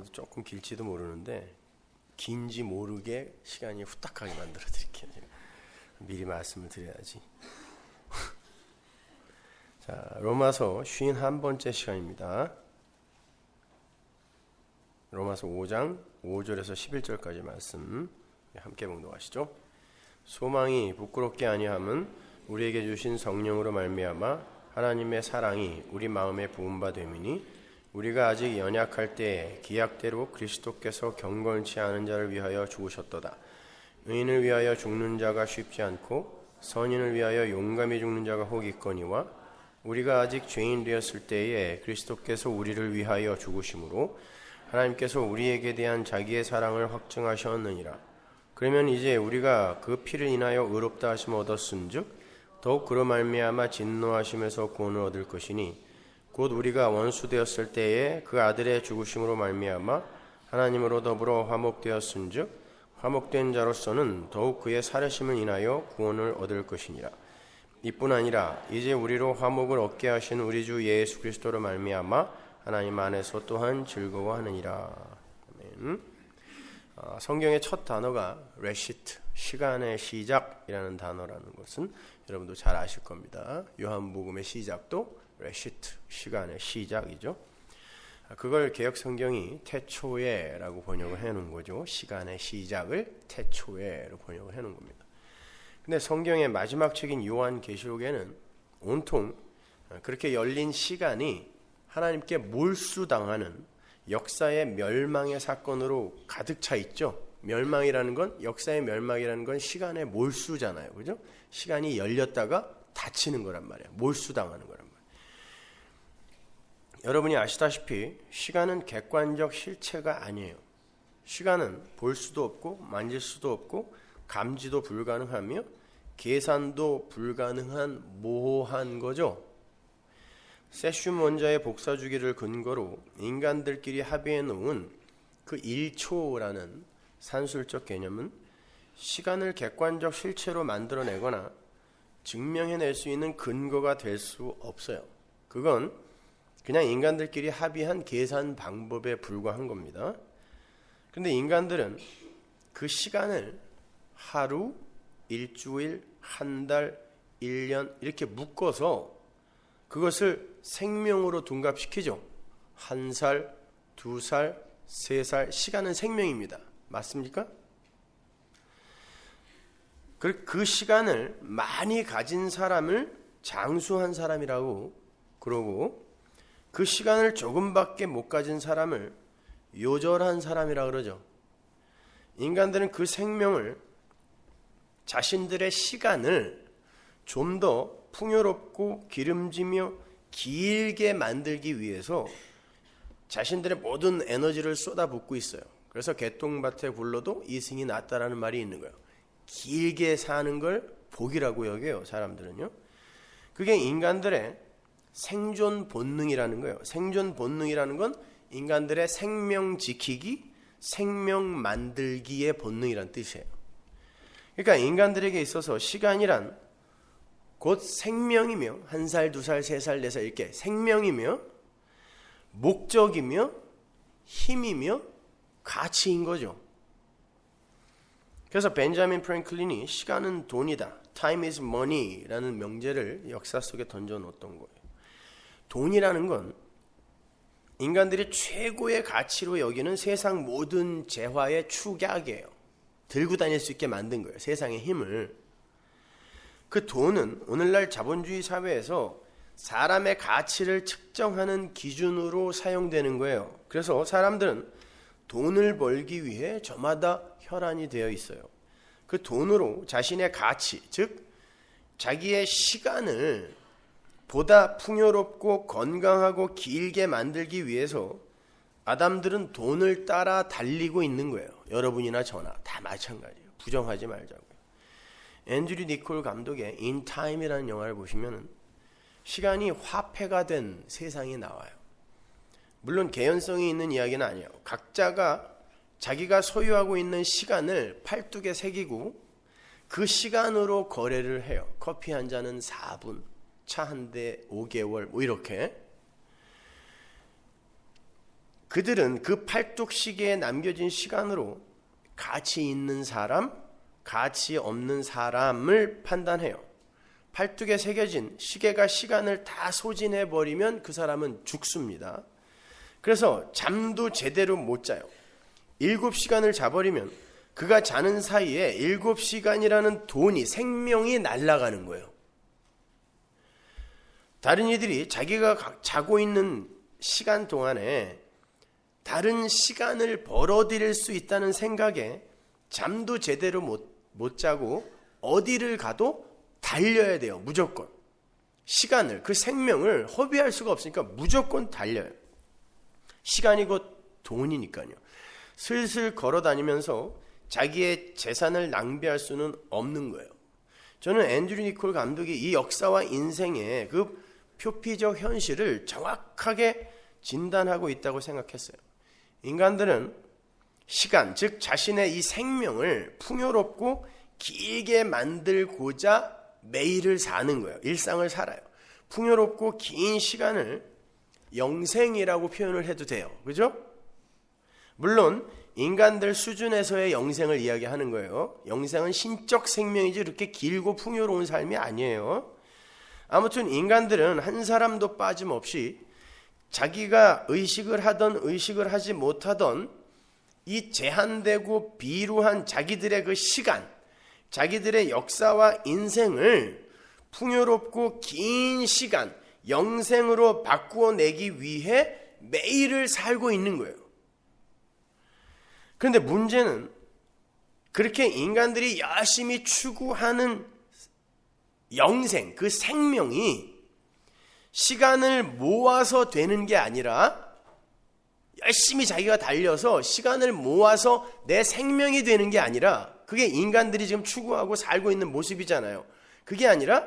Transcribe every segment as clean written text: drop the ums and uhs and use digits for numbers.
오늘도 조금 길지도 모르는데 긴지 모르게 시간이 후딱하게 만들어 드릴게요. 미리 말씀을 드려야지. 자, 로마서 51번째 시간입니다. 로마서 5장 5절에서 11절까지 말씀 함께 봉독하시죠. 소망이 부끄럽게 아니함은 우리에게 주신 성령으로 말미암아 하나님의 사랑이 우리 마음에 부은 바 됨이니 우리가 아직 연약할 때에 기약대로 그리스도께서 경건치 않은 자를 위하여 죽으셨도다. 의인을 위하여 죽는 자가 쉽지 않고 선인을 위하여 용감히 죽는 자가 혹 있거니와 우리가 아직 죄인 되었을 때에 그리스도께서 우리를 위하여 죽으심으로 하나님께서 우리에게 대한 자기의 사랑을 확증하셨느니라. 그러면 이제 우리가 그 피를 인하여 의롭다 하심을 얻었은즉 더욱 그로 말미암아 진노하심에서 구원을 얻을 것이니 곧 우리가 원수 되었을 때에 그 아들의 죽으심으로 말미암아 하나님으로 더불어 화목되었은즉 화목된 자로서는 더욱 그의 살으심을 인하여 구원을 얻을 것이니라. 이뿐 아니라 이제 우리로 화목을 얻게 하신 우리 주 예수 그리스도로 말미암아 하나님 안에서 또한 즐거워하느니라. 아멘. 성경의 첫 단어가 레시트, 시간의 시작이라는 단어라는 것은 여러분도 잘 아실 겁니다. 요한복음의 시작도 레시트, 시간의 시작이죠. 그걸 개역 성경이 태초에라고 번역을 해놓은 거죠. 시간의 시작을 태초에로 번역을 해놓은 겁니다. 근데 성경의 마지막 책인 요한계시록에는 온통 그렇게 열린 시간이 하나님께 몰수당하는 역사의 멸망의 사건으로 가득 차 있죠. 멸망이라는 건, 역사의 멸망이라는 건 시간의 몰수잖아요. 그죠? 시간이 열렸다가 닫히는 거란 말이에요. 몰수당하는 거란 말이에요. 여러분이 아시다시피 시간은 객관적 실체가 아니에요. 시간은 볼 수도 없고 만질 수도 없고 감지도 불가능하며 계산도 불가능한 모호한 거죠. 세슘 원자의 복사주기를 근거로 인간들끼리 합의해 놓은 그 1초라는 산술적 개념은 시간을 객관적 실체로 만들어내거나 증명해낼 수 있는 근거가 될 수 없어요. 그건 그냥 인간들끼리 합의한 계산 방법에 불과한 겁니다. 그런데 인간들은 그 시간을 하루, 일주일, 한 달, 1년 이렇게 묶어서 그것을 생명으로 둔갑시키죠. 1살, 2살, 3살, 시간은 생명입니다. 맞습니까? 그 시간을 많이 가진 사람을 장수한 사람이라고 그러고 그 시간을 조금밖에 못 가진 사람을 요절한 사람이라고 그러죠. 인간들은 그 생명을, 자신들의 시간을 좀 더 풍요롭고 기름지며 길게 만들기 위해서 자신들의 모든 에너지를 쏟아붓고 있어요. 그래서 개똥밭에 굴러도 이승이 낫다라는 말이 있는 거예요. 길게 사는 걸 복이라고 여겨요, 사람들은요. 그게 인간들의 생존 본능이라는 거예요. 생존 본능이라는 건 인간들의 생명 지키기, 생명 만들기의 본능이란 뜻이에요. 그러니까 인간들에게 있어서 시간이란 곧 생명이며 1살, 2살, 3살, 4살 이렇게 생명이며 목적이며 힘이며 가치인 거죠. 그래서 벤자민 프랭클린이 시간은 돈이다, time is money라는 명제를 역사 속에 던져놓았던 거예요. 돈이라는 건 인간들이 최고의 가치로 여기는 세상 모든 재화의 축약이에요. 들고 다닐 수 있게 만든 거예요, 세상의 힘을. 그 돈은 오늘날 자본주의 사회에서 사람의 가치를 측정하는 기준으로 사용되는 거예요. 그래서 사람들은 돈을 벌기 위해 저마다 혈안이 되어 있어요. 그 돈으로 자신의 가치, 즉 자기의 시간을 보다 풍요롭고 건강하고 길게 만들기 위해서 아담들은 돈을 따라 달리고 있는 거예요. 여러분이나 저나 다 마찬가지예요. 부정하지 말자고요. 앤드류 니콜 감독의 In Time이라는 영화를 보시면 시간이 화폐가 된 세상이 나와요. 물론 개연성이 있는 이야기는 아니에요. 각자가 자기가 소유하고 있는 시간을 팔뚝에 새기고 그 시간으로 거래를 해요. 커피 한 잔은 4분, 차 한 대 5개월 뭐 이렇게. 그들은 그 팔뚝시계에 남겨진 시간으로 가치 있는 사람, 가치 없는 사람을 판단해요. 팔뚝에 새겨진 시계가 시간을 다 소진해버리면 그 사람은 죽습니다. 그래서 잠도 제대로 못 자요. 7시간을 자버리면 그가 자는 사이에 7시간이라는 돈이, 생명이 날아가는 거예요. 다른 이들이 자기가 자고 있는 시간 동안에 다른 시간을 벌어들일 수 있다는 생각에 잠도 제대로 못 자고 어디를 가도 달려야 돼요. 무조건. 시간을, 그 생명을 허비할 수가 없으니까 무조건 달려요. 시간이 곧 돈이니까요. 슬슬 걸어 다니면서 자기의 재산을 낭비할 수는 없는 거예요. 저는 앤드류 니콜 감독이 이 역사와 인생의 그 표피적 현실을 정확하게 진단하고 있다고 생각했어요. 인간들은 시간, 즉 자신의 이 생명을 풍요롭고 길게 만들고자 매일을 사는 거예요. 일상을 살아요. 풍요롭고 긴 시간을 영생이라고 표현을 해도 돼요. 그죠? 물론 인간들 수준에서의 영생을 이야기하는 거예요. 영생은 신적 생명이지 이렇게 길고 풍요로운 삶이 아니에요. 아무튼 인간들은 한 사람도 빠짐없이 자기가 의식을 하던 의식을 하지 못하던 이 제한되고 비루한 자기들의 그 시간, 자기들의 역사와 인생을 풍요롭고 긴 시간, 영생으로 바꾸어 내기 위해 매일을 살고 있는 거예요. 그런데 문제는 그렇게 인간들이 열심히 추구하는 영생, 그 생명이 시간을 모아서 되는 게 아니라 열심히 자기가 달려서 시간을 모아서 내 생명이 되는 게 아니라, 그게 인간들이 지금 추구하고 살고 있는 모습이잖아요. 그게 아니라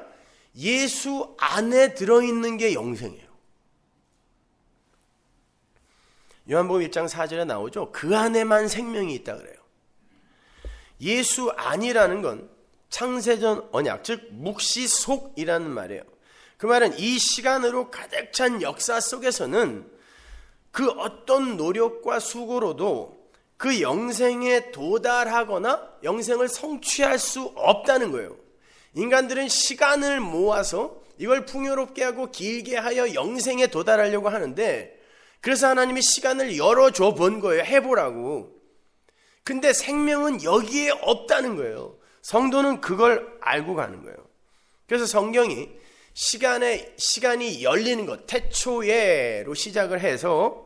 예수 안에 들어있는 게 영생이에요. 요한복음 1장 4절에 나오죠. 그 안에만 생명이 있다 그래요. 예수 안이라는 건 창세전 언약, 즉 묵시속이라는 말이에요. 그 말은 이 시간으로 가득 찬 역사 속에서는 그 어떤 노력과 수고로도 그 영생에 도달하거나 영생을 성취할 수 없다는 거예요. 인간들은 시간을 모아서 이걸 풍요롭게 하고 길게 하여 영생에 도달하려고 하는데, 그래서 하나님이 시간을 열어줘 본 거예요. 해보라고. 근데 생명은 여기에 없다는 거예요. 성도는 그걸 알고 가는 거예요. 그래서 성경이 시간이 열리는 것, 태초에로 시작을 해서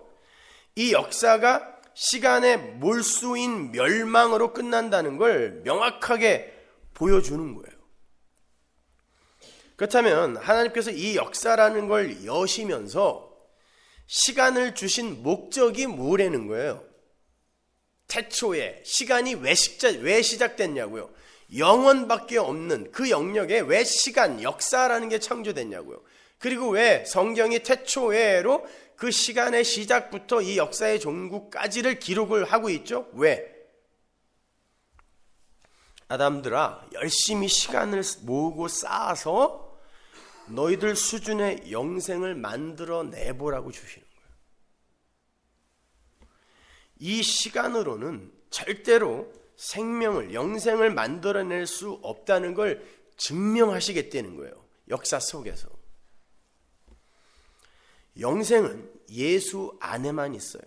이 역사가 시간의 몰수인 멸망으로 끝난다는 걸 명확하게 보여주는 거예요. 그렇다면 하나님께서 이 역사라는 걸 여시면서 시간을 주신 목적이 뭐라는 거예요? 태초에 시간이 왜 시작됐냐고요? 영원밖에 없는 그 영역에 왜 시간, 역사라는 게 창조됐냐고요? 그리고 왜 성경이 태초에로 그 시간의 시작부터 이 역사의 종구까지를 기록을 하고 있죠? 왜? 아담들아, 열심히 시간을 모으고 쌓아서 너희들 수준의 영생을 만들어 내보라고 주시는 거예요. 이 시간으로는 절대로 생명을, 영생을 만들어낼 수 없다는 걸 증명하시겠다는 거예요. 역사 속에서. 영생은 예수 안에만 있어요.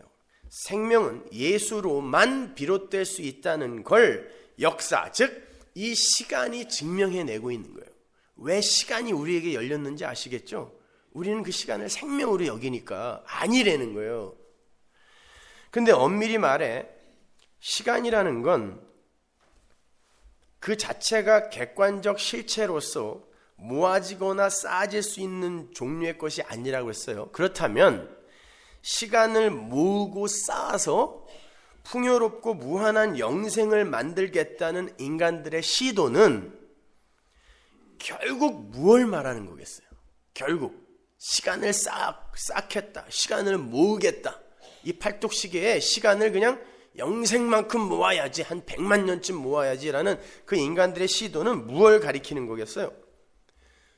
생명은 예수로만 비롯될 수 있다는 걸 역사, 즉 이 시간이 증명해내고 있는 거예요. 왜 시간이 우리에게 열렸는지 아시겠죠? 우리는 그 시간을 생명으로 여기니까 아니라는 거예요. 근데 엄밀히 말해 시간이라는 건 그 자체가 객관적 실체로서 모아지거나 쌓아질 수 있는 종류의 것이 아니라고 했어요. 그렇다면 시간을 모으고 쌓아서 풍요롭고 무한한 영생을 만들겠다는 인간들의 시도는 결국 무엇을 말하는 거겠어요? 결국 시간을 쌓겠다, 시간을 모으겠다. 이 팔뚝시계에 시간을 그냥 영생만큼 모아야지, 한 100만 년쯤 모아야지라는 그 인간들의 시도는 무엇을 가리키는 거겠어요?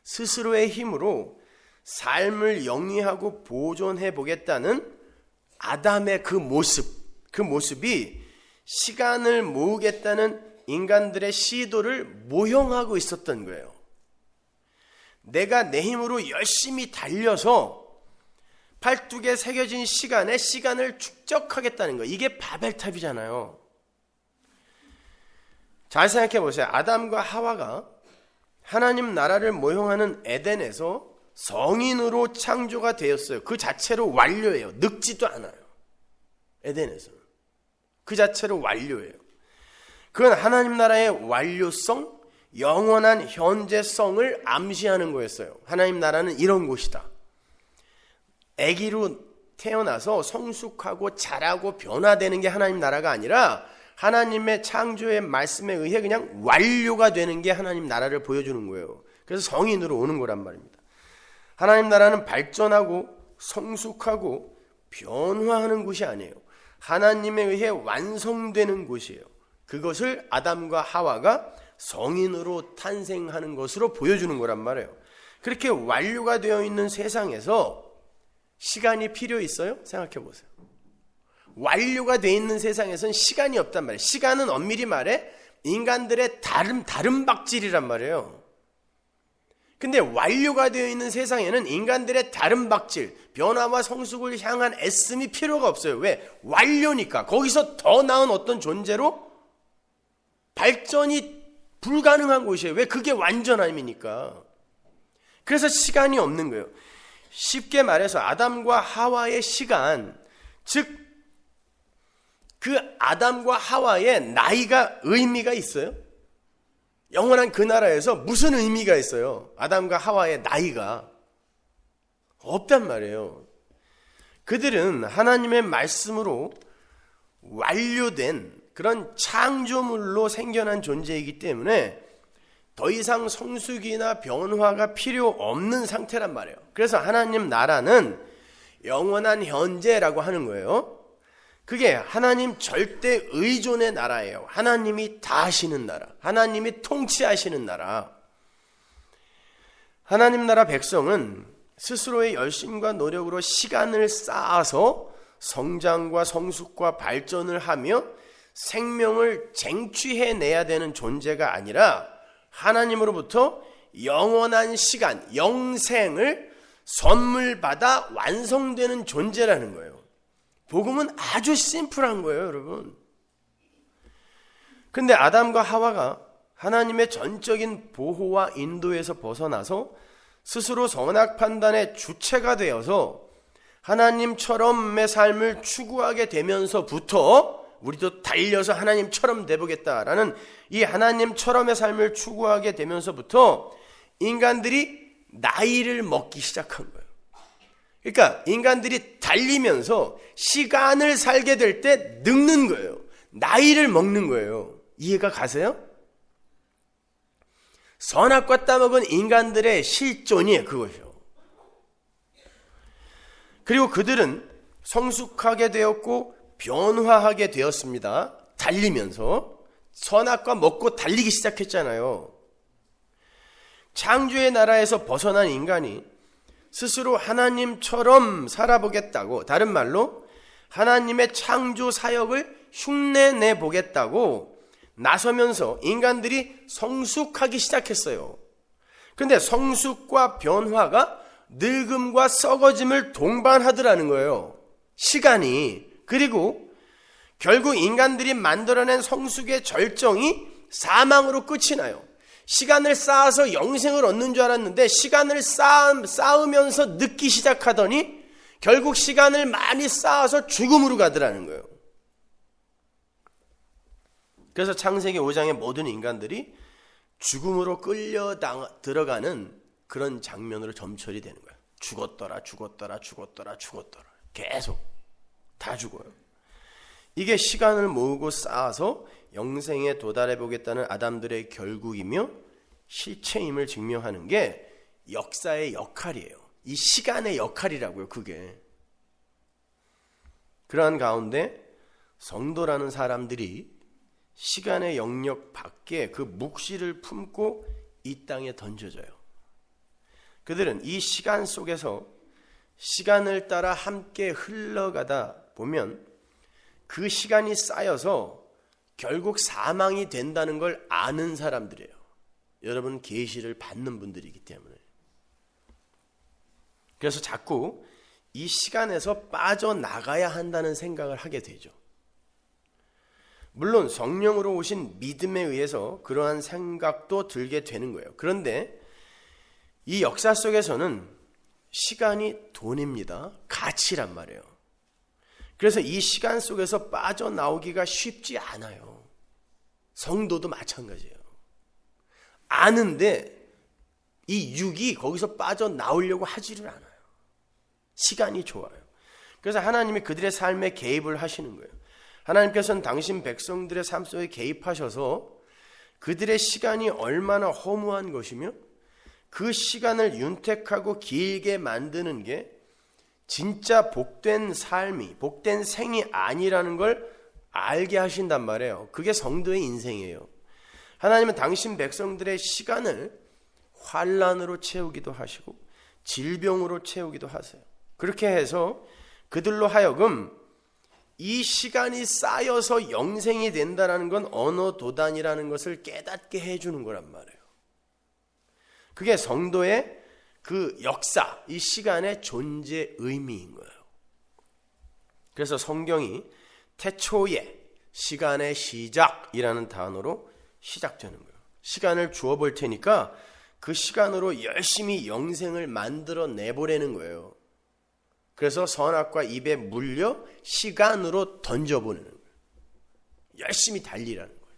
스스로의 힘으로 삶을 영위하고 보존해 보겠다는 아담의 그 모습이 시간을 모으겠다는 인간들의 시도를 모형하고 있었던 거예요. 내가 내 힘으로 열심히 달려서 팔뚝에 새겨진 시간을 축적하겠다는 거. 이게 바벨탑이잖아요. 잘 생각해 보세요. 아담과 하와가 하나님 나라를 모형하는 에덴에서 성인으로 창조가 되었어요. 그 자체로 완료예요. 늙지도 않아요. 에덴에서 그 자체로 완료예요. 그건 하나님 나라의 완료성, 영원한 현재성을 암시하는 거였어요. 하나님 나라는 이런 곳이다. 아기로 태어나서 성숙하고 자라고 변화되는 게 하나님 나라가 아니라 하나님의 창조의 말씀에 의해 그냥 완료가 되는 게 하나님 나라를 보여주는 거예요. 그래서 성인으로 오는 거란 말입니다. 하나님 나라는 발전하고 성숙하고 변화하는 곳이 아니에요. 하나님에 의해 완성되는 곳이에요. 그것을 아담과 하와가 성인으로 탄생하는 것으로 보여주는 거란 말이에요. 그렇게 완료가 되어 있는 세상에서 시간이 필요 있어요? 생각해 보세요. 완료가 되어 있는 세상에서는 시간이 없단 말이에요. 시간은 엄밀히 말해 인간들의 다른 박질이란 말이에요. 근데 완료가 되어 있는 세상에는 인간들의 다른 박질, 변화와 성숙을 향한 애씀이 필요가 없어요. 왜? 완료니까. 거기서 더 나은 어떤 존재로 발전이 불가능한 곳이에요. 왜? 그게 완전함이니까. 그래서 시간이 없는 거예요. 쉽게 말해서 아담과 하와의 시간, 즉 그 아담과 하와의 나이가 의미가 있어요? 영원한 그 나라에서 무슨 의미가 있어요? 아담과 하와의 나이가 없단 말이에요. 그들은 하나님의 말씀으로 완료된 그런 창조물로 생겨난 존재이기 때문에 더 이상 성숙이나 변화가 필요 없는 상태란 말이에요. 그래서 하나님 나라는 영원한 현재라고 하는 거예요. 그게 하나님 절대 의존의 나라예요. 하나님이 다 하시는 나라, 하나님이 통치하시는 나라. 하나님 나라 백성은 스스로의 열심과 노력으로 시간을 쌓아서 성장과 성숙과 발전을 하며 생명을 쟁취해내야 되는 존재가 아니라 하나님으로부터 영원한 시간, 영생을 선물받아 완성되는 존재라는 거예요. 복음은 아주 심플한 거예요, 여러분. 근데 아담과 하와가 하나님의 전적인 보호와 인도에서 벗어나서 스스로 선악 판단의 주체가 되어서 하나님처럼의 삶을 추구하게 되면서부터 우리도 달려서 하나님처럼 돼보겠다라는 이 하나님처럼의 삶을 추구하게 되면서부터 인간들이 나이를 먹기 시작한 거예요. 그러니까 인간들이 달리면서 시간을 살게 될 때 늙는 거예요. 나이를 먹는 거예요. 이해가 가세요? 선악과 따먹은 인간들의 실존이에요, 그것이요. 그리고 그들은 성숙하게 되었고 변화하게 되었습니다. 달리면서 선악과 먹고 달리기 시작했잖아요. 창조의 나라에서 벗어난 인간이 스스로 하나님처럼 살아보겠다고, 다른 말로 하나님의 창조 사역을 흉내내 보겠다고 나서면서 인간들이 성숙하기 시작했어요. 근데 성숙과 변화가 늙음과 썩어짐을 동반하더라는 거예요. 시간이. 그리고 결국 인간들이 만들어낸 성숙의 절정이 사망으로 끝이 나요. 시간을 쌓아서 영생을 얻는 줄 알았는데 시간을 쌓으면서 늙기 시작하더니 결국 시간을 많이 쌓아서 죽음으로 가더라는 거예요. 그래서 창세기 5장의 모든 인간들이 죽음으로 끌려 들어가는 그런 장면으로 점철이 되는 거예요. 죽었더라, 죽었더라, 죽었더라, 죽었더라. 계속 다 죽어요. 이게 시간을 모으고 쌓아서 영생에 도달해 보겠다는 아담들의 결국이며 실체임을 증명하는 게 역사의 역할이에요. 이 시간의 역할이라고요, 그게. 그러한 가운데 성도라는 사람들이 시간의 영역 밖에 그 묵시를 품고 이 땅에 던져져요. 그들은 이 시간 속에서 시간을 따라 함께 흘러가다 보면 그 시간이 쌓여서 결국 사망이 된다는 걸 아는 사람들이에요. 여러분 계시를 받는 분들이기 때문에. 그래서 자꾸 이 시간에서 빠져나가야 한다는 생각을 하게 되죠. 물론 성령으로 오신 믿음에 의해서 그러한 생각도 들게 되는 거예요. 그런데 이 역사 속에서는 시간이 돈입니다. 가치란 말이에요. 그래서 이 시간 속에서 빠져나오기가 쉽지 않아요. 성도도 마찬가지예요. 아는데 이 육이 거기서 빠져나오려고 하지를 않아요. 시간이 좋아요. 그래서 하나님이 그들의 삶에 개입을 하시는 거예요. 하나님께서는 당신 백성들의 삶 속에 개입하셔서 그들의 시간이 얼마나 허무한 것이며 그 시간을 윤택하고 길게 만드는 게 진짜 복된 삶이, 복된 생이 아니라는 걸 알게 하신단 말이에요. 그게 성도의 인생이에요. 하나님은 당신 백성들의 시간을 환난으로 채우기도 하시고 질병으로 채우기도 하세요. 그렇게 해서 그들로 하여금 이 시간이 쌓여서 영생이 된다는 건 언어 도단이라는 것을 깨닫게 해주는 거란 말이에요. 그게 성도의 그 역사, 이 시간의 존재 의미인 거예요. 그래서 성경이 태초에 시간의 시작이라는 단어로 시작되는 거예요. 시간을 주어 볼 테니까 그 시간으로 열심히 영생을 만들어 내보려는 거예요. 그래서 선악과 입에 물려 시간으로 던져보내는 거예요. 열심히 달리라는 거예요.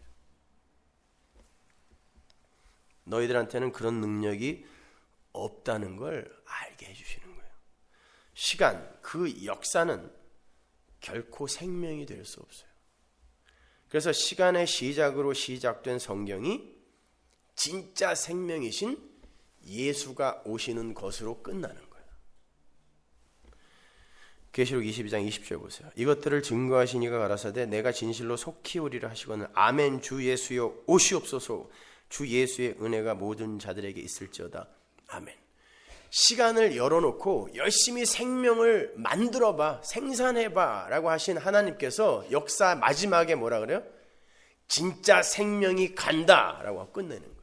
너희들한테는 그런 능력이 없다는 걸 알게 해주시는 거예요. 시간, 그 역사는 결코 생명이 될 수 없어요. 그래서 시간의 시작으로 시작된 성경이 진짜 생명이신 예수가 오시는 것으로 끝나는 거예요. 계시록 22장 20절 보세요. 이것들을 증거하신 이가 가라사대 내가 진실로 속히 오리라 하시거늘 아멘 주 예수여 오시옵소서. 주 예수의 은혜가 모든 자들에게 있을지어다. 아멘. 시간을 열어놓고 열심히 생명을 만들어봐, 생산해봐 라고 하신 하나님께서 역사 마지막에 뭐라 그래요? 진짜 생명이 간다 라고 끝내는 거예요.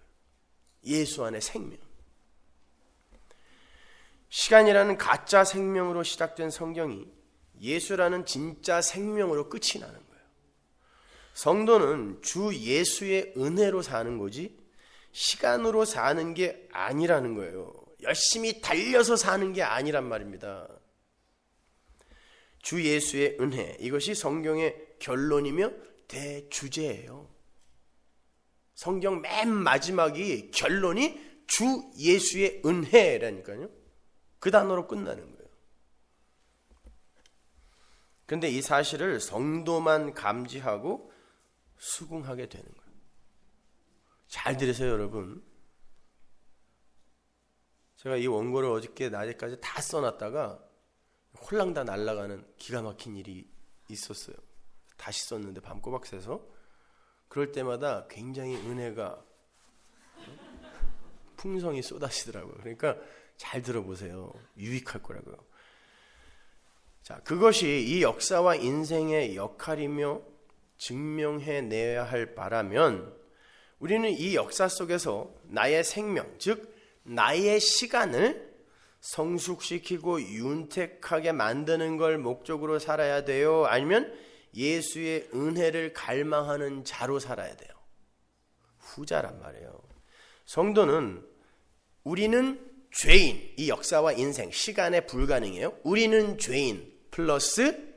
예수 안에 생명. 시간이라는 가짜 생명으로 시작된 성경이 예수라는 진짜 생명으로 끝이 나는 거예요. 성도는 주 예수의 은혜로 사는 거지 시간으로 사는 게 아니라는 거예요. 열심히 달려서 사는 게 아니란 말입니다. 주 예수의 은혜, 이것이 성경의 결론이며 대주제예요. 성경 맨 마지막이 결론이 주 예수의 은혜라니까요. 그 단어로 끝나는 거예요. 그런데 이 사실을 성도만 감지하고 수긍하게 되는 거예요. 잘 들으세요, 여러분. 제가 이 원고를 어저께 낮에까지 다 써놨다가 홀랑 다 날아가는 기가 막힌 일이 있었어요. 다시 썼는데 밤꼬박 새서 그럴 때마다 굉장히 은혜가 풍성히 쏟아지더라고요. 그러니까 잘 들어보세요. 유익할 거라고요. 자, 그것이 이 역사와 인생의 역할이며 증명해내야 할 바라면 우리는 이 역사 속에서 나의 생명, 즉 나의 시간을 성숙시키고 윤택하게 만드는 걸 목적으로 살아야 돼요? 아니면 예수의 은혜를 갈망하는 자로 살아야 돼요? 후자란 말이에요. 성도는 우리는 죄인, 이 역사와 인생, 시간에 불가능해요. 우리는 죄인 플러스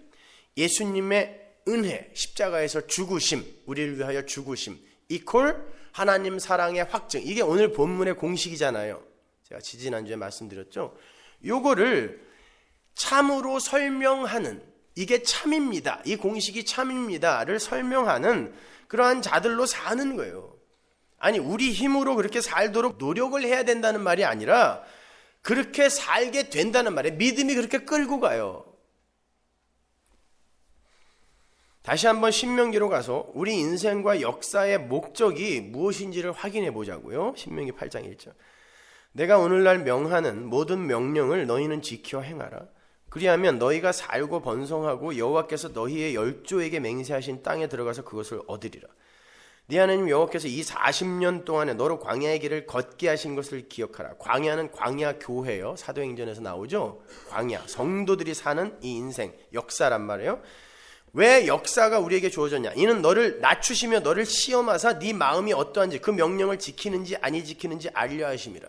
예수님의 은혜, 십자가에서 죽으심, 우리를 위하여 죽으심 이퀄 하나님 사랑의 확증. 이게 오늘 본문의 공식이잖아요. 제가 지지난주에 말씀드렸죠. 요거를 참으로 설명하는, 이게 참입니다, 이 공식이 참입니다를 설명하는 그러한 자들로 사는 거예요. 아니 우리 힘으로 그렇게 살도록 노력을 해야 된다는 말이 아니라 그렇게 살게 된다는 말이에요. 믿음이 그렇게 끌고 가요. 다시 한번 신명기로 가서 우리 인생과 역사의 목적이 무엇인지를 확인해 보자고요. 신명기 8장 1절. 내가 오늘날 명하는 모든 명령을 너희는 지켜 행하라. 그리하면 너희가 살고 번성하고 여호와께서 너희의 열조에게 맹세하신 땅에 들어가서 그것을 얻으리라. 네 하나님 여호와께서 이 40년 동안에 너로 광야의 길을 걷게 하신 것을 기억하라. 광야는 광야 교회요. 사도행전에서 나오죠. 광야, 성도들이 사는 이 인생, 역사란 말이에요. 왜 역사가 우리에게 주어졌냐? 이는 너를 낮추시며 너를 시험하사 네 마음이 어떠한지 그 명령을 지키는지 아니 지키는지 알려 하심이라.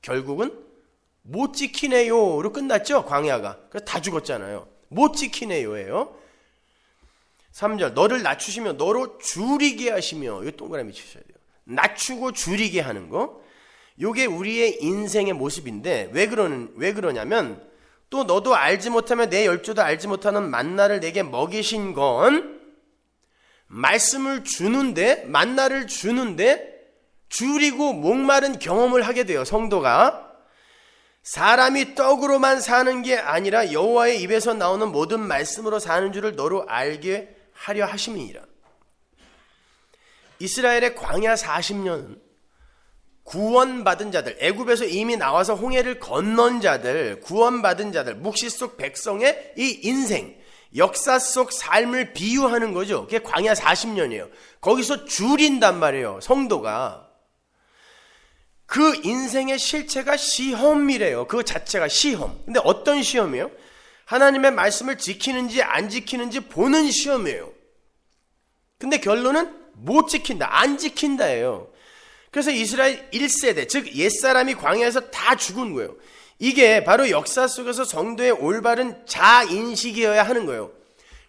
결국은 못 지키네요로 끝났죠. 광야가. 그래서 다 죽었잖아요. 못 지키네요예요. 3절 너를 낮추시며 너로 줄이게 하시며, 이거 동그라미 치셔야 돼요. 낮추고 줄이게 하는 거, 이게 우리의 인생의 모습인데 왜 그러냐면 또 너도 알지 못하며 내 열조도 알지 못하는 만나를 내게 먹이신 건, 말씀을 주는데 만나를 주는데 줄이고 목마른 경험을 하게 돼요. 성도가 사람이 떡으로만 사는 게 아니라 여호와의 입에서 나오는 모든 말씀으로 사는 줄을 너로 알게 하려 하심이니라. 이스라엘의 광야 40년은 구원받은 자들, 애굽에서 이미 나와서 홍해를 건넌 자들, 구원받은 자들, 묵시 속 백성의 이 인생, 역사 속 삶을 비유하는 거죠. 그게 광야 40년이에요. 거기서 줄인단 말이에요. 성도가. 그 인생의 실체가 시험이래요. 그 자체가 시험. 근데 어떤 시험이에요? 하나님의 말씀을 지키는지 안 지키는지 보는 시험이에요. 근데 결론은 못 지킨다, 안 지킨다예요. 그래서 이스라엘 1세대, 즉 옛사람이 광야에서 다 죽은 거예요. 이게 바로 역사 속에서 성도의 올바른 자인식이어야 하는 거예요.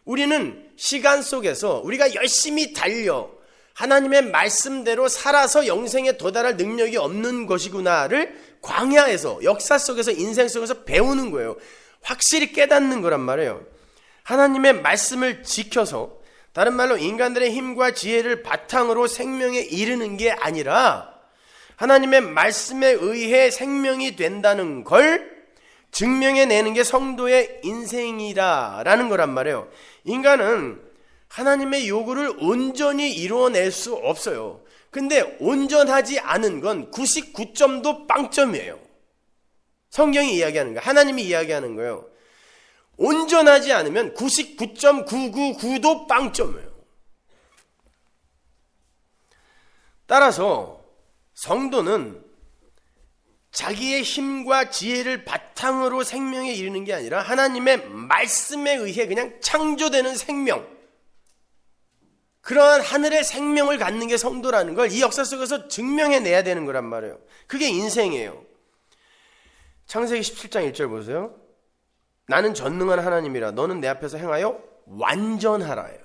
우리는 시간 속에서 우리가 열심히 달려 하나님의 말씀대로 살아서 영생에 도달할 능력이 없는 것이구나를 광야에서, 역사 속에서, 인생 속에서 배우는 거예요. 확실히 깨닫는 거란 말이에요. 하나님의 말씀을 지켜서, 다른 말로 인간들의 힘과 지혜를 바탕으로 생명에 이르는 게 아니라 하나님의 말씀에 의해 생명이 된다는 걸 증명해내는 게 성도의 인생이라는 거란 말이에요. 인간은 하나님의 요구를 온전히 이루어낼 수 없어요. 근데 온전하지 않은 건 99점도 빵점이에요. 성경이 이야기하는 거예요. 하나님이 이야기하는 거예요. 온전하지 않으면 99.999도 빵점이에요. 따라서 성도는 자기의 힘과 지혜를 바탕으로 생명에 이르는 게 아니라 하나님의 말씀에 의해 그냥 창조되는 생명, 그러한 하늘의 생명을 갖는 게 성도라는 걸 이 역사 속에서 증명해내야 되는 거란 말이에요. 그게 인생이에요. 창세기 17장 1절 보세요. 나는 전능한 하나님이라 너는 내 앞에서 행하여 완전하라예요.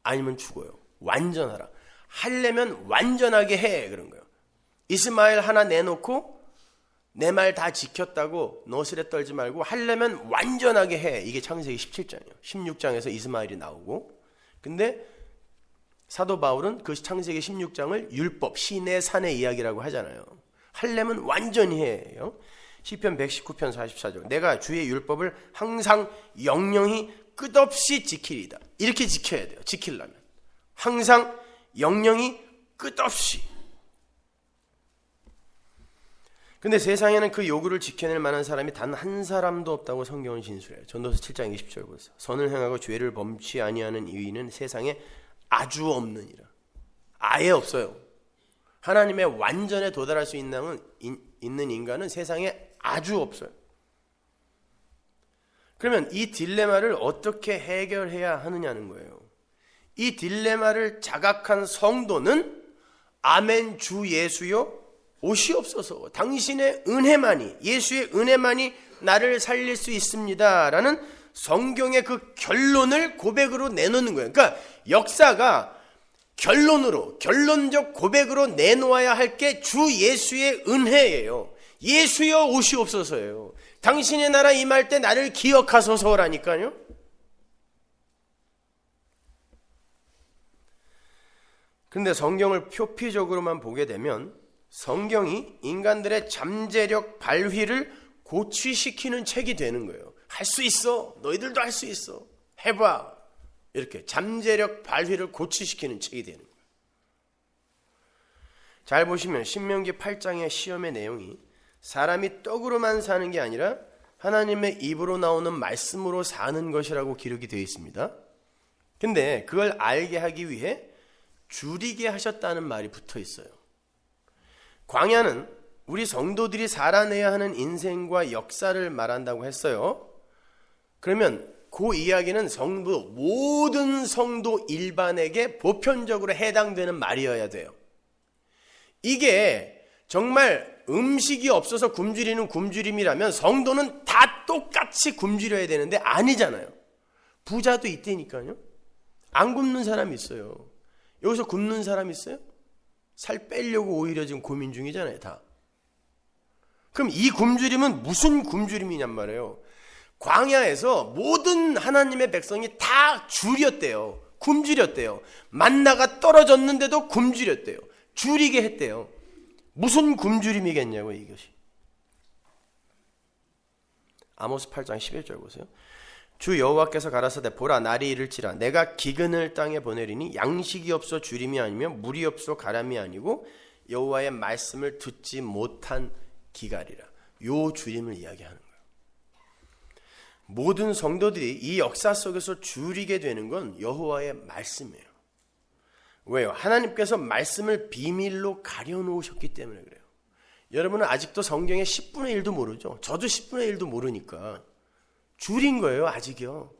아니면 죽어요. 완전하라. 하려면 완전하게 해, 그런 거예요. 이스마엘 하나 내놓고 내 말 다 지켰다고 너스레 떨지 말고 하려면 완전하게 해. 이게 창세기 17장이에요. 16장에서 이스마엘이 나오고, 근데 사도 바울은 그 창세기 16장을 율법, 신의 산의 이야기라고 하잖아요. 하려면 완전히 해요. 시편 119편 44절. 내가 주의 율법을 항상 영영히 끝없이 지키리다. 이렇게 지켜야 돼요. 지키려면 항상 영영히 끝없이. 근데 세상에는 그 요구를 지켜낼 만한 사람이 단 한 사람도 없다고 성경은 진술해요. 전도서 7장 20절 보세요. 선을 행하고 죄를 범치 아니하는 이위는 세상에 아주 없느니라. 아예 없어요. 하나님의 완전에 도달할 수 있는 인간은 세상에 아주 없어요. 그러면 이 딜레마를 어떻게 해결해야 하느냐는 거예요. 이 딜레마를 자각한 성도는 아멘 주 예수여 오시옵소서, 당신의 은혜만이, 예수의 은혜만이 나를 살릴 수 있습니다 라는 성경의 그 결론을 고백으로 내놓는 거예요. 그러니까 역사가 결론적 고백으로 내놓아야 할 게 주 예수의 은혜예요. 예수여 오시옵소서예요. 당신의 나라 임할 때 나를 기억하소서라니까요. 근데 성경을 표피적으로만 보게 되면 성경이 인간들의 잠재력 발휘를 고취시키는 책이 되는 거예요. 할 수 있어. 너희들도 할 수 있어. 해봐. 이렇게 잠재력 발휘를 고취시키는 책이 되는 거예요. 잘 보시면 신명기 8장의 시험의 내용이 사람이 떡으로만 사는 게 아니라 하나님의 입으로 나오는 말씀으로 사는 것이라고 기록이 되어 있습니다. 근데 그걸 알게 하기 위해 줄이게 하셨다는 말이 붙어 있어요. 광야는 우리 성도들이 살아내야 하는 인생과 역사를 말한다고 했어요. 그러면 그 이야기는 모든 성도 일반에게 보편적으로 해당되는 말이어야 돼요. 이게 정말 음식이 없어서 굶주리는 굶주림이라면 성도는 다 똑같이 굶주려야 되는데 아니잖아요. 부자도 있다니까요. 안 굶는 사람이 있어요. 여기서 굶는 사람 있어요? 살 빼려고 오히려 지금 고민 중이잖아요, 다. 그럼 이 굶주림은 무슨 굶주림이냔 말이에요. 광야에서 모든 하나님의 백성이 다 줄였대요. 굶주렸대요. 만나가 떨어졌는데도 굶주렸대요. 줄이게 했대요. 무슨 굶주림이겠냐고 이것이. 아모스 8장 11절 보세요. 주 여호와께서 가라사대 보라 날이 이를지라 내가 기근을 땅에 보내리니 양식이 없어 주림이 아니며 물이 없어 가람이 아니고 여호와의 말씀을 듣지 못한 기갈이라. 요 주림을 이야기하는 거예요. 모든 성도들이 이 역사 속에서 줄이게 되는 건 여호와의 말씀이에요. 왜요? 하나님께서 말씀을 비밀로 가려놓으셨기 때문에 그래요. 여러분은 아직도 성경의 10분의 1도 모르죠? 저도 10분의 1도 모르니까 줄인 거예요, 아직이요.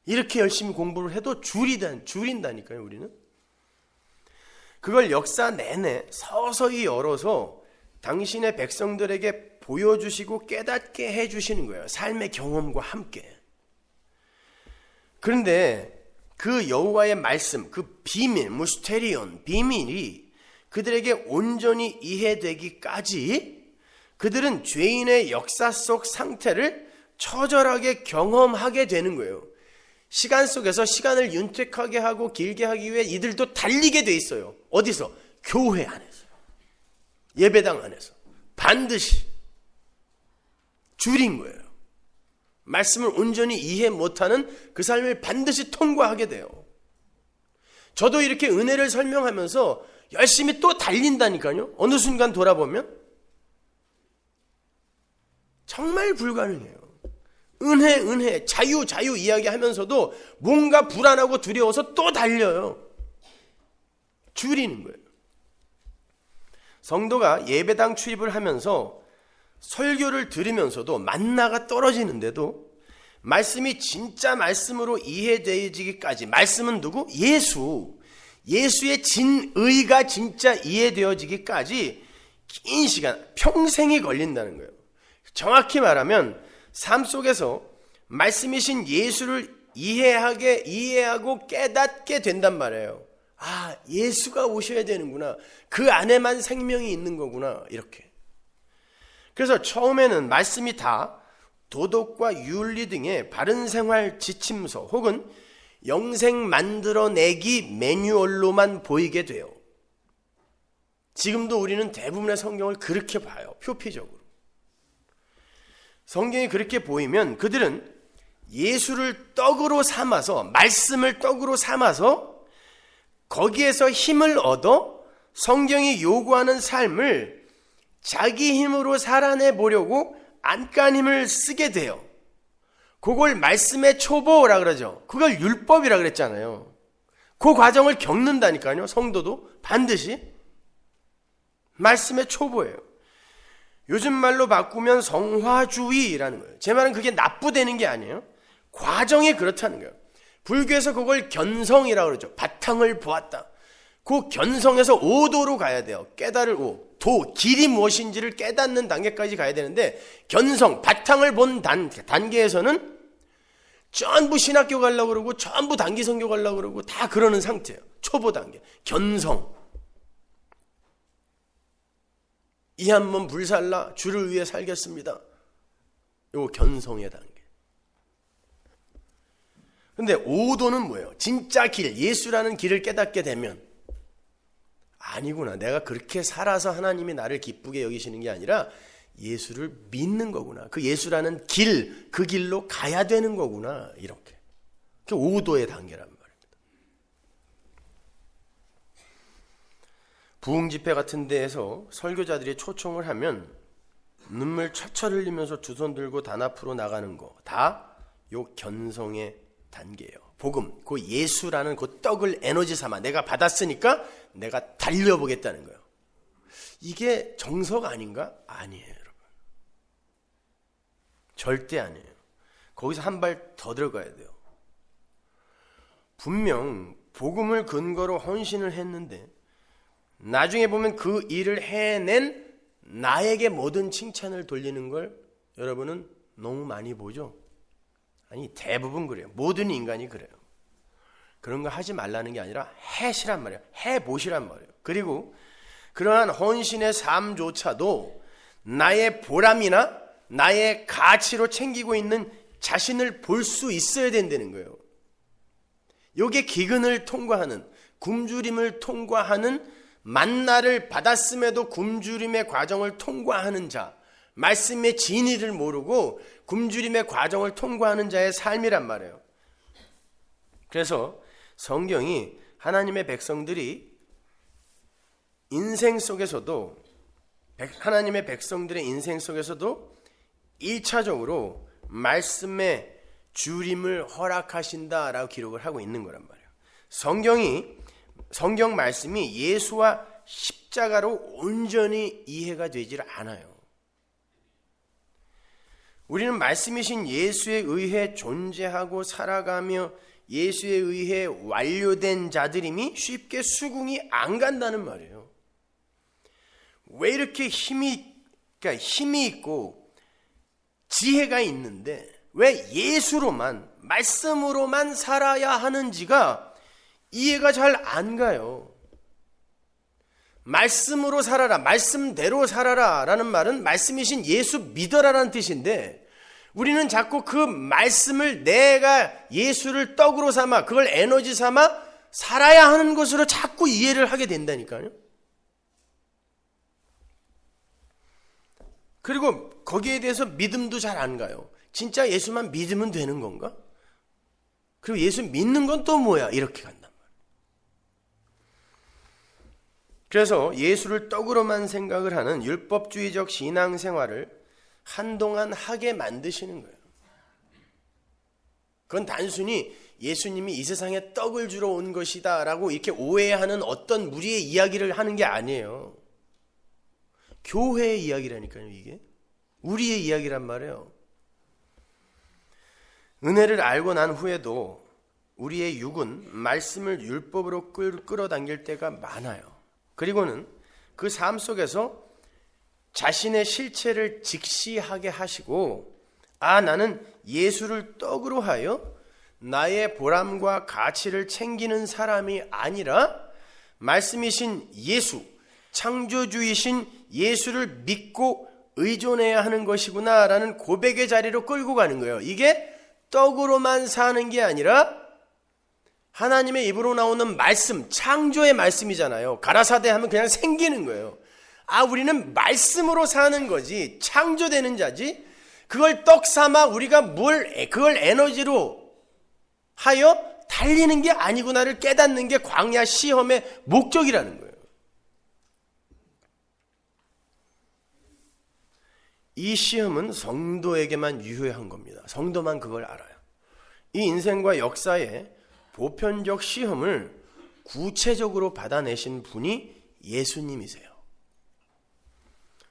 이렇게 열심히 공부를 해도 줄인다니까요, 우리는. 그걸 역사 내내 서서히 열어서 당신의 백성들에게 보여주시고 깨닫게 해주시는 거예요. 삶의 경험과 함께. 그런데 그 여호와의 말씀, 그 비밀, 무스테리온, 비밀이 그들에게 온전히 이해되기까지 그들은 죄인의 역사 속 상태를 처절하게 경험하게 되는 거예요. 시간 속에서 시간을 윤택하게 하고 길게 하기 위해 이들도 달리게 돼 있어요. 어디서? 교회 안에서. 예배당 안에서. 반드시 줄인 거예요. 말씀을 온전히 이해 못하는 그 삶을 반드시 통과하게 돼요. 저도 이렇게 은혜를 설명하면서 열심히 또 달린다니까요. 어느 순간 돌아보면 정말 불가능해요. 은혜, 자유 이야기하면서도 뭔가 불안하고 두려워서 또 달려요. 줄이는 거예요. 성도가 예배당 출입을 하면서 설교를 들으면서도 만나가 떨어지는데도 말씀이 진짜 말씀으로 이해되어지기까지, 말씀은 누구? 예수의 진의가 진짜 이해되어지기까지 긴 시간, 평생이 걸린다는 거예요. 정확히 말하면 삶 속에서 말씀이신 예수를 이해하고 깨닫게 된단 말이에요. 아, 예수가 오셔야 되는구나. 그 안에만 생명이 있는 거구나. 이렇게. 그래서 처음에는 말씀이 다 도덕과 윤리 등의 바른 생활 지침서 혹은 영생 만들어내기 매뉴얼로만 보이게 돼요. 지금도 우리는 대부분의 성경을 그렇게 봐요. 표피적으로. 성경이 그렇게 보이면 그들은 예수를 떡으로 삼아서, 말씀을 떡으로 삼아서 거기에서 힘을 얻어 성경이 요구하는 삶을 자기 힘으로 살아내 보려고 안간 힘을 쓰게 돼요. 그걸 말씀의 초보라 그러죠. 그걸 율법이라 그랬잖아요. 그 과정을 겪는다니까요. 성도도 반드시 말씀의 초보예요. 요즘 말로 바꾸면 성화주의라는 거예요. 제 말은 그게 나쁘다는 게 아니에요. 과정이 그렇다는 거예요. 불교에서 그걸 견성이라고 그러죠. 바탕을 보았다. 그 견성에서 오도로 가야 돼요. 깨달을 오. 길이 무엇인지를 깨닫는 단계까지 가야 되는데, 견성, 바탕을 본 단계에서는 전부 신학교 가려고 그러고 전부 단기 선교 가려고 그러고 다 그러는 상태예요. 초보 단계. 견성. 이 한 몸 불살라 주를 위해 살겠습니다. 요 견성의 단계. 근데 오도는 뭐예요? 진짜 길, 예수라는 길을 깨닫게 되면 아니구나. 내가 그렇게 살아서 하나님이 나를 기쁘게 여기시는 게 아니라 예수를 믿는 거구나. 그 예수라는 길, 그 길로 가야 되는 거구나. 이렇게. 그게 오도의 단계란 말입니다. 부흥 집회 같은 데에서 설교자들이 초청을 하면 눈물 철철 흘리면서 두 손 들고 단 앞으로 나가는 거 다 요 견성의 단계예요. 복음, 그 예수라는 그 떡을 에너지 삼아 내가 받았으니까 내가 달려보겠다는 거예요. 이게 정석 아닌가? 아니에요, 여러분. 절대 아니에요. 거기서 한 발 더 들어가야 돼요. 분명 복음을 근거로 헌신을 했는데 나중에 보면 그 일을 해낸 나에게 모든 칭찬을 돌리는 걸 여러분은 너무 많이 보죠? 아니, 대부분 그래요. 모든 인간이 그래요. 그런 거 하지 말라는 게 아니라 해시란 말이에요. 해보시란 말이에요. 그리고 그러한 헌신의 삶조차도 나의 보람이나 나의 가치로 챙기고 있는 자신을 볼 수 있어야 된다는 거예요. 요게 기근을 통과하는, 굶주림을 통과하는, 만나를 받았음에도 굶주림의 과정을 통과하는 자, 말씀의 진리를 모르고 굶주림의 과정을 통과하는 자의 삶이란 말이에요. 그래서 성경이 하나님의 백성들이 인생 속에서도, 하나님의 백성들의 인생 속에서도 1차적으로 말씀의 주림을 허락하신다라고 기록을 하고 있는 거란 말이에요. 성경 말씀이 예수와 십자가로 온전히 이해가 되질 않아요. 우리는 말씀이신 예수에 의해 존재하고 살아가며 예수에 의해 완료된 자들임이 쉽게 수긍이 안 간다는 말이에요. 왜 이렇게 힘이 있고 지혜가 있는데 왜 예수로만, 말씀으로만 살아야 하는지가 이해가 잘 안 가요. 말씀으로 살아라, 말씀대로 살아라 라는 말은 말씀이신 예수 믿어라라는 뜻인데 우리는 자꾸 그 말씀을 내가 예수를 떡으로 삼아, 그걸 에너지 삼아 살아야 하는 것으로 자꾸 이해를 하게 된다니까요. 그리고 거기에 대해서 믿음도 잘 안 가요. 진짜 예수만 믿으면 되는 건가? 그리고 예수 믿는 건 또 뭐야? 이렇게 간단 말이에요. 그래서 예수를 떡으로만 생각을 하는 율법주의적 신앙생활을 한동안 하게 만드시는 거예요. 그건 단순히 예수님이 이 세상에 떡을 주러 온 것이다 라고 이렇게 오해하는 어떤 무리의 이야기를 하는 게 아니에요. 교회의 이야기라니까요. 이게 우리의 이야기란 말이에요. 은혜를 알고 난 후에도 우리의 육은 말씀을 율법으로 끌어당길 때가 많아요. 그리고는 그 삶 속에서 자신의 실체를 직시하게 하시고, 나는 예수를 떡으로 하여 나의 보람과 가치를 챙기는 사람이 아니라 말씀이신 예수, 창조주이신 예수를 믿고 의존해야 하는 것이구나 라는 고백의 자리로 끌고 가는 거예요. 이게 떡으로만 사는 게 아니라 하나님의 입으로 나오는 말씀, 창조의 말씀이잖아요. 가라사대 하면 그냥 생기는 거예요. 우리는 말씀으로 사는 거지, 창조되는 자지, 그걸 떡 삼아 우리가 그걸 에너지로 하여 달리는 게 아니구나를 깨닫는 게 광야 시험의 목적이라는 거예요. 이 시험은 성도에게만 유효한 겁니다. 성도만 그걸 알아요. 이 인생과 역사의 보편적 시험을 구체적으로 받아내신 분이 예수님이세요.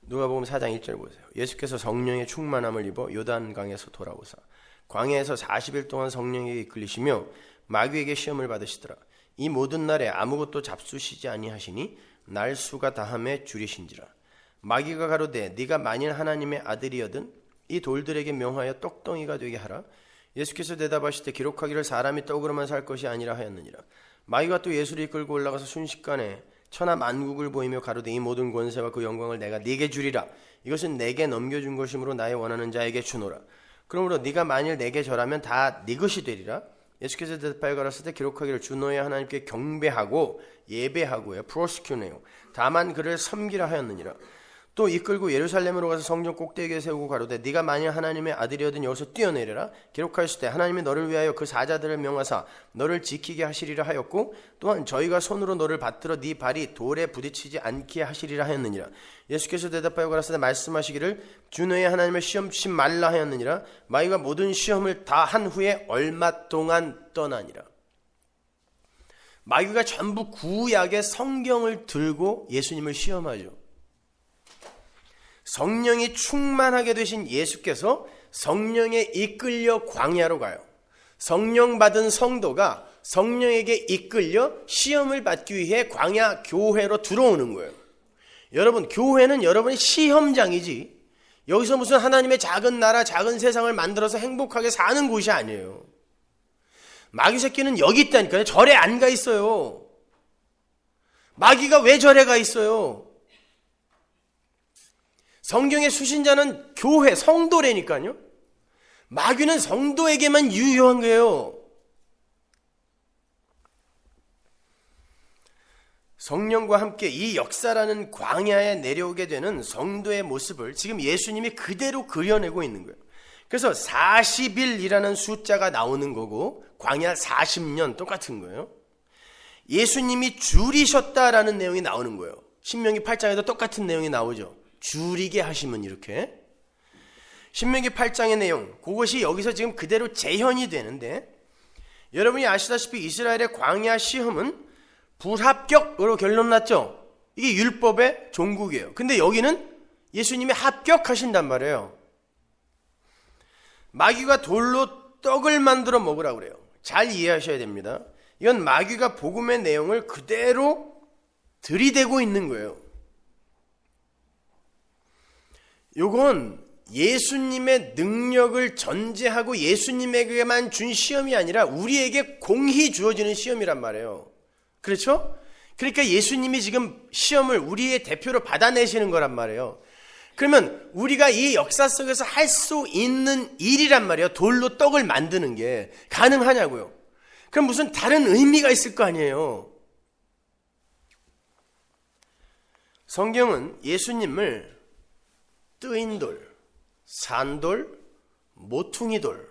누가복음 4장 1절 보세요. 예수께서 성령의 충만함을 입어 요단강에서 돌아오사 광야에서 40일 동안 성령에게 이끌리시며 마귀에게 시험을 받으시더라. 이 모든 날에 아무것도 잡수시지 아니하시니 날 수가 다함에 줄이신지라. 마귀가 가로되 네가 만일 하나님의 아들이여든 이 돌들에게 명하여 떡덩이가 되게 하라. 예수께서 대답하시되 기록하기를 사람이 떡으로만 살 것이 아니라 하였느니라. 마귀가 또 예수를 이끌고 올라가서 순식간에 천하 만국을 보이며 가로되 이 모든 권세와 그 영광을 내가 네게 주리라. 이것은 내게 넘겨준 것이므로 나의 원하는 자에게 주노라. 그러므로 네가 만일 내게 절하면 다 네 것이 되리라. 예수께서 대답하여 가라사대 기록하기를 주 너의 하나님께 경배하고 예배하고요, 프로스큐네요, 다만 그를 섬기라 하였느니라. 또 이끌고 예루살렘으로 가서 성전 꼭대기에 세우고 가로되 네가 만일 하나님의 아들이어든 여기서 뛰어내리라. 기록하였을 때 하나님이 너를 위하여 그 사자들을 명하사 너를 지키게 하시리라 하였고 또한 저희가 손으로 너를 받들어 네 발이 돌에 부딪히지 않게 하시리라 하였느니라. 예수께서 대답하여 가라사대 말씀하시기를 주 너의 하나님을 시험치 말라 하였느니라. 마귀가 모든 시험을 다 한 후에 얼마 동안 떠나니라. 마귀가 전부 구약의 성경을 들고 예수님을 시험하죠. 성령이 충만하게 되신 예수께서 성령에 이끌려 광야로 가요. 성령 받은 성도가 성령에게 이끌려 시험을 받기 위해 광야 교회로 들어오는 거예요. 여러분, 교회는 여러분의 시험장이지 여기서 무슨 하나님의 작은 나라, 작은 세상을 만들어서 행복하게 사는 곳이 아니에요. 마귀 새끼는 여기 있다니까요. 절에 안 가 있어요. 마귀가 왜 절에 가 있어요? 성경의 수신자는 교회, 성도라니까요. 마귀는 성도에게만 유효한 거예요. 성령과 함께 이 역사라는 광야에 내려오게 되는 성도의 모습을 지금 예수님이 그대로 그려내고 있는 거예요. 그래서 40일이라는 숫자가 나오는 거고 광야 40년 똑같은 거예요. 예수님이 줄이셨다라는 내용이 나오는 거예요. 신명기 8장에도 똑같은 내용이 나오죠. 줄이게 하시면 이렇게. 신명기 8장의 내용, 그것이 여기서 지금 그대로 재현이 되는데 여러분이 아시다시피 이스라엘의 광야 시험은 불합격으로 결론 났죠. 이게 율법의 종국이에요. 근데 여기는 예수님이 합격하신단 말이에요. 마귀가 돌로 떡을 만들어 먹으라고 그래요. 잘 이해하셔야 됩니다. 이건 마귀가 복음의 내용을 그대로 들이대고 있는 거예요. 이건 예수님의 능력을 전제하고 예수님에게만 준 시험이 아니라 우리에게 공히 주어지는 시험이란 말이에요. 그렇죠? 그러니까 예수님이 지금 시험을 우리의 대표로 받아내시는 거란 말이에요. 그러면 우리가 이 역사 속에서 할 수 있는 일이란 말이에요. 돌로 떡을 만드는 게 가능하냐고요. 그럼 무슨 다른 의미가 있을 거 아니에요. 성경은 예수님을 뜨인 돌, 산돌, 모퉁이 돌,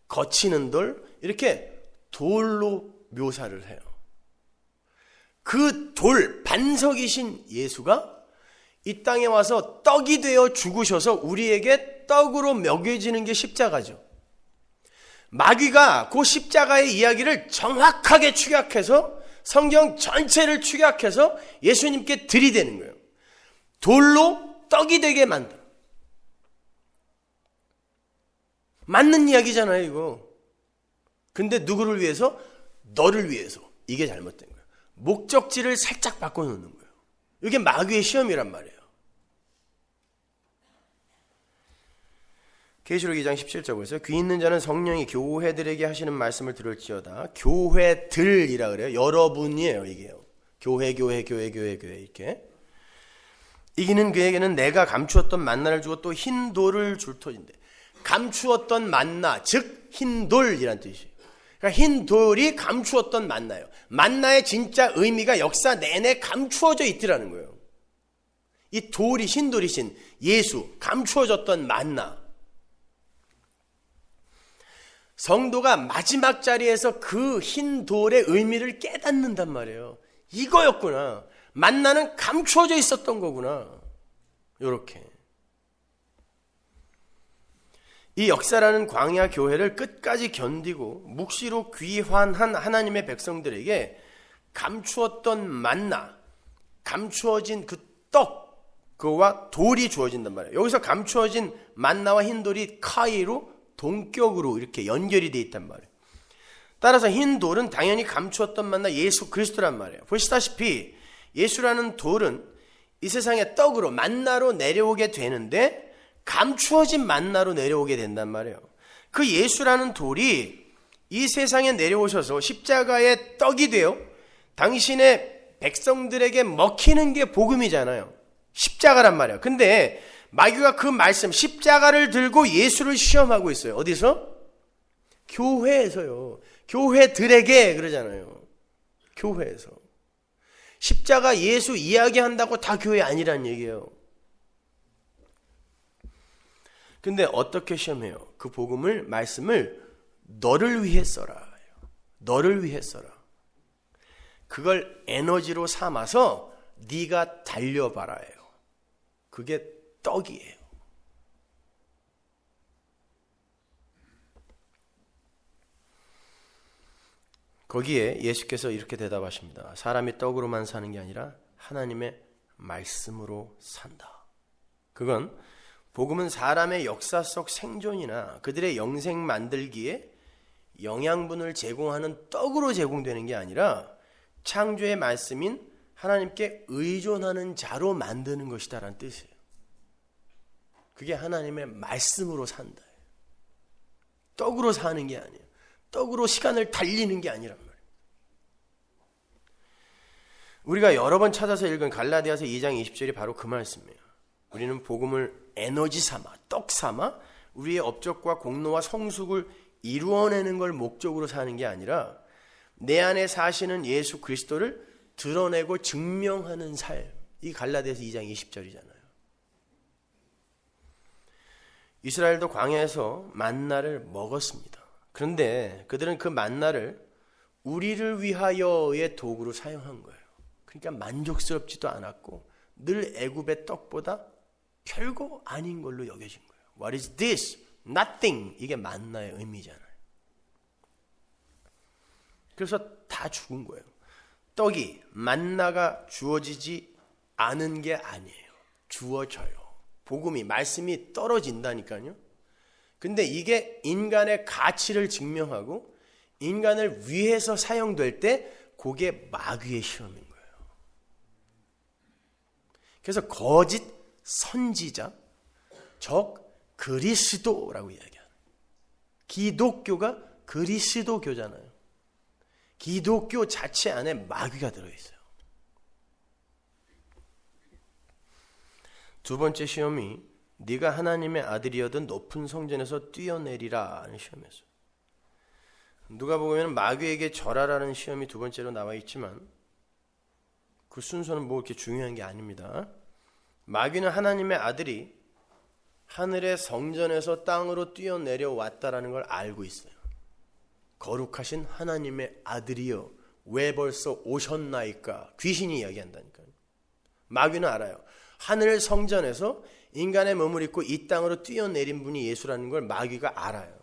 거치는 돌 이렇게 돌로 묘사를 해요. 그 돌, 반석이신 예수가 이 땅에 와서 떡이 되어 죽으셔서 우리에게 떡으로 먹여지는 게 십자가죠. 마귀가 그 십자가의 이야기를 정확하게 축약해서 성경 전체를 축약해서 예수님께 들이대는 거예요. 돌로 떡이 되게 만들어. 맞는 이야기잖아요, 이거. 근데 누구를 위해서? 너를 위해서. 이게 잘못된 거예요. 목적지를 살짝 바꿔놓는 거예요. 이게 마귀의 시험이란 말이에요. 계시록 2장 17절 보세요. 귀 있는 자는 성령이 교회들에게 하시는 말씀을 들을지어다. 교회들이라 그래요. 여러분이에요, 이게요. 교회 이렇게. 이기는 그에게는 내가 감추었던 만나를 주고 또 흰 돌을 줄 터인데. 감추었던 만나, 즉 흰 돌이란 뜻이에요. 그러니까 흰 돌이 감추었던 만나예요. 만나의 진짜 의미가 역사 내내 감추어져 있더라는 거예요. 이 돌이 흰 돌이신 예수, 감추어졌던 만나. 성도가 마지막 자리에서 그 흰 돌의 의미를 깨닫는단 말이에요. 이거였구나. 만나는 감추어져 있었던 거구나. 요렇게. 이 역사라는 광야 교회를 끝까지 견디고 묵시로 귀환한 하나님의 백성들에게 감추었던 만나, 감추어진 그 떡, 그와 돌이 주어진단 말이에요. 여기서 감추어진 만나와 흰돌이 카이로 동격으로 이렇게 연결이 되어 있단 말이에요. 따라서 흰돌은 당연히 감추었던 만나 예수 그리스도란 말이에요. 보시다시피 예수라는 돌은 이 세상의 떡으로 만나로 내려오게 되는데 감추어진 만나로 내려오게 된단 말이에요. 그 예수라는 돌이 이 세상에 내려오셔서 십자가의 떡이 되어 당신의 백성들에게 먹히는 게 복음이잖아요. 십자가란 말이에요. 근데 마귀가 그 말씀 십자가를 들고 예수를 시험하고 있어요. 어디서? 교회에서요. 교회들에게 그러잖아요. 교회에서. 십자가 예수 이야기한다고 다 교회 아니란 얘기예요. 근데 어떻게 시험해요? 그 복음을, 말씀을 너를 위해 써라. 너를 위해 써라. 그걸 에너지로 삼아서 네가 달려봐라예요. 그게 떡이에요. 거기에 예수께서 이렇게 대답하십니다. 사람이 떡으로만 사는 게 아니라 하나님의 말씀으로 산다. 그건 복음은 사람의 역사 속 생존이나 그들의 영생 만들기에 영양분을 제공하는 떡으로 제공되는 게 아니라 창조의 말씀인 하나님께 의존하는 자로 만드는 것이다라는 뜻이에요. 그게 하나님의 말씀으로 산다. 떡으로 사는 게 아니에요. 떡으로 시간을 달리는 게 아니란 말이에요. 우리가 여러 번 찾아서 읽은 갈라디아서 2장 20절이 바로 그 말씀이에요. 우리는 복음을 에너지 삼아, 떡 삼아 우리의 업적과 공로와 성숙을 이루어내는 걸 목적으로 사는 게 아니라 내 안에 사시는 예수 그리스도를 드러내고 증명하는 삶. 이 갈라디아서 2장 20절이잖아요. 이스라엘도 광야에서 만나를 먹었습니다. 그런데 그들은 그 만나를 우리를 위하여의 도구로 사용한 거예요. 그러니까 만족스럽지도 않았고 늘 애굽의 떡보다 별거 아닌 걸로 여겨진 거예요. What is this? Nothing. 이게 만나의 의미잖아요. 그래서 다 죽은 거예요. 떡이 만나가 주어지지 않은 게 아니에요. 주어져요. 복음이, 말씀이 떨어진다니까요. 근데 이게 인간의 가치를 증명하고 인간을 위해서 사용될 때 그게 마귀의 시험인 거예요. 그래서 거짓 선지자, 적 그리스도라고 이야기하는. 기독교가 그리스도교잖아요. 기독교 자체 안에 마귀가 들어있어요. 두 번째 시험이 네가 하나님의 아들이어든 높은 성전에서 뛰어내리라 하는 시험이었어요. 누가복음에는 마귀에게 절하라는 시험이 두 번째로 나와 있지만 그 순서는 뭐 이렇게 중요한 게 아닙니다. 마귀는 하나님의 아들이 하늘의 성전에서 땅으로 뛰어내려 왔다라는 걸 알고 있어요. 거룩하신 하나님의 아들이여 왜 벌써 오셨나이까? 귀신이 이야기한다니까요. 마귀는 알아요. 하늘 성전에서 인간의 몸을 입고 이 땅으로 뛰어내린 분이 예수라는 걸 마귀가 알아요.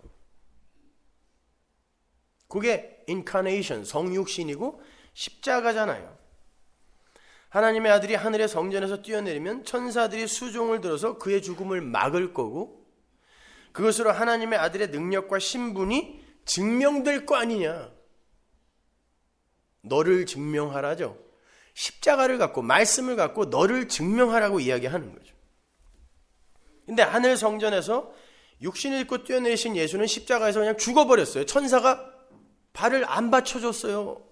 그게 인카네이션, 성육신이고 십자가잖아요. 하나님의 아들이 하늘의 성전에서 뛰어내리면 천사들이 수종을 들어서 그의 죽음을 막을 거고 그것으로 하나님의 아들의 능력과 신분이 증명될 거 아니냐. 너를 증명하라죠. 십자가를 갖고 말씀을 갖고 너를 증명하라고 이야기하는 거죠. 근데 하늘 성전에서 육신을 입고 뛰어내리신 예수는 십자가에서 그냥 죽어버렸어요. 천사가 발을 안 받쳐줬어요.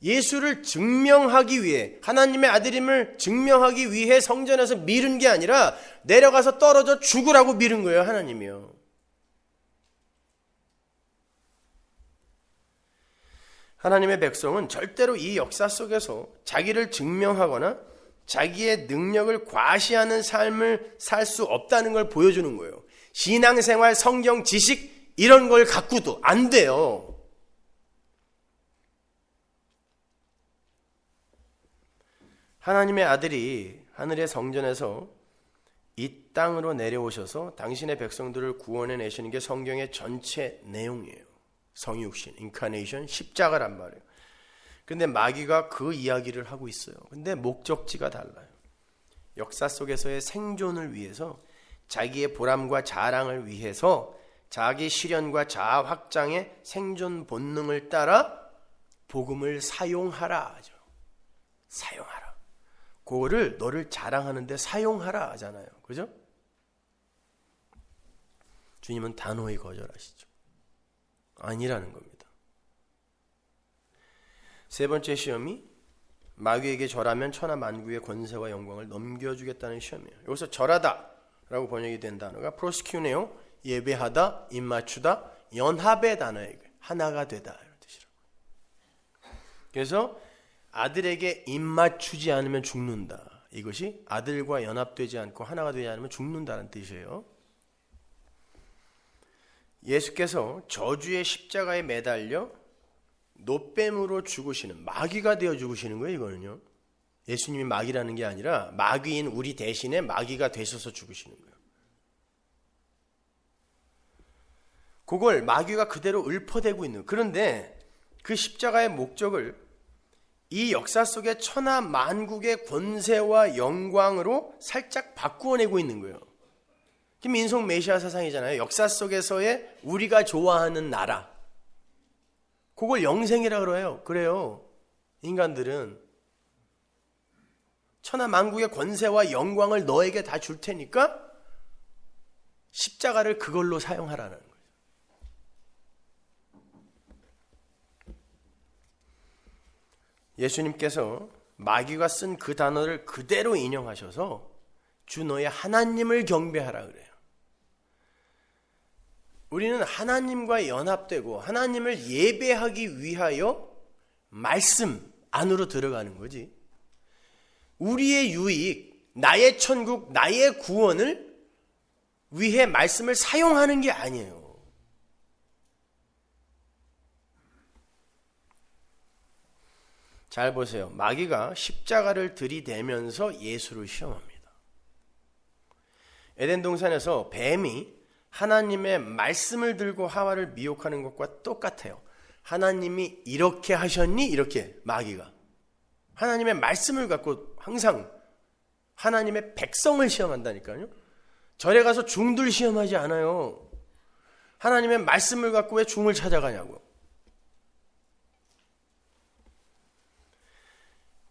예수를 증명하기 위해, 하나님의 아들임을 증명하기 위해 성전에서 미룬 게 아니라 내려가서 떨어져 죽으라고 미룬 거예요. 하나님이요. 하나님의 백성은 절대로 이 역사 속에서 자기를 증명하거나 자기의 능력을 과시하는 삶을 살 수 없다는 걸 보여주는 거예요. 신앙생활, 성경 지식 이런 걸 갖고도 안 돼요. 하나님의 아들이 하늘의 성전에서 이 땅으로 내려오셔서 당신의 백성들을 구원해 내시는 게 성경의 전체 내용이에요. 성육신, 인카네이션, 십자가란 말이에요. 근데 마귀가 그 이야기를 하고 있어요. 근데 목적지가 달라요. 역사 속에서의 생존을 위해서, 자기의 보람과 자랑을 위해서 자기 실현과 자아 확장의 생존 본능을 따라 복음을 사용하라 하죠. 사용하라. 그거를 너를 자랑하는데 사용하라 하잖아요. 그죠? 주님은 단호히 거절하시죠. 아니라는 겁니다. 세 번째 시험이 마귀에게 절하면 천하 만국의 권세와 영광을 넘겨주겠다는 시험이에요. 여기서 절하다 라고 번역이 된 단어가 프로스큐네오, 예배하다, 입맞추다, 연합의 단어예요. 하나가 되다 이런 뜻이라고. 그래서 아들에게 입맞추지 않으면 죽는다. 이것이 아들과 연합되지 않고 하나가 되지 않으면 죽는다는 뜻이에요. 예수께서 저주의 십자가에 매달려 노뱀으로 죽으시는, 마귀가 되어 죽으시는 거예요. 이거는요, 예수님이 마귀라는 게 아니라 마귀인 우리 대신에 마귀가 되셔서 죽으시는 거예요. 그걸 마귀가 그대로 읊어대고 있는. 그런데 그 십자가의 목적을 이 역사 속의 천하 만국의 권세와 영광으로 살짝 바꾸어내고 있는 거예요. 민속 메시아 사상이잖아요. 역사 속에서의 우리가 좋아하는 나라, 그걸 영생이라 그래요. 인간들은 천하 만국의 권세와 영광을 너에게 다 줄 테니까 십자가를 그걸로 사용하라는 거예요. 예수님께서 마귀가 쓴 그 단어를 그대로 인용하셔서 주 너의 하나님을 경배하라 그래요. 우리는 하나님과 연합되고 하나님을 예배하기 위하여 말씀 안으로 들어가는 거지, 우리의 유익, 나의 천국, 나의 구원을 위해 말씀을 사용하는 게 아니에요. 잘 보세요. 마귀가 십자가를 들이대면서 예수를 시험합니다. 에덴 동산에서 뱀이 하나님의 말씀을 들고 하와를 미혹하는 것과 똑같아요. 하나님이 이렇게 하셨니? 이렇게 마귀가 하나님의 말씀을 갖고 항상 하나님의 백성을 시험한다니까요. 절에 가서 중들 시험하지 않아요. 하나님의 말씀을 갖고 왜 중을 찾아가냐고.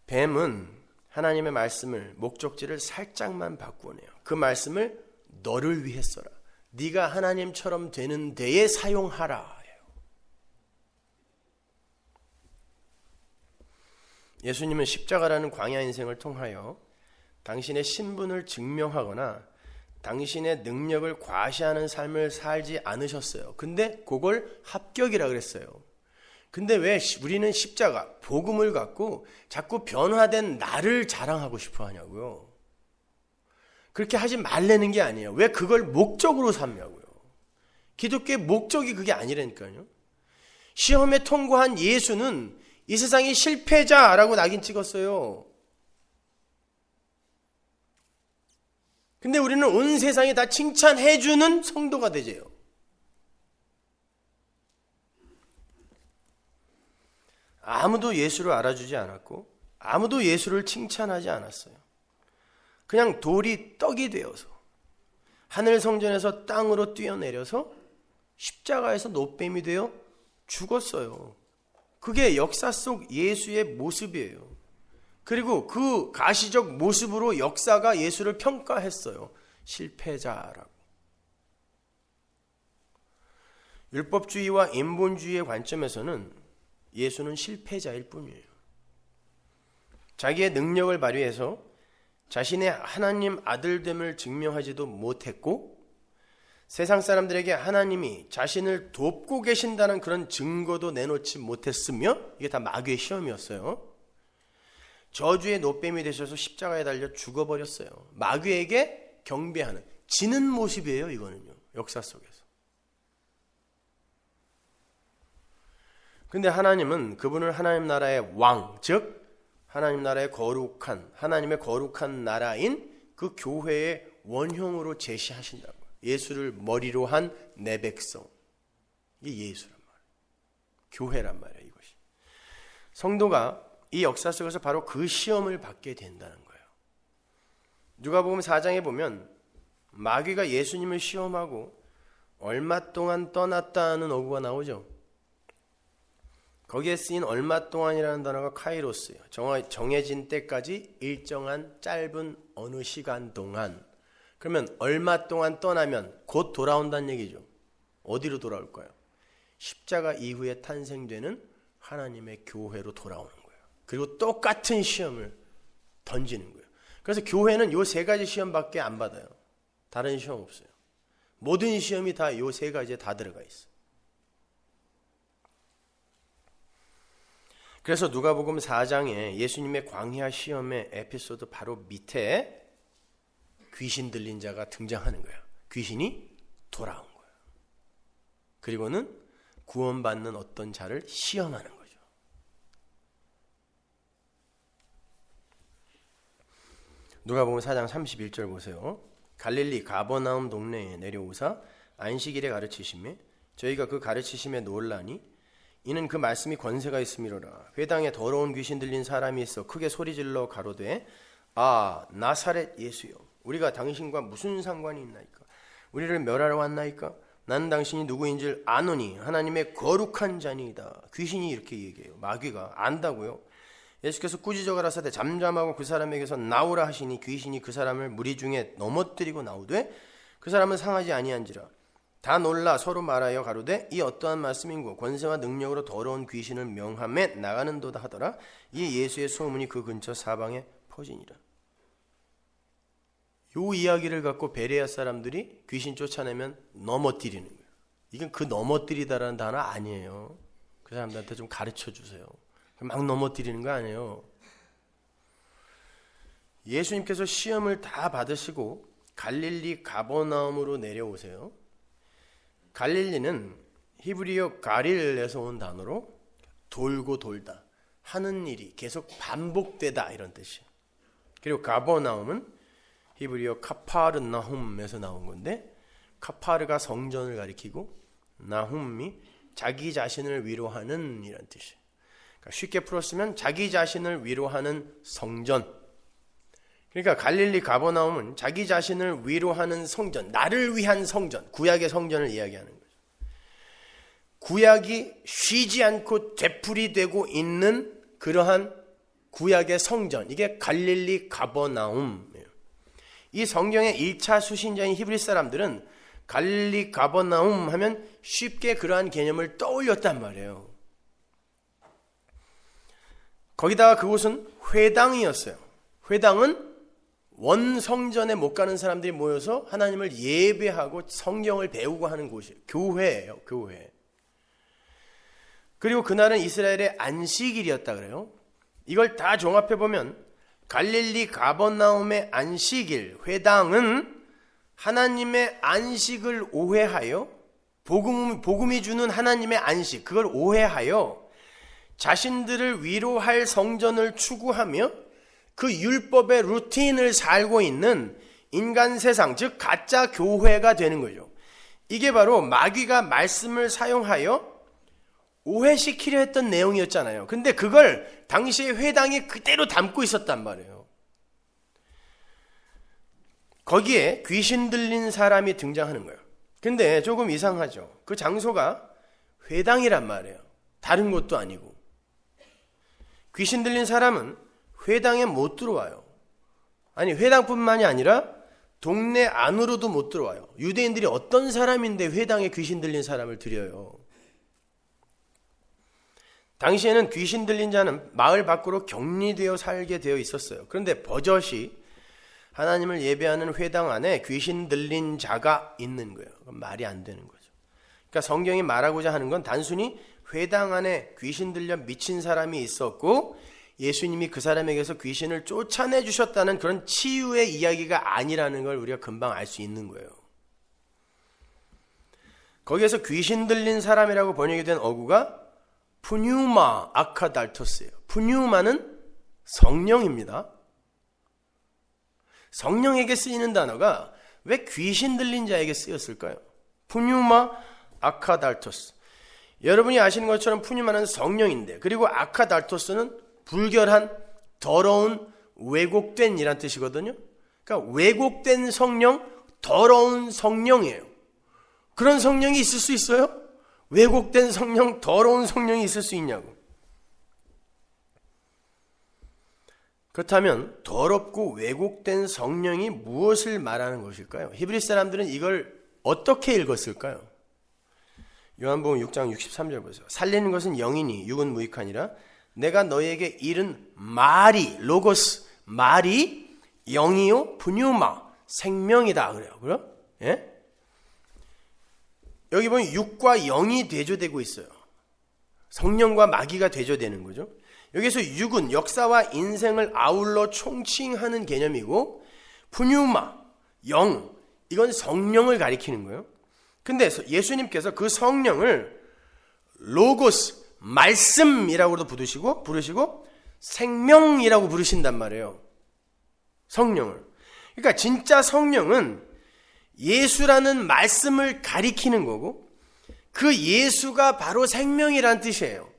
뱀은 하나님의 말씀을, 목적지를 살짝만 바꾸어내요. 그 말씀을 너를 위해 써라, 네가 하나님처럼 되는 데에 사용하라. 예수님은 십자가라는 광야 인생을 통하여 당신의 신분을 증명하거나 당신의 능력을 과시하는 삶을 살지 않으셨어요. 근데 그걸 합격이라 그랬어요. 근데 왜 우리는 십자가, 복음을 갖고 자꾸 변화된 나를 자랑하고 싶어 하냐고요. 그렇게 하지 말라는 게 아니에요. 왜 그걸 목적으로 삼냐고요. 기독교의 목적이 그게 아니라니까요. 시험에 통과한 예수는 이 세상의 실패자라고 낙인 찍었어요. 근데 우리는 온 세상이 다 칭찬해주는 성도가 되재요. 아무도 예수를 알아주지 않았고 아무도 예수를 칭찬하지 않았어요. 그냥 돌이 떡이 되어서 하늘 성전에서 땅으로 뛰어내려서 십자가에서 노뱀이 되어 죽었어요. 그게 역사 속 예수의 모습이에요. 그리고 그 가시적 모습으로 역사가 예수를 평가했어요. 실패자라고. 율법주의와 인본주의의 관점에서는 예수는 실패자일 뿐이에요. 자기의 능력을 발휘해서 자신의 하나님 아들됨을 증명하지도 못했고 세상 사람들에게 하나님이 자신을 돕고 계신다는 그런 증거도 내놓지 못했으며 이게 다 마귀의 시험이었어요. 저주의 노뱀이 되셔서 십자가에 달려 죽어버렸어요. 마귀에게 경배하는, 지는 모습이에요. 이거는요, 역사 속에서. 근데 하나님은 그분을 하나님 나라의 왕, 즉 하나님 나라의 거룩한, 하나님의 거룩한 나라인 그 교회의 원형으로 제시하신다고. 예수를 머리로 한 내 백성, 이게 예수란 말이에요. 교회란 말이에요. 이것이 성도가 이 역사 속에서 바로 그 시험을 받게 된다는 거예요. 누가복음 4장에 보면 마귀가 예수님을 시험하고 얼마 동안 떠났다는 어구가 나오죠. 거기에 쓰인 얼마 동안이라는 단어가 카이로스예요. 정해진 때까지 일정한 짧은 어느 시간 동안. 그러면 얼마 동안 떠나면 곧 돌아온다는 얘기죠. 어디로 돌아올까요? 십자가 이후에 탄생되는 하나님의 교회로 돌아오는 거예요. 그리고 똑같은 시험을 던지는 거예요. 그래서 교회는 요 세 가지 시험밖에 안 받아요. 다른 시험 없어요. 모든 시험이 다 요 세 가지에 다 들어가 있어요. 그래서 누가복음 4장에 예수님의 광야 시험의 에피소드 바로 밑에 귀신 들린 자가 등장하는 거예요. 귀신이 돌아온 거예요. 그리고는 구원받는 어떤 자를 시험하는 거죠. 누가복음 4장 31절 보세요. 갈릴리 가버나움 동네에 내려오사 안식일에 가르치시매 저희가 그 가르치심에 놀라니 이는 그 말씀이 권세가 있음이로라. 회당에 더러운 귀신 들린 사람이 있어 크게 소리질러 가로되 아 나사렛 예수여 우리가 당신과 무슨 상관이 있나이까? 우리를 멸하러 왔나이까? 나는 당신이 누구인 줄 아노니 하나님의 거룩한 자니이다. 귀신이 이렇게 얘기해요. 마귀가 안다고요. 예수께서 꾸짖어 가라사대 잠잠하고 그 사람에게서 나오라 하시니 귀신이 그 사람을 무리 중에 넘어뜨리고 나오되 그 사람은 상하지 아니한지라. 다 놀라 서로 말하여 가로되 이 어떠한 말씀인고 권세와 능력으로 더러운 귀신을 명함에 나가는도다 하더라. 이 예수의 소문이 그 근처 사방에 퍼지니라. 요 이야기를 갖고 베레아 사람들이 귀신 쫓아내면 넘어뜨리는 거예요. 이건 그 넘어뜨리다라는 단어 아니에요. 그 사람들한테 좀 가르쳐 주세요. 막 넘어뜨리는 거 아니에요. 예수님께서 시험을 다 받으시고 갈릴리 가버나움으로 내려오세요. 갈릴리는 히브리어 가릴에서 온 단어로 돌고 돌다, 하는 일이 계속 반복되다 이런 뜻이에요. 그리고 가버나움은 히브리어 카파르나훔에서 나온 건데 카파르가 성전을 가리키고 나훔이 자기 자신을 위로하는 이런 뜻이에요. 그러니까 쉽게 풀었으면 자기 자신을 위로하는 성전. 그러니까 갈릴리 가버나움은 자기 자신을 위로하는 성전, 나를 위한 성전, 구약의 성전을 이야기하는 거죠. 구약이 쉬지 않고 되풀이되고 있는 그러한 구약의 성전, 이게 갈릴리 가버나움이에요. 이 성경의 1차 수신자인 히브리 사람들은 갈릴리 가버나움 하면 쉽게 그러한 개념을 떠올렸단 말이에요. 거기다가 그곳은 회당이었어요. 회당은 원성전에 못 가는 사람들이 모여서 하나님을 예배하고 성경을 배우고 하는 곳이에요. 교회예요. 교회. 그리고 그날은 이스라엘의 안식일이었다 그래요. 이걸 다 종합해보면 갈릴리 가버나움의 안식일, 회당은 하나님의 안식을 오해하여 복음이 주는 하나님의 안식, 그걸 오해하여 자신들을 위로할 성전을 추구하며 그 율법의 루틴을 살고 있는 인간 세상, 즉 가짜 교회가 되는 거죠. 이게 바로 마귀가 말씀을 사용하여 오해시키려 했던 내용이었잖아요. 근데 그걸 당시에 회당이 그대로 담고 있었단 말이에요. 거기에 귀신 들린 사람이 등장하는 거예요. 근데 조금 이상하죠. 그 장소가 회당이란 말이에요. 다른 곳도 아니고. 귀신 들린 사람은 회당에 못 들어와요. 아니 회당뿐만이 아니라 동네 안으로도 못 들어와요. 유대인들이 어떤 사람인데 회당에 귀신 들린 사람을 들여요. 당시에는 귀신 들린 자는 마을 밖으로 격리되어 살게 되어 있었어요. 그런데 버젓이 하나님을 예배하는 회당 안에 귀신 들린 자가 있는 거예요. 그건 말이 안 되는 거죠. 그러니까 성경이 말하고자 하는 건 단순히 회당 안에 귀신 들려 미친 사람이 있었고 예수님이 그 사람에게서 귀신을 쫓아내 주셨다는 그런 치유의 이야기가 아니라는 걸 우리가 금방 알 수 있는 거예요. 거기에서 귀신 들린 사람이라고 번역이 된 어구가 푸뉴마 아카달토스예요. 푸뉴마는 성령입니다. 성령에게 쓰이는 단어가 왜 귀신 들린 자에게 쓰였을까요? 푸뉴마 아카달토스. 여러분이 아시는 것처럼 푸뉴마는 성령인데, 그리고 아카달토스는 불결한, 더러운, 왜곡된 이란 뜻이거든요. 그러니까 왜곡된 성령, 더러운 성령이에요. 그런 성령이 있을 수 있어요? 왜곡된 성령, 더러운 성령이 있을 수 있냐고. 그렇다면 더럽고 왜곡된 성령이 무엇을 말하는 것일까요? 히브리 사람들은 이걸 어떻게 읽었을까요? 요한복음 6장 63절 보세요. 살리는 것은 영이니 육은 무익하니라. 내가 너희에게 이른 말이, 로고스, 말이 영이요 푸뉴마, 생명이다 그래요. 그럼? 예? 여기 보면 육과 영이 대조되고 있어요. 성령과 마귀가 대조되는 거죠. 여기서 육은 역사와 인생을 아울러 총칭하는 개념이고, 푸뉴마, 영, 이건 성령을 가리키는 거예요. 근데 예수님께서 그 성령을 로고스, 말씀이라고도 부르시고 생명이라고 부르신단 말이에요. 성령을. 그러니까 진짜 성령은 예수라는 말씀을 가리키는 거고, 그 예수가 바로 생명이란 뜻이에요.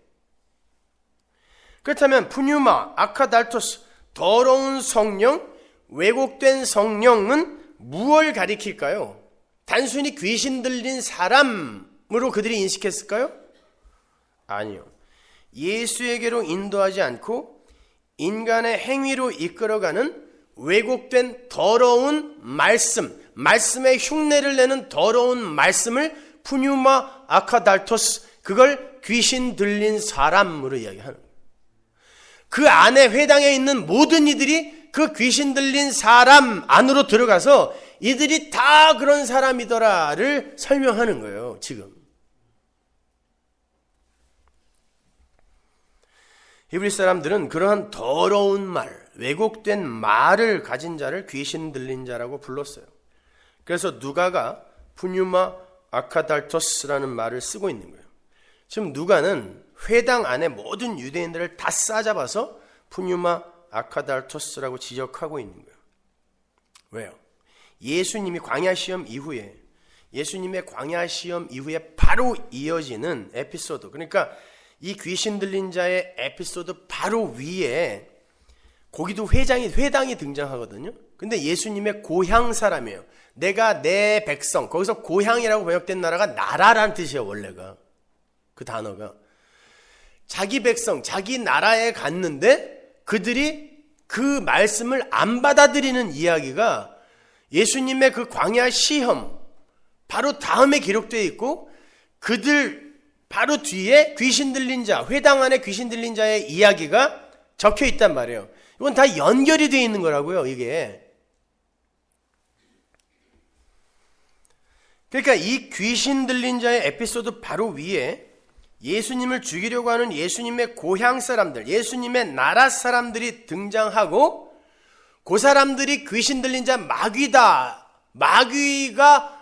그렇다면 푸뉴마, 아카달토스, 더러운 성령, 왜곡된 성령은 무엇을 가리킬까요? 단순히 귀신 들린 사람으로 그들이 인식했을까요? 아니요. 예수에게로 인도하지 않고 인간의 행위로 이끌어가는 왜곡된 더러운 말씀의 흉내를 내는 더러운 말씀을 푸뉴마 아카달토스, 그걸 귀신 들린 사람으로 이야기하는 거예요. 그 안에 회당에 있는 모든 이들이 그 귀신 들린 사람 안으로 들어가서 이들이 다 그런 사람이더라를 설명하는 거예요, 지금. 히브리 사람들은 그러한 더러운 말, 왜곡된 말을 가진 자를 귀신 들린 자라고 불렀어요. 그래서 누가가 푸뉴마 아카달토스라는 말을 쓰고 있는 거예요. 지금 누가는 회당 안에 모든 유대인들을 다 싸잡아서 푸뉴마 아카달토스라고 지적하고 있는 거예요. 왜요? 예수님의 광야 시험 이후에 바로 이어지는 에피소드, 그러니까 이 귀신 들린 자의 에피소드 바로 위에 거기도 회당이 등장하거든요. 근데 예수님의 고향 사람이에요. 내가 내 백성, 거기서 고향이라고 번역된 나라가 나라라는 뜻이에요, 원래가. 그 단어가. 자기 백성, 자기 나라에 갔는데 그들이 그 말씀을 안 받아들이는 이야기가 예수님의 그 광야 시험 바로 다음에 기록되어 있고, 그들 바로 뒤에 귀신 들린 자, 회당 안에 귀신 들린 자의 이야기가 적혀 있단 말이에요. 이건 다 연결이 되어 있는 거라고요, 이게. 그러니까 이 귀신 들린 자의 에피소드 바로 위에 예수님을 죽이려고 하는 예수님의 고향 사람들, 예수님의 나라 사람들이 등장하고, 그 사람들이 귀신 들린 자 마귀다, 마귀가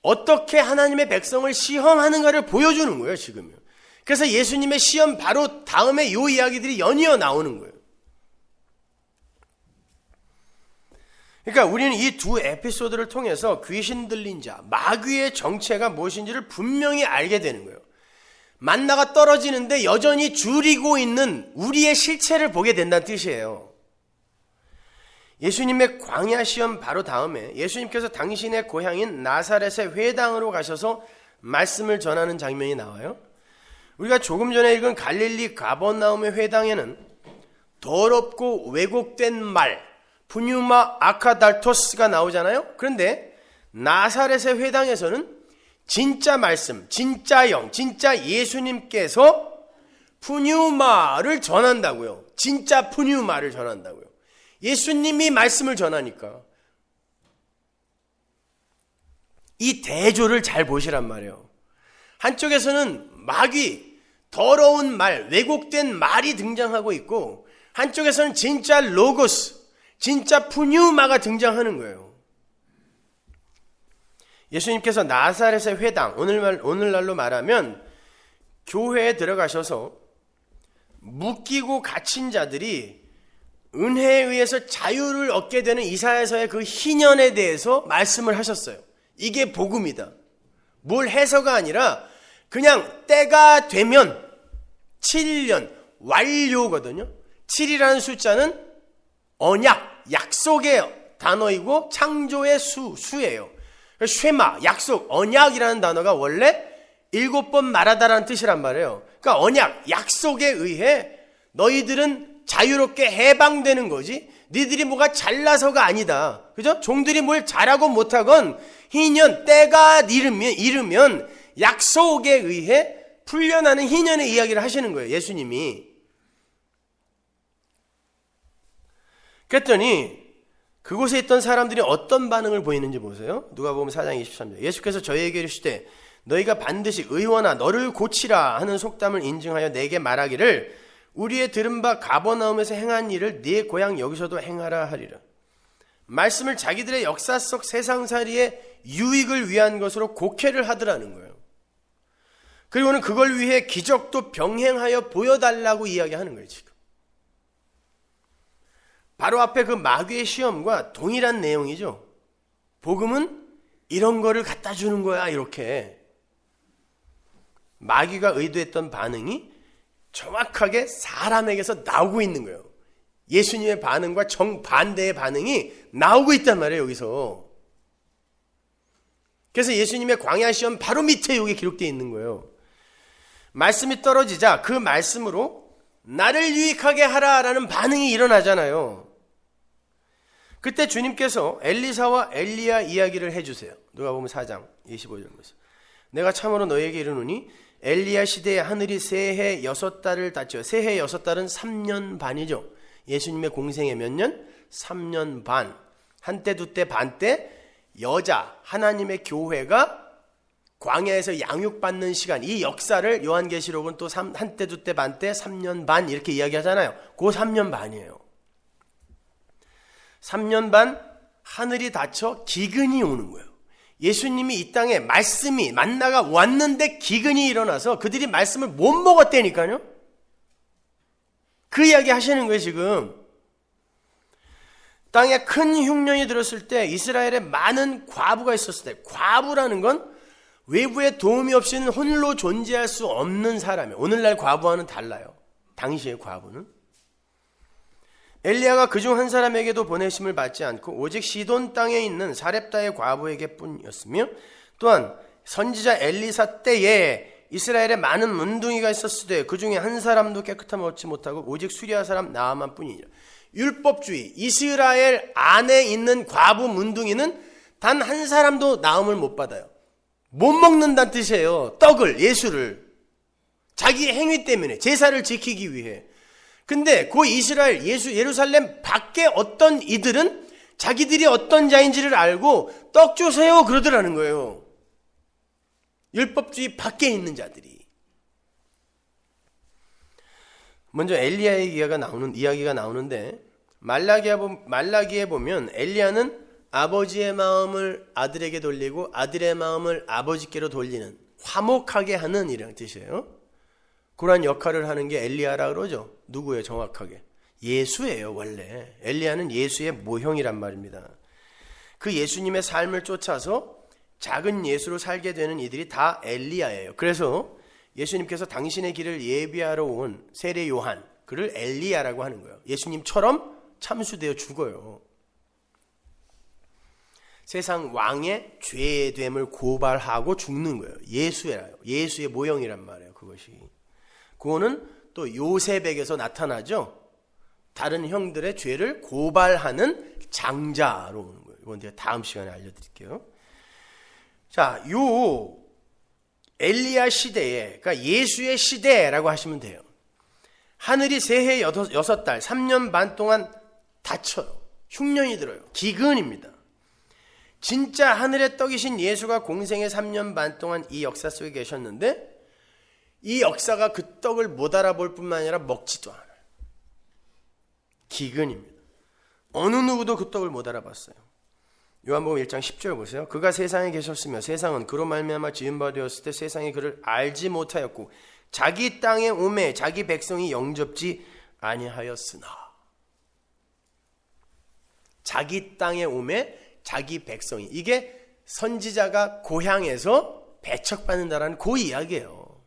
어떻게 하나님의 백성을 시험하는가를 보여주는 거예요, 지금. 그래서 예수님의 시험 바로 다음에 이 이야기들이 연이어 나오는 거예요. 그러니까 우리는 이 두 에피소드를 통해서 귀신 들린 자, 마귀의 정체가 무엇인지를 분명히 알게 되는 거예요. 만나가 떨어지는데 여전히 줄이고 있는 우리의 실체를 보게 된다는 뜻이에요. 예수님의 광야 시험 바로 다음에 예수님께서 당신의 고향인 나사렛의 회당으로 가셔서 말씀을 전하는 장면이 나와요. 우리가 조금 전에 읽은 갈릴리 가버나움의 회당에는 더럽고 왜곡된 말, 푸뉴마 아카달토스가 나오잖아요. 그런데 나사렛의 회당에서는 진짜 말씀, 진짜 영, 진짜 예수님께서 푸뉴마를 전한다고요. 진짜 푸뉴마를 전한다고요. 예수님이 말씀을 전하니까. 이 대조를 잘 보시란 말이에요. 한쪽에서는 마귀, 더러운 말, 왜곡된 말이 등장하고 있고, 한쪽에서는 진짜 로고스, 진짜 푸뉴마가 등장하는 거예요. 예수님께서 나사렛의 회당, 오늘날로 말하면 교회에 들어가셔서 묶이고 갇힌 자들이 은혜에 의해서 자유를 얻게 되는 이사야서의 그 희년에 대해서 말씀을 하셨어요. 이게 복음이다. 뭘 해서가 아니라 그냥 때가 되면 7년 완료거든요. 7이라는 숫자는 언약, 약속의 단어이고 창조의 수예요. 쉐마, 약속, 언약이라는 단어가 원래 7번 말하다라는 뜻이란 말이에요. 그러니까 언약, 약속에 의해 너희들은 자유롭게 해방되는 거지, 니들이 뭐가 잘나서가 아니다. 그죠? 종들이 뭘 잘하건 못하건 희년, 때가 이르면 약속에 의해 풀려나는 희년의 이야기를 하시는 거예요, 예수님이. 그랬더니 그곳에 있던 사람들이 어떤 반응을 보이는지 보세요. 누가복음 4장 23절. 예수께서 저희에게 이르시되 너희가 반드시 의원아 너를 고치라 하는 속담을 인증하여 내게 말하기를 우리의 들은 바 가버나움에서 행한 일을 네 고향 여기서도 행하라 하리라. 말씀을 자기들의 역사 속 세상살이의 유익을 위한 것으로 곡해를 하더라는 거예요. 그리고는 그걸 위해 기적도 병행하여 보여달라고 이야기하는 거예요. 지금 바로 앞에 그 마귀의 시험과 동일한 내용이죠. 복음은 이런 거를 갖다 주는 거야. 이렇게 마귀가 의도했던 반응이 정확하게 사람에게서 나오고 있는 거예요. 예수님의 반응과 정반대의 반응이 나오고 있단 말이에요. 여기서. 그래서 예수님의 광야 시험 바로 밑에 여기 기록되어 있는 거예요. 말씀이 떨어지자 그 말씀으로 나를 유익하게 하라라는 반응이 일어나잖아요. 그때 주님께서 엘리사와 엘리야 이야기를 해주세요. 누가복음 4장 25절에서 내가 참으로 너에게 이르노니 엘리야 시대에 하늘이 새해 6달을 닫혀. 새해 6달은 3년 반이죠. 예수님의 공생애 몇 년? 3년 반. 한때 두때 반때 여자 하나님의 교회가 광야에서 양육받는 시간, 이 역사를 요한계시록은 또 한때 두때 반때 3년 반 이렇게 이야기하잖아요. 그 3년 반이에요. 3년 반 하늘이 닫혀 기근이 오는 거예요. 예수님이 이 땅에 말씀이 만나가 왔는데 기근이 일어나서 그들이 말씀을 못 먹었다니까요. 그 이야기 하시는 거예요. 지금 땅에 큰 흉년이 들었을 때 이스라엘에 많은 과부가 있었을 때, 과부라는 건 외부의 도움이 없이는 홀로 존재할 수 없는 사람이에요. 오늘날 과부와는 달라요. 당시의 과부는 엘리야가 그중 한 사람에게도 보내심을 받지 않고 오직 시돈 땅에 있는 사렙다의 과부에게 뿐이었으며, 또한 선지자 엘리사 때에 이스라엘에 많은 문둥이가 있었을 때 그 중에 한 사람도 깨끗함을 얻지 못하고 오직 수리아 사람 나아만 뿐이니라. 율법주의 이스라엘 안에 있는 과부 문둥이는 단 한 사람도 나음을 못 받아요. 못 먹는다는 뜻이에요. 떡을, 예수를. 자기 행위 때문에 제사를 지키기 위해. 근데 그 이스라엘 예루살렘 밖에 어떤 이들은 자기들이 어떤 자인지를 알고 떡 주세요 그러더라는 거예요. 율법주의 밖에 있는 자들이. 먼저 엘리야의 이야기가 나오는데 말라기에 보면 엘리야는 아버지의 마음을 아들에게 돌리고 아들의 마음을 아버지께로 돌리는, 화목하게 하는 이라는 뜻이에요. 그러한 역할을 하는 게 엘리야라 그러죠. 누구예요 정확하게? 예수예요. 원래 엘리야는 예수의 모형이란 말입니다. 그 예수님의 삶을 쫓아서 작은 예수로 살게 되는 이들이 다 엘리야예요. 그래서 예수님께서 당신의 길을 예비하러 온 세례 요한, 그를 엘리야라고 하는 거예요. 예수님처럼 참수되어 죽어요. 세상 왕의 죄됨을 고발하고 죽는 거예요. 예수예요. 예수의 모형이란 말이에요. 그것이. 그거는 또 요셉에게서 나타나죠. 다른 형들의 죄를 고발하는 장자로 오는 거예요. 이건 제가 다음 시간에 알려드릴게요. 자, 요 엘리야 시대에, 그러니까 예수의 시대라고 하시면 돼요. 하늘이 새해 6달, 3년 반 동안 닫혀요. 흉년이 들어요. 기근입니다. 진짜 하늘의 떡이신 예수가 공생의 3년 반 동안 이 역사 속에 계셨는데 이 역사가 그 떡을 못 알아볼 뿐만 아니라 먹지도 않아요. 기근입니다. 어느 누구도 그 떡을 못 알아봤어요. 요한복음 1장 10절 보세요. 그가 세상에 계셨으며 세상은 그로 말미암아 지은 바 되었을 때 세상이 그를 알지 못하였고 자기 땅에 오매 자기 백성이 영접지 아니하였으나. 자기 땅에 오매 자기 백성이, 이게 선지자가 고향에서 배척받는다라는 그 이야기예요.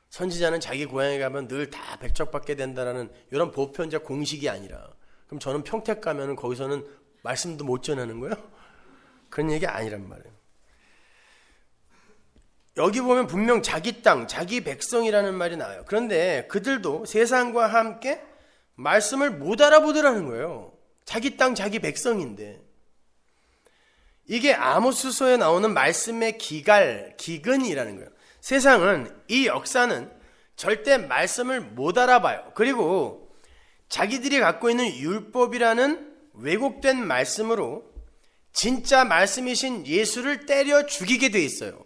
선지자는 자기 고향에 가면 늘 다 배척받게 된다라는 이런 보편적 공식이 아니라, 그럼 저는 평택 가면은 거기서는 말씀도 못 전하는 거예요? 그런 얘기 아니란 말이에요. 여기 보면 분명 자기 땅, 자기 백성이라는 말이 나와요. 그런데 그들도 세상과 함께 말씀을 못 알아보더라는 거예요. 자기 땅, 자기 백성인데. 이게 아모스서에 나오는 말씀의 기근이라는 거예요. 세상은, 이 역사는 절대 말씀을 못 알아봐요. 그리고 자기들이 갖고 있는 율법이라는 왜곡된 말씀으로 진짜 말씀이신 예수를 때려 죽이게 돼 있어요.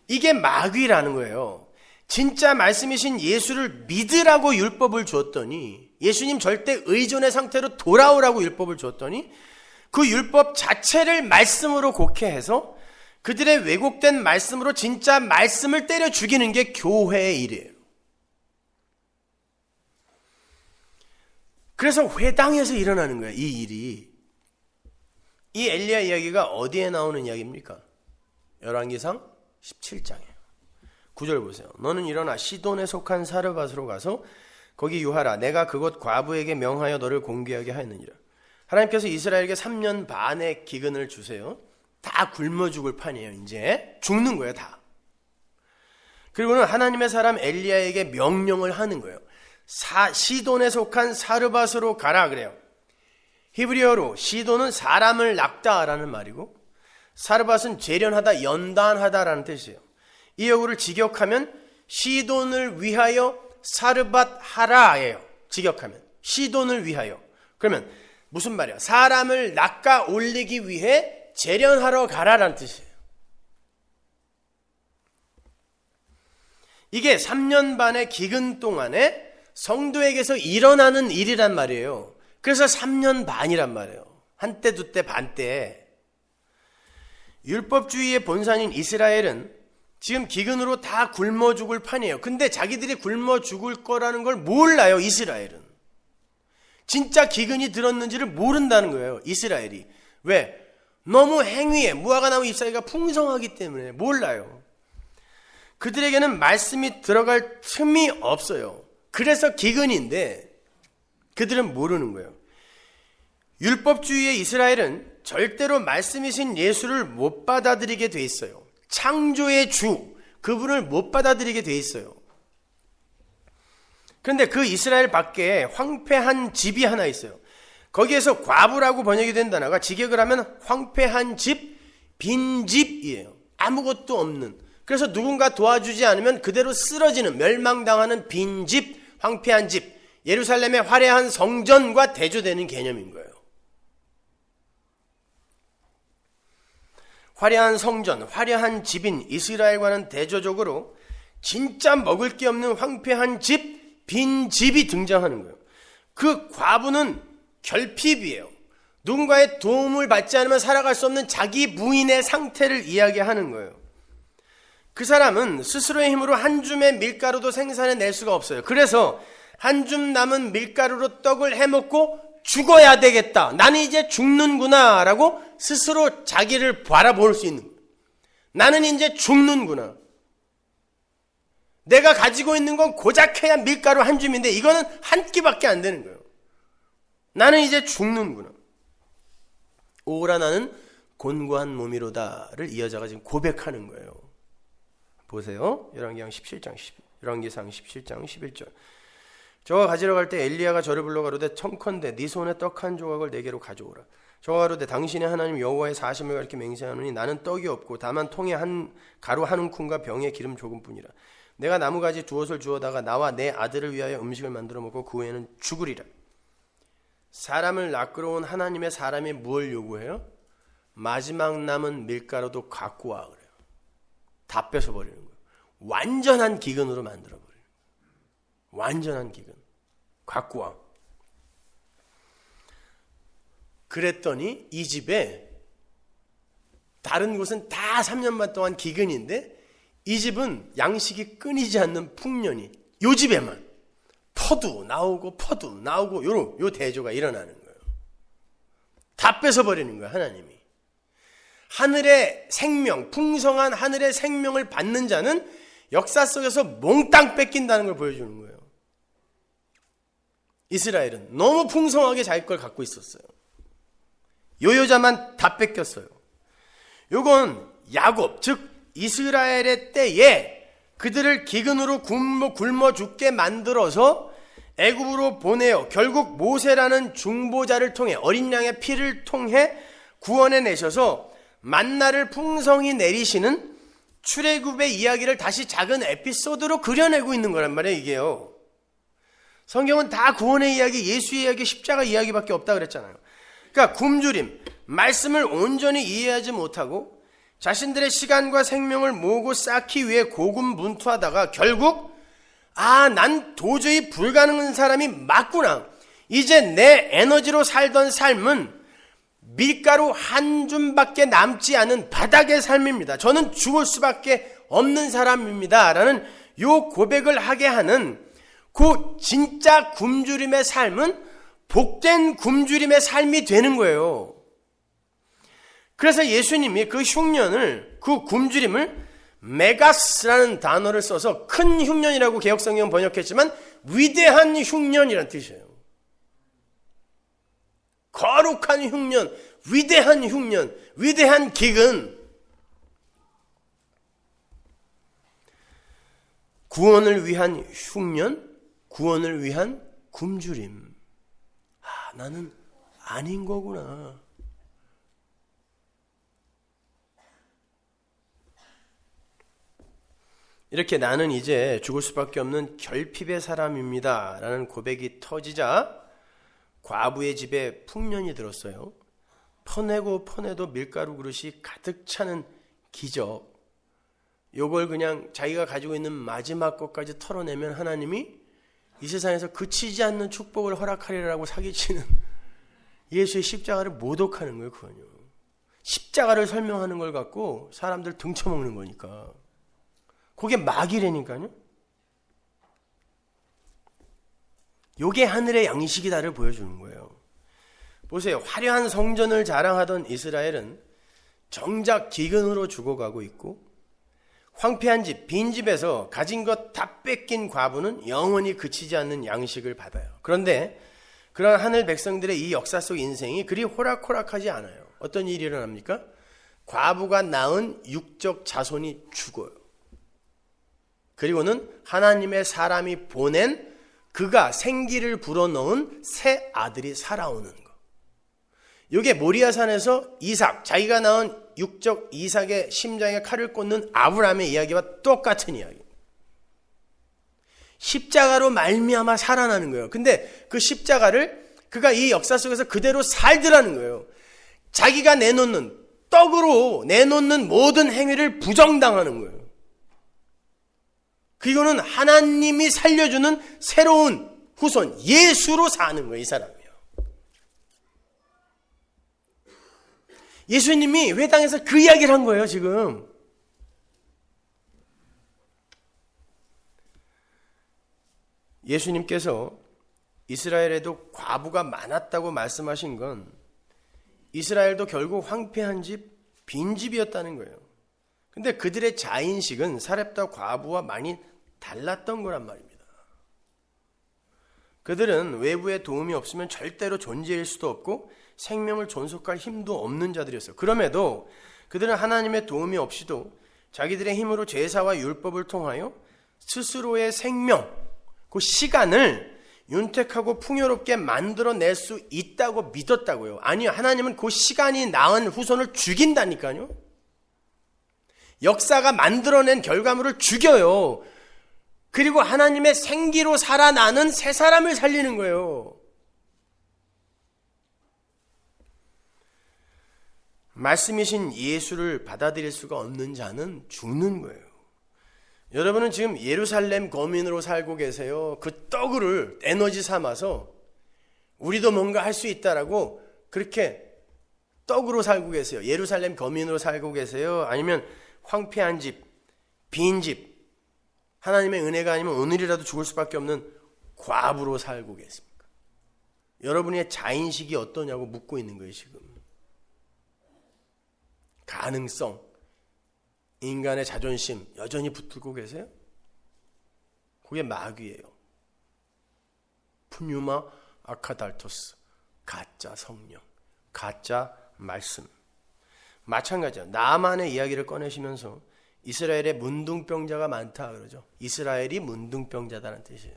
이게 마귀라는 거예요. 진짜 말씀이신 예수를 믿으라고 율법을 주었더니, 예수님 절대 의존의 상태로 돌아오라고 율법을 주었더니 그 율법 자체를 말씀으로 곡해해서 그들의 왜곡된 말씀으로 진짜 말씀을 때려 죽이는 게 교회의 일이에요. 그래서 회당에서 일어나는 거예요, 이 일이. 이 엘리야 이야기가 어디에 나오는 이야기입니까? 열왕기상 17장이에요. 9절 보세요. 너는 일어나 시돈에 속한 사르밧으로 가서 거기 유하라. 내가 그곳 과부에게 명하여 너를 공개하게 하였느니라. 하나님께서 이스라엘에게 3년 반의 기근을 주세요. 다 굶어 죽을 판이에요. 이제 죽는 거예요, 다. 그리고는 하나님의 사람 엘리야에게 명령을 하는 거예요. 시돈에 속한 사르밧으로 가라 그래요. 히브리어로 시돈은 사람을 낚다라는 말이고, 사르밧은 재련하다, 연단하다라는 뜻이에요. 이 어구를 직역하면 시돈을 위하여 사르밧 하라예요. 직역하면 시돈을 위하여. 그러면 무슨 말이야? 사람을 낚아 올리기 위해 재련하러 가라라는 뜻이에요. 이게 3년 반의 기근 동안에 성도에게서 일어나는 일이란 말이에요. 그래서 3년 반이란 말이에요. 한때 두때 반때. 율법주의의 본산인 이스라엘은 지금 기근으로 다 굶어 죽을 판이에요. 근데 자기들이 굶어 죽을 거라는 걸 몰라요, 이스라엘은. 진짜 기근이 들었는지를 모른다는 거예요, 이스라엘이. 왜? 너무 행위에 무화과 나무 잎사귀가 풍성하기 때문에 몰라요. 그들에게는 말씀이 들어갈 틈이 없어요. 그래서 기근인데 그들은 모르는 거예요. 율법주의의 이스라엘은 절대로 말씀이신 예수를 못 받아들이게 돼 있어요. 창조의 주, 그분을 못 받아들이게 돼 있어요. 그런데 그 이스라엘 밖에 황폐한 집이 하나 있어요. 거기에서 과부라고 번역이 된 단어가 직역을 하면 황폐한 집, 빈집이에요. 아무것도 없는. 그래서 누군가 도와주지 않으면 그대로 쓰러지는, 멸망당하는 빈집, 황폐한 집. 예루살렘의 화려한 성전과 대조되는 개념인 거예요. 화려한 성전, 화려한 집인 이스라엘과는 대조적으로 진짜 먹을 게 없는 황폐한 집, 빈 집이 등장하는 거예요. 그 과부는 결핍이에요. 누군가의 도움을 받지 않으면 살아갈 수 없는 자기 무인의 상태를 이야기하는 거예요. 그 사람은 스스로의 힘으로 한 줌의 밀가루도 생산해낼 수가 없어요. 그래서 한 줌 남은 밀가루로 떡을 해먹고 죽어야 되겠다. 나는 이제 죽는구나 라고 스스로 자기를 바라볼 수 있는 거예요. 나는 이제 죽는구나. 내가 가지고 있는 건 고작해야 밀가루 한 줌인데 이거는 한 끼밖에 안 되는 거예요. 나는 이제 죽는구나. 오라 나는 곤고한 몸이로다를 이 여자가 지금 고백하는 거예요. 보세요. 열왕기상 17장 11절. 저가 가지러 갈 때 엘리야가 저를 불러 가로되 청컨대 네 손에 떡 한 조각을 내게로 가져오라. 저가 가로되 당신의 하나님 여호와의 사심을 가리켜 맹세하노니 나는 떡이 없고 다만 통에 한 가루 한 움큼과 병에 기름 조금뿐이라. 내가 나무가지 두엇을 주어다가 나와 내 아들을 위하여 음식을 만들어 먹고 그 후에는 죽으리라. 사람을 낚으러 온 하나님의 사람이 뭘 요구해요? 마지막 남은 밀가루도 갖고 와 그래요. 다 뺏어버리는 거예요. 완전한 기근으로 만들어버려요. 완전한 기근. 갖고 와. 그랬더니 이 집에, 다른 곳은 다 3년 반 동안 기근인데 이 집은 양식이 끊이지 않는 풍년이, 요 집에만 퍼도 나오고 요 대조가 일어나는 거예요. 다 뺏어버리는 거예요, 하나님이. 하늘의 생명, 풍성한 하늘의 생명을 받는 자는 역사 속에서 몽땅 뺏긴다는 걸 보여주는 거예요. 이스라엘은 너무 풍성하게 자기 걸 갖고 있었어요. 요 여자만 다 뺏겼어요. 요건 야곱, 즉 이스라엘의 때에 그들을 기근으로 굶어 죽게 만들어서 애굽으로 보내어 결국 모세라는 중보자를 통해, 어린 양의 피를 통해 구원해 내셔서 만나를 풍성히 내리시는 출애굽의 이야기를 다시 작은 에피소드로 그려내고 있는 거란 말이에요, 이게요. 성경은 다 구원의 이야기, 예수의 이야기, 십자가 이야기밖에 없다 그랬잖아요. 그러니까 굶주림, 말씀을 온전히 이해하지 못하고 자신들의 시간과 생명을 모으고 쌓기 위해 고군분투하다가 결국 난 도저히 불가능한 사람이 맞구나. 이제 내 에너지로 살던 삶은 밀가루 한 줌밖에 남지 않은 바닥의 삶입니다. 저는 죽을 수밖에 없는 사람입니다. 라는 요 고백을 하게 하는 그 진짜 굶주림의 삶은 복된 굶주림의 삶이 되는 거예요. 그래서 예수님이 그 흉년을, 그 굶주림을 메가스라는 단어를 써서 큰 흉년이라고 개역성경 번역했지만 위대한 흉년이라는 뜻이에요. 거룩한 흉년, 위대한 흉년, 위대한 기근. 구원을 위한 흉년, 구원을 위한 굶주림. 나는 아닌 거구나. 이렇게 나는 이제 죽을 수밖에 없는 결핍의 사람입니다 라는 고백이 터지자 과부의 집에 풍년이 들었어요. 퍼내고 퍼내도 밀가루 그릇이 가득 차는 기적. 요걸 그냥 자기가 가지고 있는 마지막 것까지 털어내면 하나님이 이 세상에서 그치지 않는 축복을 허락하리라고 사기치는 예수의 십자가를 모독하는 거예요. 그건요. 십자가를 설명하는 걸 갖고 사람들 등쳐먹는 거니까. 그게 마귀라니까요. 요게 하늘의 양식이다를 보여주는 거예요. 보세요. 화려한 성전을 자랑하던 이스라엘은 정작 기근으로 죽어가고 있고, 황폐한 집, 빈 집에서 가진 것 다 뺏긴 과부는 영원히 그치지 않는 양식을 받아요. 그런데 그런 하늘 백성들의 이 역사 속 인생이 그리 호락호락하지 않아요. 어떤 일이 일어납니까? 과부가 낳은 육적 자손이 죽어요. 그리고는 하나님의 사람이 보낸 그가 생기를 불어넣은 새 아들이 살아오는 거. 이게 모리아산에서 이삭, 자기가 낳은 육적 이삭의 심장에 칼을 꽂는 아브라함의 이야기와 똑같은 이야기. 십자가로 말미암아 살아나는 거예요. 근데 그 십자가를 그가 이 역사 속에서 그대로 살더라는 거예요. 자기가 내놓는, 떡으로 내놓는 모든 행위를 부정당하는 거예요. 그리고는 하나님이 살려주는 새로운 후손, 예수로 사는 거예요, 이 사람이요. 예수님이 회당에서 그 이야기를 한 거예요, 지금. 예수님께서 이스라엘에도 과부가 많았다고 말씀하신 건 이스라엘도 결국 황폐한 집, 빈집이었다는 거예요. 근데 그들의 자인식은 사렙다 과부와 많이 달랐던 거란 말입니다. 그들은 외부의 도움이 없으면 절대로 존재할 수도 없고 생명을 존속할 힘도 없는 자들이었어요. 그럼에도 그들은 하나님의 도움이 없이도 자기들의 힘으로 제사와 율법을 통하여 스스로의 생명, 그 시간을 윤택하고 풍요롭게 만들어낼 수 있다고 믿었다고요. 아니요, 하나님은 그 시간이 낳은 후손을 죽인다니까요. 역사가 만들어낸 결과물을 죽여요. 그리고 하나님의 생기로 살아나는 새 사람을 살리는 거예요. 말씀이신 예수를 받아들일 수가 없는 자는 죽는 거예요. 여러분은 지금 예루살렘 거민으로 살고 계세요. 그 떡을 에너지 삼아서 우리도 뭔가 할 수 있다라고 그렇게 떡으로 살고 계세요. 예루살렘 거민으로 살고 계세요. 아니면 황폐한 집, 빈 집, 하나님의 은혜가 아니면 오늘이라도 죽을 수밖에 없는 과부로 살고 계십니까? 여러분의 자인식이 어떠냐고 묻고 있는 거예요, 지금. 가능성, 인간의 자존심 여전히 붙들고 계세요? 그게 마귀예요. 푸뉴마 아카달토스, 가짜 성령, 가짜 말씀. 마찬가지야. 나만의 이야기를 꺼내시면서 이스라엘에 문둥병자가 많다 그러죠. 이스라엘이 문둥병자다는 뜻이에요.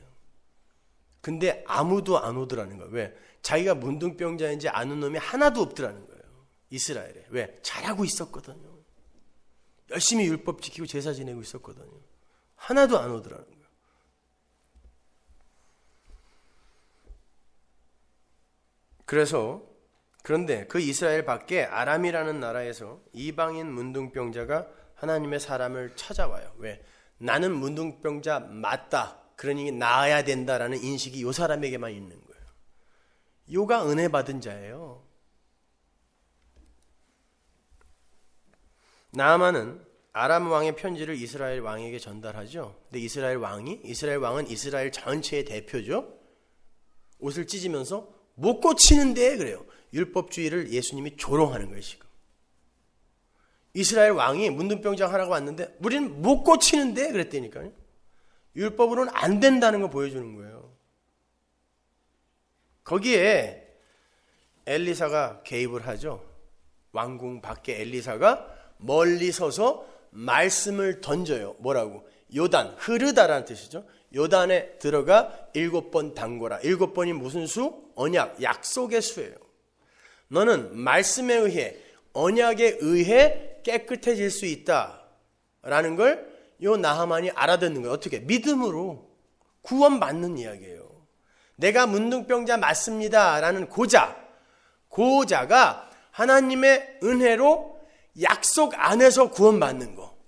근데 아무도 안 오더라는 거예요. 왜? 자기가 문둥병자인지 아는 놈이 하나도 없더라는 거예요. 이스라엘에. 왜? 잘하고 있었거든요. 열심히 율법 지키고 제사 지내고 있었거든요. 하나도 안 오더라는 거예요. 그래서 그런데 그 이스라엘 밖에 아람이라는 나라에서 이방인 문둥병자가 하나님의 사람을 찾아와요. 왜? 나는 문둥병자 맞다. 그러니 나아야 된다라는 인식이 이 사람에게만 있는 거예요. 요가 은혜 받은 자예요. 나아만은 아람 왕의 편지를 이스라엘 왕에게 전달하죠. 근데 이스라엘 왕은 이스라엘 전체의 대표죠. 옷을 찢으면서 못 고치는데 그래요. 율법주의를 예수님이 조롱하는 거예요. 지금 이스라엘 왕이 문둥병자 하라고 왔는데 우리는 못 고치는데 그랬다니까요. 율법으로는 안 된다는 거 보여주는 거예요. 거기에 엘리사가 개입을 하죠. 왕궁 밖에 엘리사가 멀리 서서 말씀을 던져요. 뭐라고? 요단, 흐르다라는 뜻이죠. 요단에 들어가 7번 담궈라. 7번이 무슨 수? 언약, 약속의 수예요. 너는 말씀에 의해, 언약에 의해 깨끗해질 수 있다라는 걸 요 나하만이 알아듣는 거예요. 어떻게? 믿음으로 구원받는 이야기예요. 내가 문둥병자 맞습니다라는 고자가 하나님의 은혜로 약속 안에서 구원받는 거.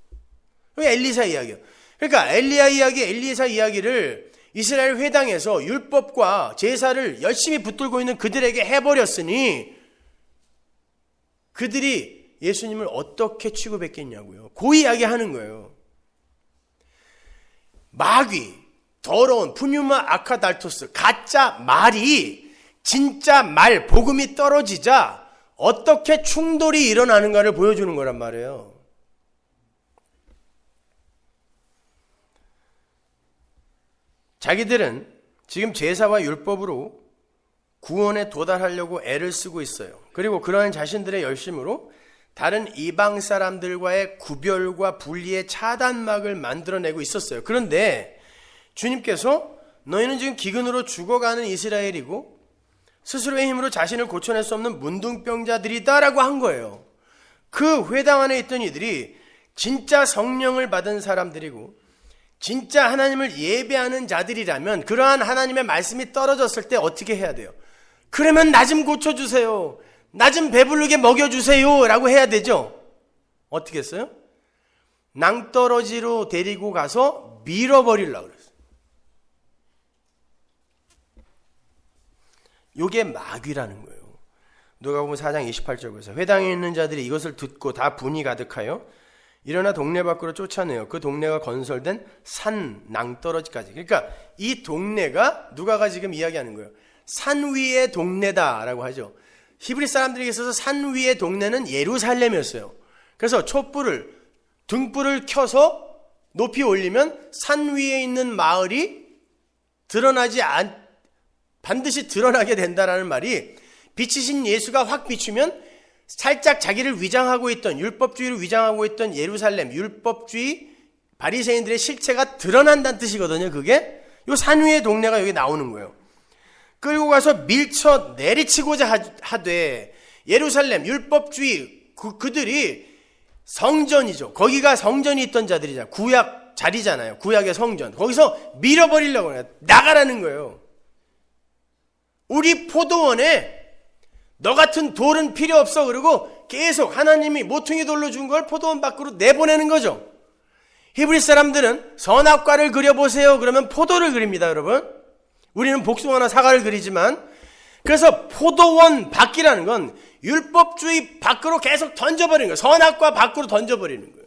그게 엘리사 이야기예요. 그러니까 엘리사 이야기를 이스라엘 회당에서 율법과 제사를 열심히 붙들고 있는 그들에게 해버렸으니 그들이 예수님을 어떻게 취급했겠냐고요. 그 이야기 하는 거예요. 마귀, 더러운 푸뉴마 아카달토스, 가짜 말이 진짜 말, 복음이 떨어지자 어떻게 충돌이 일어나는가를 보여주는 거란 말이에요. 자기들은 지금 제사와 율법으로 구원에 도달하려고 애를 쓰고 있어요. 그리고 그러한 자신들의 열심으로 다른 이방 사람들과의 구별과 분리의 차단막을 만들어내고 있었어요. 그런데 주님께서 너희는 지금 기근으로 죽어가는 이스라엘이고 스스로의 힘으로 자신을 고쳐낼 수 없는 문둥병자들이다라고 한 거예요. 그 회당 안에 있던 이들이 진짜 성령을 받은 사람들이고 진짜 하나님을 예배하는 자들이라면 그러한 하나님의 말씀이 떨어졌을 때 어떻게 해야 돼요? 그러면 나 좀 고쳐주세요. 나 좀 배부르게 먹여주세요 라고 해야 되죠. 어떻게 했어요? 낭떠러지로 데리고 가서 밀어버리려고 그랬어요. 이게 마귀라는 거예요. 누가복음 4장 28절에서 회당에 있는 자들이 이것을 듣고 다 분이 가득하여 일어나 동네 밖으로 쫓아내요. 그 동네가 건설된 산 낭떠러지까지. 그러니까 이 동네가 누가가 지금 이야기하는 거예요. 산 위의 동네다라고 하죠. 히브리 사람들에게 있어서 산 위의 동네는 예루살렘이었어요. 그래서 등불을 켜서 높이 올리면 산 위에 있는 마을이 반드시 드러나게 된다라는 말이 비치신 예수가 확 비추면 살짝 자기를 위장하고 있던 율법주의를 위장하고 있던 예루살렘 율법주의 바리새인들의 실체가 드러난다는 뜻이거든요. 그게 요 산 위의 동네가 여기 나오는 거예요. 끌고 가서 밀쳐 내리치고자 하되 예루살렘 율법주의 그들이 성전이죠. 거기가 성전이 있던 자들이잖아요. 구약 자리잖아요. 구약의 성전. 거기서 밀어버리려고 해요. 나가라는 거예요. 우리 포도원에 너 같은 돌은 필요 없어. 그리고 계속 하나님이 모퉁이 돌로 준 걸 포도원 밖으로 내보내는 거죠. 히브리 사람들은 선악과를 그려보세요. 그러면 포도를 그립니다, 여러분. 우리는 복숭아나 사과를 그리지만 그래서 포도원 밖이라는 건 율법주의 밖으로 계속 던져버리는 거예요. 선악과 밖으로 던져버리는 거예요.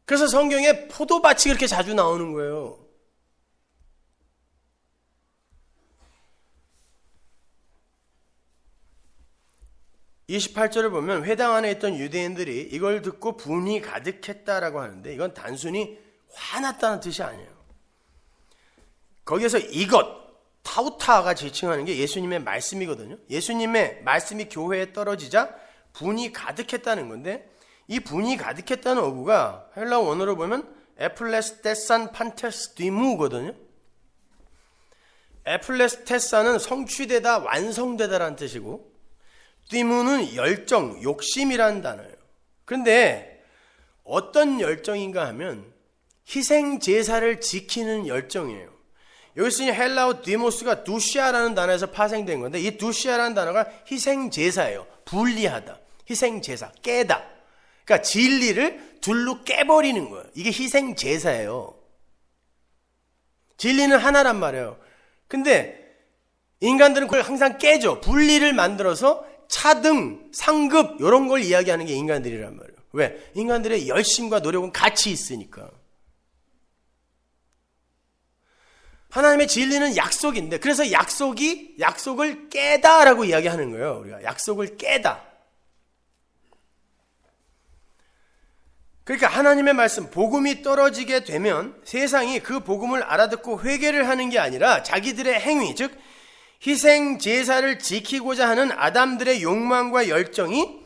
그래서 성경에 포도밭이 그렇게 자주 나오는 거예요. (28절을) 보면 회당 안에 있던 유대인들이 이걸 듣고 분이 가득했다라고 하는데 이건 단순히 화났다는 뜻이 아니에요. 거기에서 이것 타우타가 지칭하는 게 예수님의 말씀이거든요. 예수님의 말씀이 교회에 떨어지자 분이 가득했다는 건데 이 분이 가득했다는 어구가 헬라어 원어로 보면 에플레스테산 판테스디무거든요. 에플레스테산은 성취되다 완성되다라는 뜻이고 디무는 열정, 욕심이라는 단어예요. 그런데 어떤 열정인가 하면 희생 제사를 지키는 열정이에요. 여기 쓰인 헬라어 디모스가 두시아라는 단어에서 파생된 건데, 이 두시아라는 단어가 희생제사예요. 분리하다, 희생제사, 깨다. 그러니까 진리를 둘로 깨버리는 거예요. 이게 희생제사예요. 진리는 하나란 말이에요. 근데 인간들은 그걸 항상 깨죠. 분리를 만들어서 차등, 상급 이런 걸 이야기하는 게 인간들이란 말이에요. 왜? 인간들의 열심과 노력은 같이 있으니까. 하나님의 진리는 약속인데, 그래서 약속을 깨다라고 이야기하는 거예요. 우리가 약속을 깨다. 그러니까 하나님의 말씀, 복음이 떨어지게 되면 세상이 그 복음을 알아듣고 회개를 하는 게 아니라 자기들의 행위, 즉 희생 제사를 지키고자 하는 아담들의 욕망과 열정이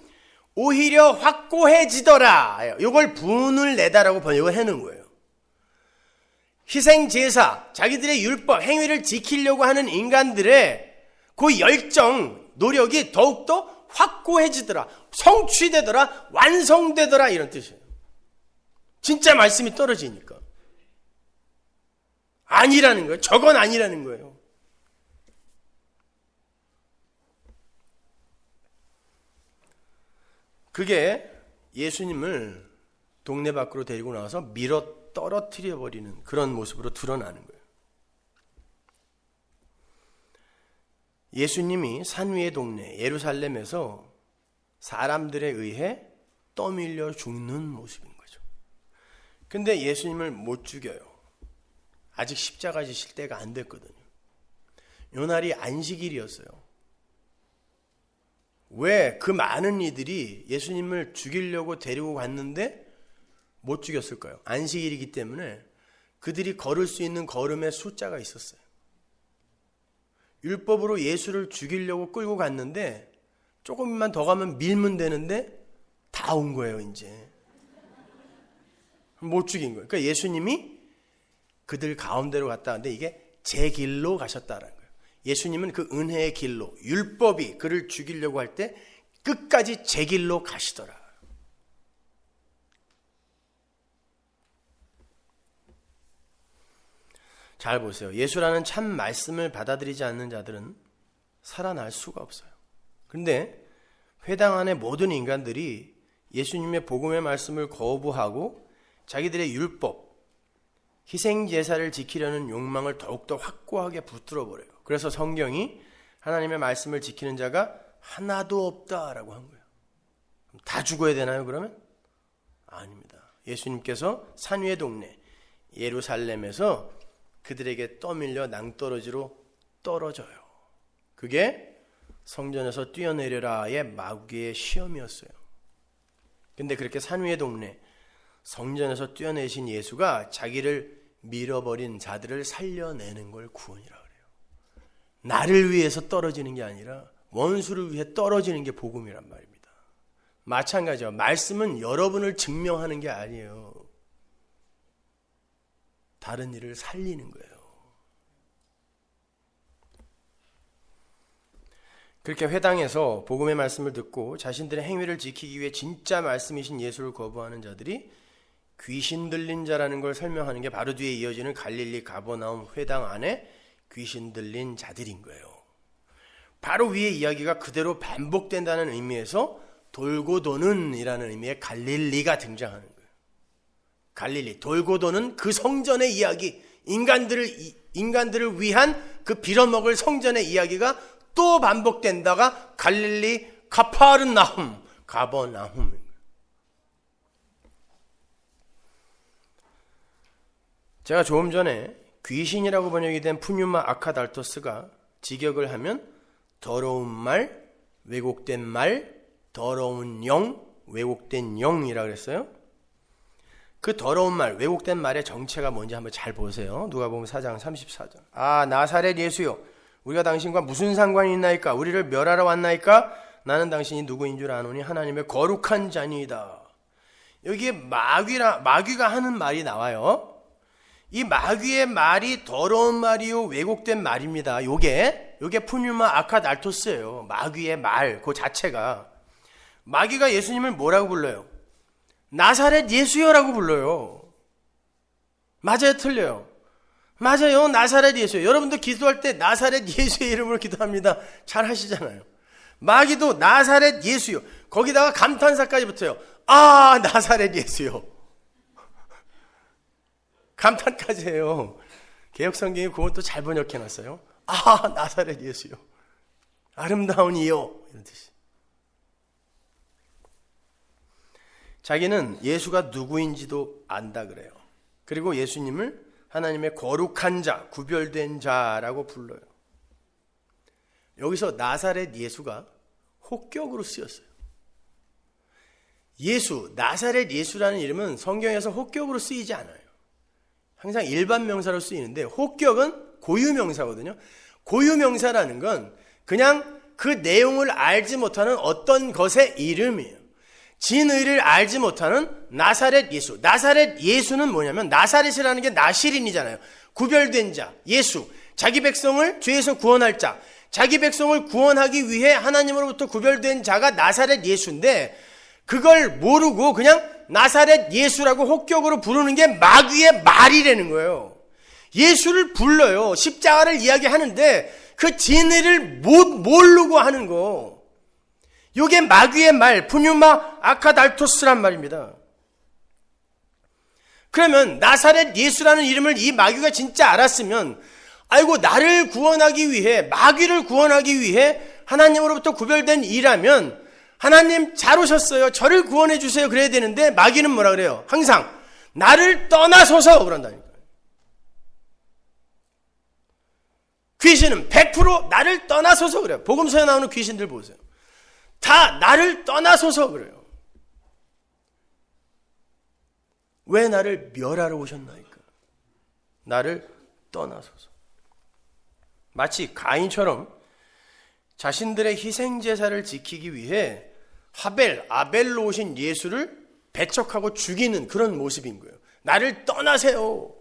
오히려 확고해지더라. 이걸 분을 내다라고 번역을 해놓은 거예요. 희생 제사, 자기들의 율법, 행위를 지키려고 하는 인간들의 그 열정, 노력이 더욱더 확고해지더라. 성취되더라. 완성되더라. 이런 뜻이에요. 진짜 말씀이 떨어지니까. 아니라는 거예요. 저건 아니라는 거예요. 그게 예수님을 동네 밖으로 데리고 나와서 밀어 떨어뜨려 버리는 그런 모습으로 드러나는 거예요. 예수님이 산 위의 동네 예루살렘에서 사람들에 의해 떠밀려 죽는 모습인 거죠. 근데 예수님을 못 죽여요. 아직 십자가 지실 때가 안 됐거든요. 요 날이 안식일이었어요. 왜 그 많은 이들이 예수님을 죽이려고 데리고 갔는데 못 죽였을까요? 안식일이기 때문에 그들이 걸을 수 있는 걸음의 숫자가 있었어요. 율법으로 예수를 죽이려고 끌고 갔는데 조금만 더 가면 밀면 되는데 다 온 거예요, 이제. 못 죽인 거예요. 그러니까 예수님이 그들 가운데로 갔다 왔는데 이게 제 길로 가셨다라는 거예요. 예수님은 그 은혜의 길로, 율법이 그를 죽이려고 할 때 끝까지 제 길로 가시더라. 잘 보세요. 예수라는 참 말씀을 받아들이지 않는 자들은 살아날 수가 없어요. 그런데 회당 안의 모든 인간들이 예수님의 복음의 말씀을 거부하고 자기들의 율법, 희생제사를 지키려는 욕망을 더욱더 확고하게 붙들어버려요. 그래서 성경이 하나님의 말씀을 지키는 자가 하나도 없다라고 한 거예요. 다 죽어야 되나요, 그러면? 아닙니다. 예수님께서 산 위의 동네 예루살렘에서 그들에게 떠밀려 낭떠러지로 떨어져요. 그게 성전에서 뛰어내려라의 마귀의 시험이었어요. 근데 그렇게 산 위의 동네 성전에서 뛰어내신 예수가 자기를 밀어버린 자들을 살려내는 걸 구원이라고 그래요. 나를 위해서 떨어지는 게 아니라 원수를 위해 떨어지는 게 복음이란 말입니다. 마찬가지죠. 말씀은 여러분을 증명하는 게 아니에요. 다른 일을 살리는 거예요. 그렇게 회당에서 복음의 말씀을 듣고 자신들의 행위를 지키기 위해 진짜 말씀이신 예수를 거부하는 자들이 귀신 들린 자라는 걸 설명하는 게 바로 뒤에 이어지는 갈릴리 가버나움 회당 안에 귀신 들린 자들인 거예요. 바로 위에 이야기가 그대로 반복된다는 의미에서 돌고 도는 이라는 의미의 갈릴리가 등장하는 거예요. 갈릴리, 돌고 도는 그 성전의 이야기, 인간들을 위한 그 빌어먹을 성전의 이야기가 또 반복된다가 갈릴리 가파르나훔, 가버나훔. 제가 조금 전에 귀신이라고 번역이 된 푸뉴마 아카달토스가 직역을 하면 더러운 말, 왜곡된 말, 더러운 영, 왜곡된 영이라고 그랬어요. 그 더러운 말, 왜곡된 말의 정체가 뭔지 한번 잘 보세요. 누가복음 4장 34절. 아, 나사렛 예수요, 우리가 당신과 무슨 상관이 있나이까? 우리를 멸하러 왔나이까? 나는 당신이 누구인 줄 아노니 하나님의 거룩한 자니이다. 여기에 마귀가 하는 말이 나와요. 이 마귀의 말이 더러운 말이요, 왜곡된 말입니다. 요게 푸뉴마 아카달토스예요. 마귀의 말, 그 자체가. 마귀가 예수님을 뭐라고 불러요? 나사렛 예수여라고 불러요. 맞아요, 틀려요? 맞아요. 나사렛 예수예요. 여러분도 기도할 때 나사렛 예수의 이름으로 기도합니다. 잘 하시잖아요. 마귀도 나사렛 예수요. 거기다가 감탄사까지 붙어요. 아, 나사렛 예수요. 감탄까지 해요. 개역성경이 그건 또 잘 번역해놨어요. 아, 나사렛 예수요. 아름다운 이요. 이런 뜻이. 자기는 예수가 누구인지도 안다 그래요. 그리고 예수님을 하나님의 거룩한 자, 구별된 자라고 불러요. 여기서 나사렛 예수가 혹격으로 쓰였어요. 예수, 나사렛 예수라는 이름은 성경에서 혹격으로 쓰이지 않아요. 항상 일반 명사로 쓰이는데 혹격은 고유명사거든요. 고유명사라는 건 그냥 그 내용을 알지 못하는 어떤 것의 이름이에요. 진의를 알지 못하는 나사렛 예수. 나사렛 예수는 뭐냐면 나사렛이라는 게 나시린이잖아요. 구별된 자, 예수. 자기 백성을 죄에서 구원할 자. 자기 백성을 구원하기 위해 하나님으로부터 구별된 자가 나사렛 예수인데 그걸 모르고 그냥 나사렛 예수라고 혹격으로 부르는 게 마귀의 말이라는 거예요. 예수를 불러요. 십자가를 이야기하는데 그 진리를 모르고 하는 거. 이게 마귀의 말, 푸뉴마 아카달토스란 말입니다. 그러면 나사렛 예수라는 이름을 이 마귀가 진짜 알았으면 아이고 나를 구원하기 위해 마귀를 구원하기 위해 하나님으로부터 구별된 이라면 하나님 잘 오셨어요. 저를 구원해 주세요. 그래야 되는데 마귀는 뭐라 그래요? 항상 나를 떠나소서 그런다니까요. 귀신은 100% 나를 떠나소서 그래요. 복음서에 나오는 귀신들 보세요. 다 나를 떠나소서 그래요. 왜 나를 멸하러 오셨나이까? 나를 떠나소서. 마치 가인처럼 자신들의 희생제사를 지키기 위해 아벨로 오신 예수를 배척하고 죽이는 그런 모습인 거예요. 나를 떠나세요.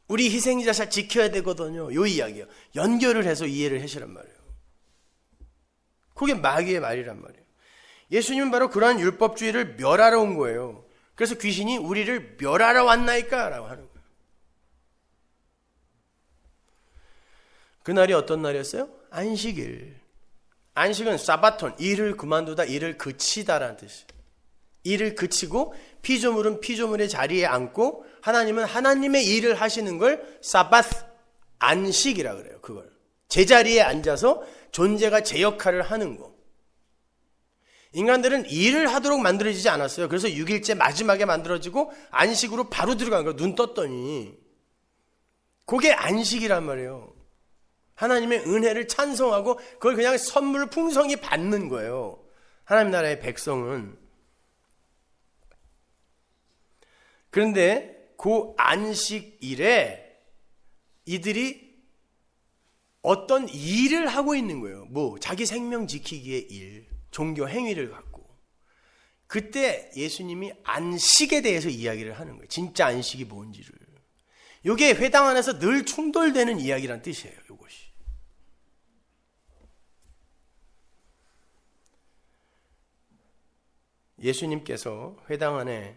우리 희생제사 지켜야 되거든요. 요 이야기예요. 연결을 해서 이해를 하시란 말이에요. 그게 마귀의 말이란 말이에요. 예수님은 바로 그러한 율법주의를 멸하러 온 거예요. 그래서 귀신이 우리를 멸하러 왔나이까? 라고 하는 거예요. 그날이 어떤 날이었어요? 안식일. 안식은 사바톤, 일을 그만두다, 일을 그치다라는 뜻이에요. 일을 그치고 피조물은 피조물의 자리에 앉고 하나님은 하나님의 일을 하시는 걸 사바스, 안식이라 그래요. 그걸 제자리에 앉아서 존재가 제 역할을 하는 거. 인간들은 일을 하도록 만들어지지 않았어요. 그래서 6일째 마지막에 만들어지고 안식으로 바로 들어간 거예요. 눈 떴더니. 그게 안식이란 말이에요. 하나님의 은혜를 찬송하고 그걸 그냥 선물 풍성히 받는 거예요. 하나님 나라의 백성은. 그런데 그 안식일에 이들이 어떤 일을 하고 있는 거예요. 자기 생명 지키기의 일, 종교 행위를 갖고. 그때 예수님이 안식에 대해서 이야기를 하는 거예요. 진짜 안식이 뭔지를. 이게 회당 안에서 늘 충돌되는 이야기란 뜻이에요. 이것이. 예수님께서 회당 안에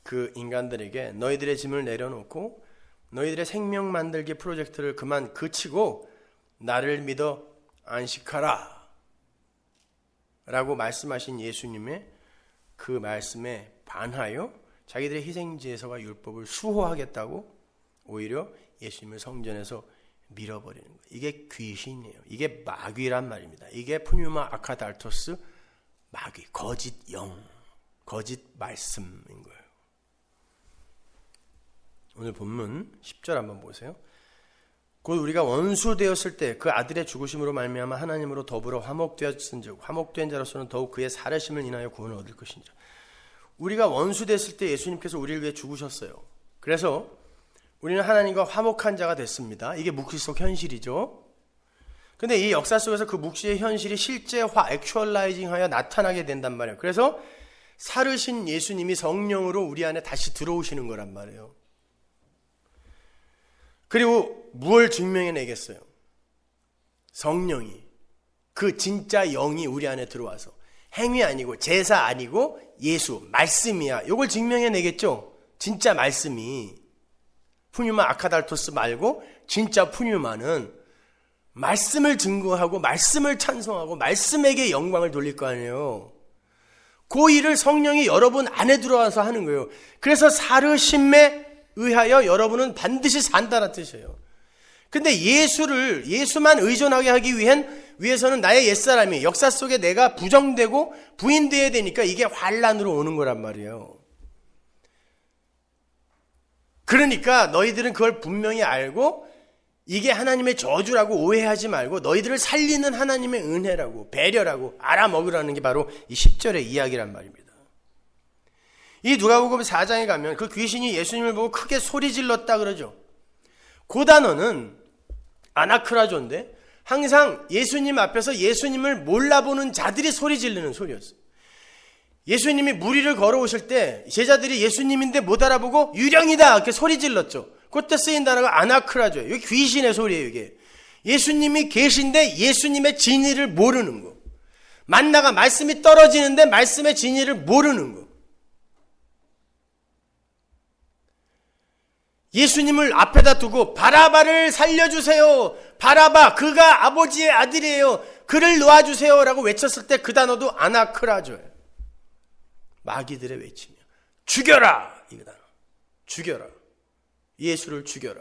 그 인간들에게 너희들의 짐을 내려놓고 너희들의 생명 만들기 프로젝트를 그만 그치고 나를 믿어 안식하라 라고 말씀하신 예수님의 그 말씀에 반하여 자기들의 희생제사와 율법을 수호하겠다고 오히려 예수님을 성전에서 밀어버리는 거예요. 이게 귀신이에요. 이게 마귀란 말입니다. 이게 푸뉴마 아카달토스, 마귀, 거짓 영, 거짓 말씀인 거예요. 오늘 본문 10절 한번 보세요. 곧 우리가 원수 되었을 때 그 아들의 죽으심으로 말미암아 하나님으로 더불어 화목되었은즉 화목된 자로서는 더욱 그의 살으심을 인하여 구원을 얻을 것인지. 우리가 원수 됐을 때 예수님께서 우리를 위해 죽으셨어요. 그래서 우리는 하나님과 화목한 자가 됐습니다. 이게 묵시 속 현실이죠. 근데 이 역사 속에서 그 묵시의 현실이 실제화, 액츄얼라이징하여 나타나게 된단 말이에요. 그래서 살으신 예수님이 성령으로 우리 안에 다시 들어오시는 거란 말이에요. 그리고 무엇을 증명해내겠어요? 성령이, 그 진짜 영이 우리 안에 들어와서 행위 아니고 제사 아니고 예수, 말씀이야. 이걸 증명해내겠죠? 진짜 말씀이 푸뉴마 아카달토스 말고 진짜 푸뉴마는 말씀을 증거하고 말씀을 찬송하고 말씀에게 영광을 돌릴 거 아니에요. 그 일을 성령이 여러분 안에 들어와서 하는 거예요. 그래서 사르심에 의하여 여러분은 반드시 산다는 뜻이에요. 근데 예수만 의존하게 하기 위해서는 나의 옛사람이 역사 속에 내가 부정되고 부인되어야 되니까 이게 환란으로 오는 거란 말이에요. 그러니까 너희들은 그걸 분명히 알고 이게 하나님의 저주라고 오해하지 말고 너희들을 살리는 하나님의 은혜라고 배려라고 알아먹으라는 게 바로 이 10절의 이야기란 말입니다. 이 누가복음 4장에 가면 그 귀신이 예수님을 보고 크게 소리 질렀다 그러죠. 그 단어는 아나크라조인데 항상 예수님 앞에서 예수님을 몰라보는 자들이 소리 지르는 소리였어요. 예수님이 무리를 걸어오실 때 제자들이 예수님인데 못 알아보고 유령이다 이렇게 소리 질렀죠. 그때 쓰인 단어가 아나크라조예요. 이게 귀신의 소리예요. 이게 예수님이 계신데 예수님의 진리를 모르는 거. 만나가 말씀이 떨어지는데 말씀의 진리를 모르는 거. 예수님을 앞에다 두고 바라바를 살려주세요. 바라바 그가 아버지의 아들이에요. 그를 놓아주세요 라고 외쳤을 때 그 단어도 아나크라조예요. 마귀들의 외침이야. 죽여라 이 단어. 죽여라. 예수를 죽여라.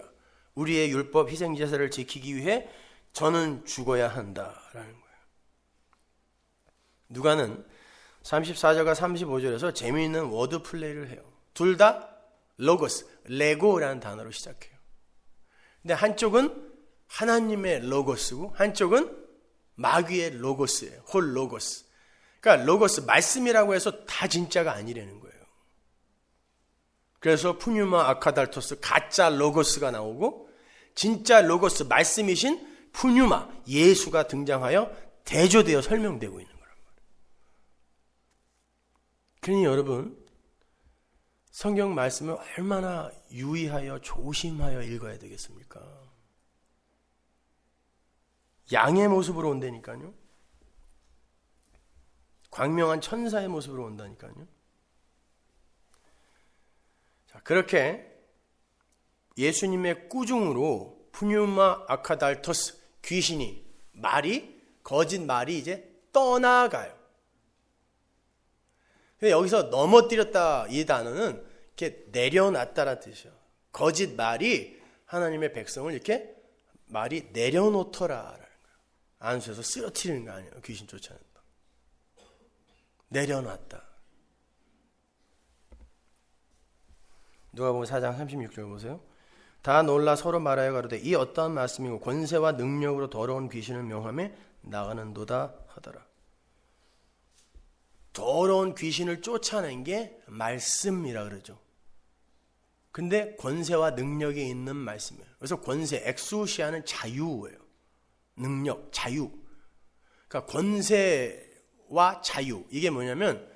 우리의 율법 희생제사를 지키기 위해 저는 죽어야 한다라는 거예요. 누가는 34절과 35절에서 재미있는 워드 플레이를 해요. 둘 다 로고스, 레고라는 단어로 시작해요. 근데 한쪽은 하나님의 로고스고 한쪽은 마귀의 로고스예요. 홀 로고스. 그러니까 로고스, 말씀이라고 해서 다 진짜가 아니라는 거예요. 그래서 푸뉴마 아카달토스, 가짜 로고스가 나오고 진짜 로고스, 말씀이신 푸뉴마, 예수가 등장하여 대조되어 설명되고 있는 거란 말이에요. 그러니 여러분, 성경 말씀을 얼마나 유의하여 조심하여 읽어야 되겠습니까? 양의 모습으로 온다니까요. 광명한 천사의 모습으로 온다니까요. 자, 그렇게 예수님의 꾸중으로 푸뉴마 아카달토스, 귀신이, 거짓 말이 이제 떠나가요. 근데 여기서 넘어뜨렸다 이 단어는 이렇게 내려놨다라는 뜻이에요. 거짓 말이 하나님의 백성을 이렇게 말이 내려놓더라라는 거예요. 안수해서 쓰러뜨리는 거 아니에요. 귀신 쫓아낸다. 내려놨다. 누가복음 4장 36절 보세요. 다 놀라 서로 말하여 가로되 이 어떠한 말씀이고 권세와 능력으로 더러운 귀신을 명함에 나가는도다 하더라. 더러운 귀신을 쫓아낸 게 말씀이라 그러죠. 근데 권세와 능력이 있는 말씀이에요. 그래서 권세, 엑수시아는 자유예요. 능력, 자유. 그러니까 권세와 자유. 이게 뭐냐면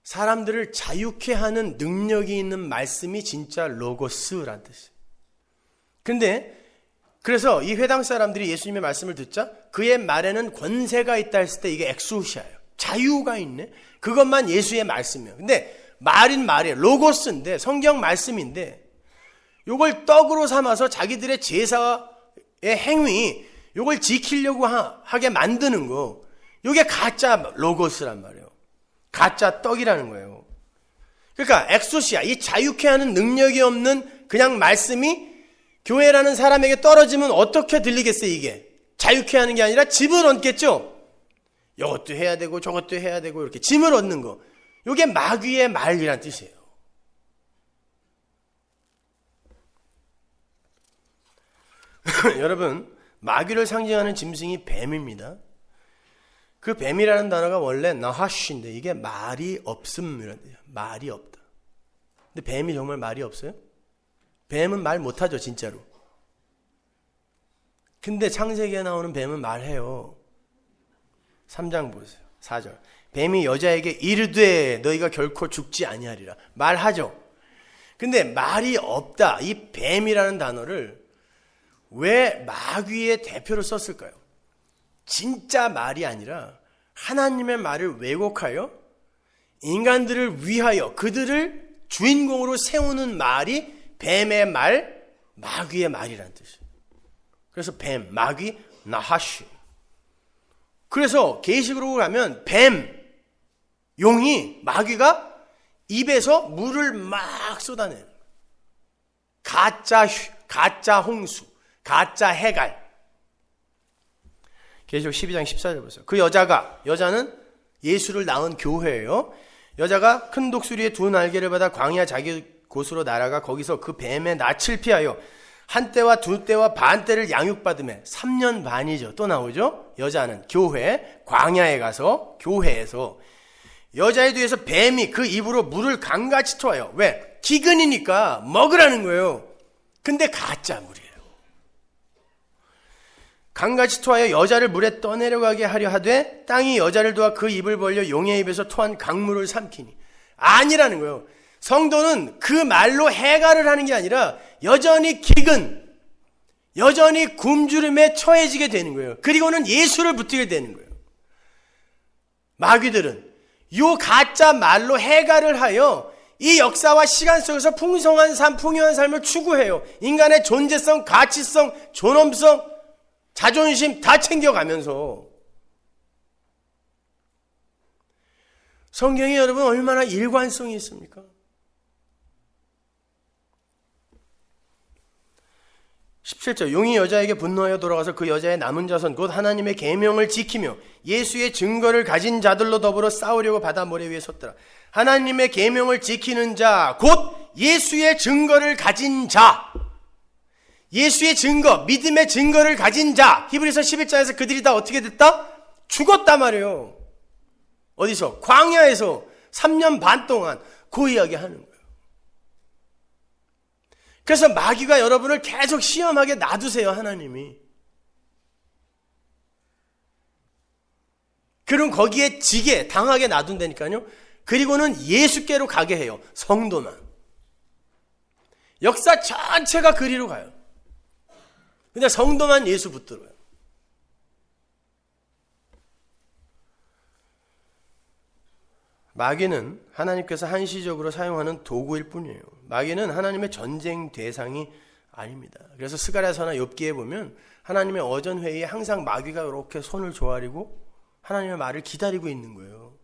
사람들을 자유케 하는 능력이 있는 말씀이 진짜 로고스라는 뜻이에요. 근데 그래서 이 회당 사람들이 예수님의 말씀을 듣자 그의 말에는 권세가 있다 했을 때 이게 엑수시아예요. 자유가 있네. 그것만 예수의 말씀이에요. 근데 말이에요. 로고스인데 성경 말씀인데 이걸 떡으로 삼아서 자기들의 제사의 행위 이걸 지키려고 하게 만드는 거. 이게 가짜 로고스란 말이에요. 가짜 떡이라는 거예요. 그러니까 엑소시아, 이 자유케 하는 능력이 없는 그냥 말씀이 교회라는 사람에게 떨어지면 어떻게 들리겠어요? 이게 자유케 하는 게 아니라 짐을 얻겠죠. 이것도 해야 되고 저것도 해야 되고 이렇게 짐을 얻는 거. 이게 마귀의 말이란 뜻이에요. 여러분, 마귀를 상징하는 짐승이 뱀입니다. 그 뱀이라는 단어가 원래 나하쉬인데 이게 말이 없음이라는 뜻이에요. 말이 없다. 근데 뱀이 정말 말이 없어요? 뱀은 말 못하죠, 진짜로. 근데 창세기에 나오는 뱀은 말해요. 3장 보세요. 4절. 뱀이 여자에게 이르되 너희가 결코 죽지 아니하리라. 말하죠. 근데 말이 없다. 이 뱀이라는 단어를 왜 마귀의 대표로 썼을까요? 진짜 말이 아니라 하나님의 말을 왜곡하여 인간들을 위하여 그들을 주인공으로 세우는 말이 뱀의 말, 마귀의 말이라는 뜻이에요. 그래서 뱀, 마귀, 나하시. 그래서 계시록으로 가면 뱀, 용이, 마귀가 입에서 물을 막 쏟아내는 가짜 홍수, 가짜 해갈. 계시록 12장 14절 보세요. 그 여자는 예수를 낳은 교회예요. 여자가 큰 독수리의 두 날개를 받아 광야 자기 곳으로 날아가 거기서 그 뱀의 낯을 피하여 한 때와 두 때와 반 때를 양육받으며 3년 반이죠. 또 나오죠. 여자는 교회, 광야에 가서 교회에서 여자의 뒤에서 뱀이 그 입으로 물을 강같이 토하여. 왜? 기근이니까 먹으라는 거예요. 근데 가짜 물이에요. 강같이 토하여 여자를 물에 떠내려가게 하려 하되 땅이 여자를 도와 그 입을 벌려 용의 입에서 토한 강물을 삼키니. 아니라는 거예요. 성도는 그 말로 해갈을 하는 게 아니라 여전히 기근, 여전히 굶주림에 처해지게 되는 거예요. 그리고는 예수를 붙들게 되는 거예요. 마귀들은 요 가짜 말로 해갈을 하여 이 역사와 시간 속에서 풍성한 삶, 풍요한 삶을 추구해요. 인간의 존재성, 가치성, 존엄성, 자존심 다 챙겨가면서. 성경이 여러분 얼마나 일관성이 있습니까? 17절 용이 여자에게 분노하여 돌아가서 그 여자의 남은 자손 곧 하나님의 계명을 지키며 예수의 증거를 가진 자들로 더불어 싸우려고 바다 모래 위에 섰더라. 하나님의 계명을 지키는 자, 곧 예수의 증거를 가진 자, 예수의 증거, 믿음의 증거를 가진 자. 히브리서 11장에서 그들이 다 어떻게 됐다? 죽었다 말이에요. 어디서? 광야에서 3년 반 동안 그 이야기 하는 거예요. 그래서 마귀가 여러분을 계속 시험하게 놔두세요, 하나님이. 그럼 거기에 지게, 당하게 놔둔다니까요. 그리고는 예수께로 가게 해요, 성도만. 역사 전체가 그리로 가요. 근데 성도만 예수 붙들어요. 마귀는 하나님께서 한시적으로 사용하는 도구일 뿐이에요. 마귀는 하나님의 전쟁 대상이 아닙니다. 그래서 스가랴서나 욥기에 보면 하나님의 어전회의에 항상 마귀가 이렇게 손을 조아리고 하나님의 말을 기다리고 있는 거예요.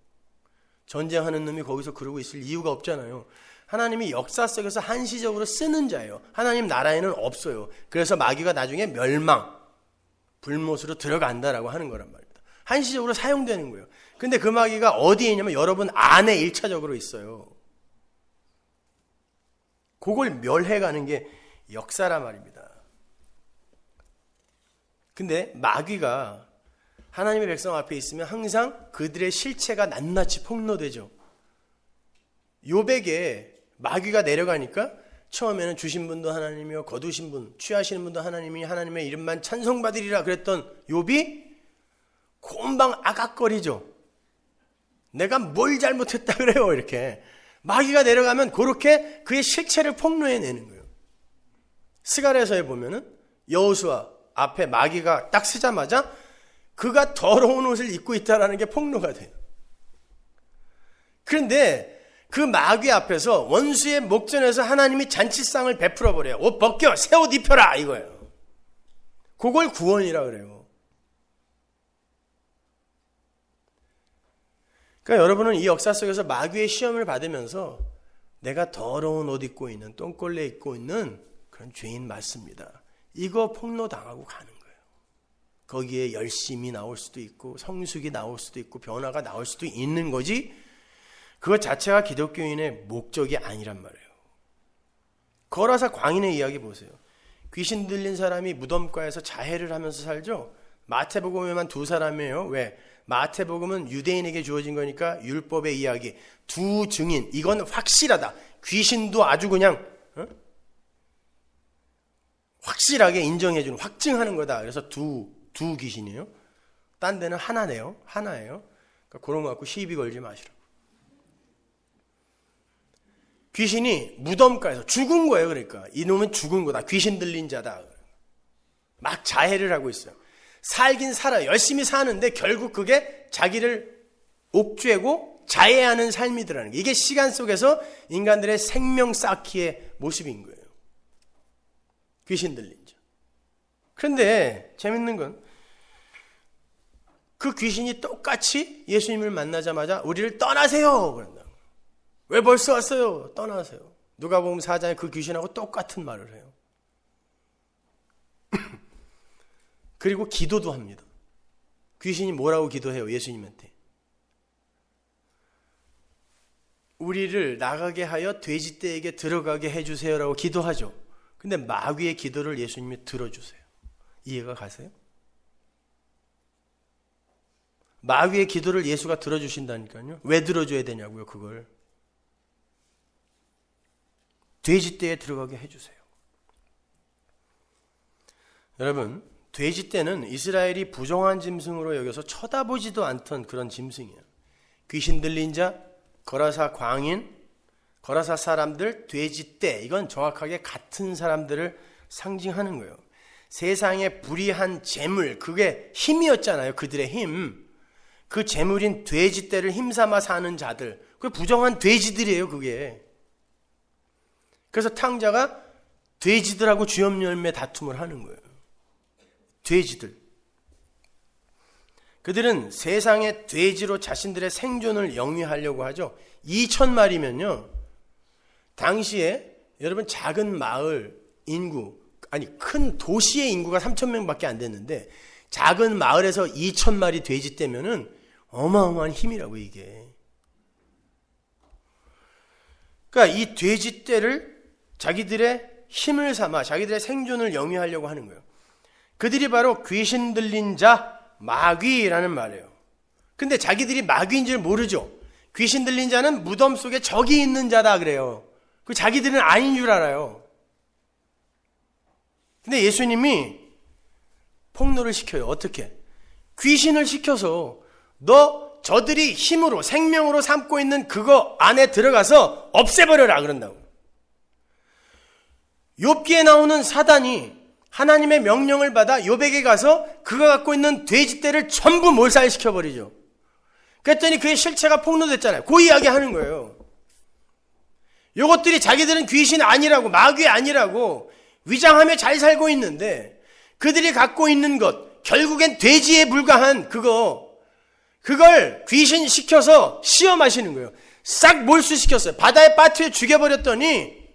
전쟁하는 놈이 거기서 그러고 있을 이유가 없잖아요. 하나님이 역사 속에서 한시적으로 쓰는 자예요. 하나님 나라에는 없어요. 그래서 마귀가 나중에 멸망, 불못으로 들어간다라고 하는 거란 말입니다. 한시적으로 사용되는 거예요. 근데 그 마귀가 어디에 있냐면 여러분 안에 1차적으로 있어요. 그걸 멸해가는 게 역사란 말입니다. 근데 마귀가 하나님의 백성 앞에 있으면 항상 그들의 실체가 낱낱이 폭로되죠. 욥에게 마귀가 내려가니까 처음에는 주신 분도 하나님이요 거두신 분, 취하시는 분도 하나님이 하나님의 이름만 찬송받으리라 그랬던 욥이 곰방 아각거리죠. 내가 뭘 잘못했다 그래요, 이렇게. 마귀가 내려가면 그렇게 그의 실체를 폭로해내는 거예요. 스가랴서에 보면은 여호수아 앞에 마귀가 딱 서자마자 그가 더러운 옷을 입고 있다라는 게 폭로가 돼요. 그런데 그 마귀 앞에서 원수의 목전에서 하나님이 잔치상을 베풀어 버려요. 옷 벗겨, 새 옷 입혀라 이거예요. 그걸 구원이라 그래요. 그러니까 여러분은 이 역사 속에서 마귀의 시험을 받으면서 내가 더러운 옷 입고 있는, 똥걸레 입고 있는 그런 죄인 맞습니다. 이거 폭로당하고 가는 거예요. 거기에 열심이 나올 수도 있고 성숙이 나올 수도 있고 변화가 나올 수도 있는 거지 그것 자체가 기독교인의 목적이 아니란 말이에요. 거라사 광인의 이야기 보세요. 귀신 들린 사람이 무덤가에서 자해를 하면서 살죠. 마태복음에만 2사람이에요. 왜? 마태복음은 유대인에게 주어진 거니까 율법의 이야기, 2 증인, 이건 확실하다. 귀신도 아주 그냥 확실하게 인정해주는, 확증하는 거다. 그래서 두 귀신이에요. 딴 데는 하나네요. 하나예요. 그러니까 그런 거 갖고 시비 걸지 마시라고. 귀신이 무덤가에서 죽은 거예요. 그러니까 이놈은 죽은 거다. 귀신 들린 자다. 막 자해를 하고 있어요. 살긴 살아요. 열심히 사는데 결국 그게 자기를 옥죄고 자해하는 삶이더라는 게, 이게 시간 속에서 인간들의 생명 쌓기의 모습인 거예요. 귀신 들린 자. 그런데 재밌는 건 그 귀신이 똑같이 예수님을 만나자마자 우리를 떠나세요 그런다고. 왜 벌써 왔어요? 떠나세요. 누가복음 4장에 그 귀신하고 똑같은 말을 해요. 그리고 기도도 합니다. 귀신이 뭐라고 기도해요? 예수님한테. 우리를 나가게 하여 돼지떼에게 들어가게 해주세요라고 기도하죠. 근데 마귀의 기도를 예수님이 들어주세요. 이해가 가세요? 마귀의 기도를 예수가 들어주신다니까요. 왜 들어줘야 되냐고요, 그걸. 돼지떼에 들어가게 해주세요. 여러분, 돼지떼는 이스라엘이 부정한 짐승으로 여겨서 쳐다보지도 않던 그런 짐승이에요. 귀신 들린 자, 거라사 광인, 거라사 사람들, 돼지떼, 이건 정확하게 같은 사람들을 상징하는 거예요. 세상의 불의한 재물, 그게 힘이었잖아요. 그들의 힘. 그 재물인 돼지떼를 힘삼아 사는 자들, 그 부정한 돼지들이에요, 그게. 그래서 탕자가 돼지들하고 주염열매 다툼을 하는 거예요. 돼지들. 그들은 세상의 돼지로 자신들의 생존을 영위하려고 하죠. 2,000마리면요. 당시에 여러분 작은 마을 인구, 아니 큰 도시의 인구가 3,000명밖에 안 됐는데 작은 마을에서 2,000마리 돼지 떼면은 어마어마한 힘이라고 이게. 그러니까 이 돼지 떼를 자기들의 힘을 삼아 자기들의 생존을 영위하려고 하는 거예요. 그들이 바로 귀신 들린 자, 마귀라는 말이에요. 근데 자기들이 마귀인 줄 모르죠. 귀신 들린 자는 무덤 속에 적이 있는 자다 그래요. 그 자기들은 아닌 줄 알아요. 근데 예수님이 폭로를 시켜요. 어떻게? 귀신을 시켜서 너 저들이 힘으로 생명으로 삼고 있는 그거 안에 들어가서 없애버려라 그런다고. 욥기에 나오는 사단이 하나님의 명령을 받아 욥에게 가서 그가 갖고 있는 돼지떼를 전부 몰살시켜버리죠. 그랬더니 그의 실체가 폭로됐잖아요. 그 이야기 하는 거예요. 요것들이 자기들은 귀신 아니라고, 마귀 아니라고 위장하며 잘 살고 있는데 그들이 갖고 있는 것, 결국엔 돼지에 불과한 그걸 귀신 시켜서 시험하시는 거예요. 싹 몰수시켰어요. 바다에 빠뜨려 죽여버렸더니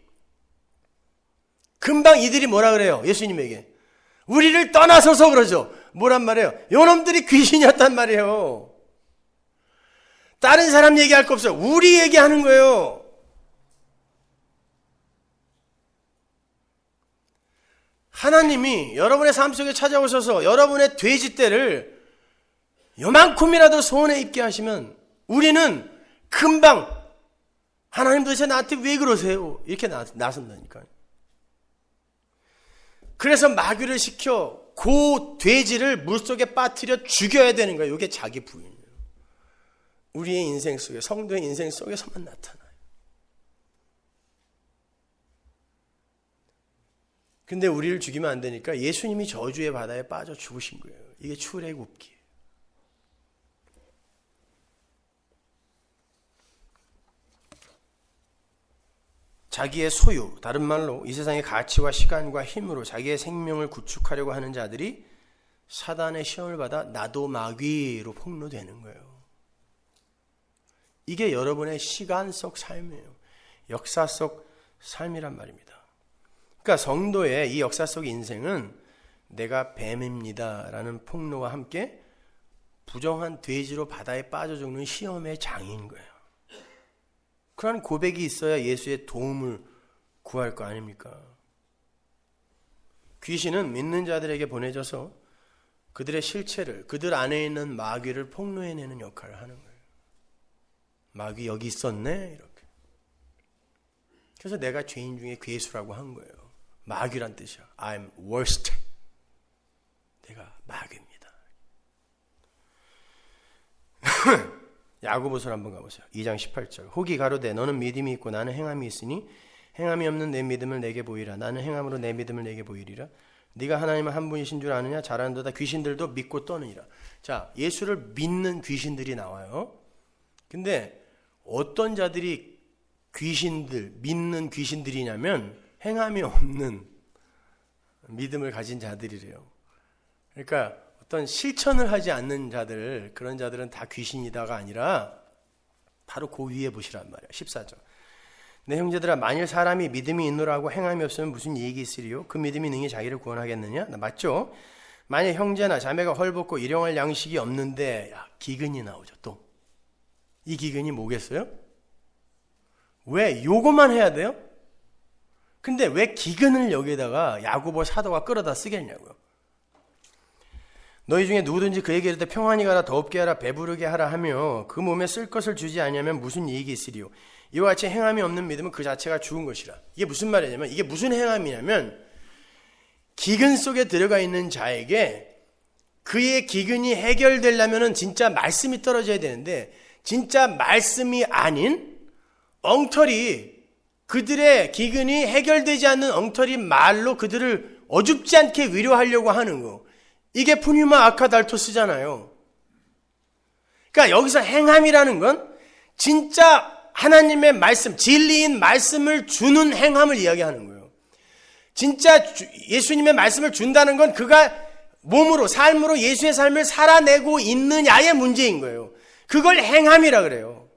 금방 이들이 뭐라 그래요? 예수님에게. 우리를 떠나서서 그러죠. 뭐란 말이에요? 요놈들이 귀신이었단 말이에요. 다른 사람 얘기할 거 없어요. 우리 얘기하는 거예요. 하나님이 여러분의 삶 속에 찾아오셔서 여러분의 돼지떼를 요만큼이라도 손에 입게 하시면 우리는 금방 하나님 도대체 나한테 왜 그러세요? 이렇게 나선다니까요. 그래서 마귀를 시켜 그 돼지를 물속에 빠뜨려 죽여야 되는 거예요. 이게 자기 부인이에요. 우리의 인생 속에, 성도의 인생 속에서만 나타나요. 근데 우리를 죽이면 안 되니까 예수님이 저주의 바다에 빠져 죽으신 거예요. 이게 출애굽기예요. 자기의 소유, 다른 말로 이 세상의 가치와 시간과 힘으로 자기의 생명을 구축하려고 하는 자들이 사단의 시험을 받아 나도 마귀로 폭로되는 거예요. 이게 여러분의 시간 속 삶이에요. 역사 속 삶이란 말입니다. 그러니까 성도의 이 역사 속 인생은 내가 뱀입니다 라는 폭로와 함께 부정한 돼지로 바다에 빠져 죽는 시험의 장인 거예요. 그런 고백이 있어야 예수의 도움을 구할 거 아닙니까? 귀신은 믿는 자들에게 보내져서 그들의 실체를, 그들 안에 있는 마귀를 폭로해내는 역할을 하는 거예요. 마귀 여기 있었네 이렇게. 그래서 내가 죄인 중에 괴수라고 한 거예요. 마귀란 뜻이야. I'm worst. 내가 마귀입니다. 야고보서를 한번 가보세요. 2장 18절. 혹이 가로되 너는 믿음이 있고 나는 행함이 있으니 행함이 없는 내 믿음을 내게 보이라. 나는 행함으로 내 믿음을 내게 보이리라. 네가 하나님은 한 분이신 줄 아느냐? 잘하는도다. 귀신들도 믿고 떠느니라. 자, 예수를 믿는 귀신들이 나와요. 근데 어떤 자들이 믿는 귀신들이냐면 행함이 없는 믿음을 가진 자들이래요. 그러니까 어떤 실천을 하지 않는 자들, 그런 자들은 다 귀신이다가 아니라 바로 그 위에 보시란 말이야. 14절. 내 형제들아, 만일 사람이 믿음이 있노라고 행함이 없으면 무슨 이익이 있으리요? 그 믿음이 능히 자기를 구원하겠느냐? 맞죠? 만약 형제나 자매가 헐벗고 일용할 양식이 없는데, 기근이 나오죠. 또 이 기근이 뭐겠어요? 왜 요거만 해야 돼요? 근데 왜 기근을 여기에다가 야고보 사도가 끌어다 쓰겠냐고요. 너희 중에 누구든지 그에게 이르되 평안히 가라, 더웁게 하라, 배부르게 하라 하며 그 몸에 쓸 것을 주지 아니하면 무슨 이익이 있으리요? 이와 같이 행함이 없는 믿음은 그 자체가 죽은 것이라. 이게 무슨 말이냐면, 이게 무슨 행함이냐면, 기근 속에 들어가 있는 자에게 그의 기근이 해결되려면 진짜 말씀이 떨어져야 되는데, 진짜 말씀이 아닌 엉터리, 그들의 기근이 해결되지 않는 엉터리 말로 그들을 어줍지 않게 위로하려고 하는 거. 이게 푸뉴마 아카달토스잖아요. 그러니까 여기서 행함이라는 건 진짜 하나님의 말씀, 진리인 말씀을 주는 행함을 이야기하는 거예요. 진짜 예수님의 말씀을 준다는 건 그가 몸으로, 삶으로 예수의 삶을 살아내고 있느냐의 문제인 거예요. 그걸 행함이라 그래요.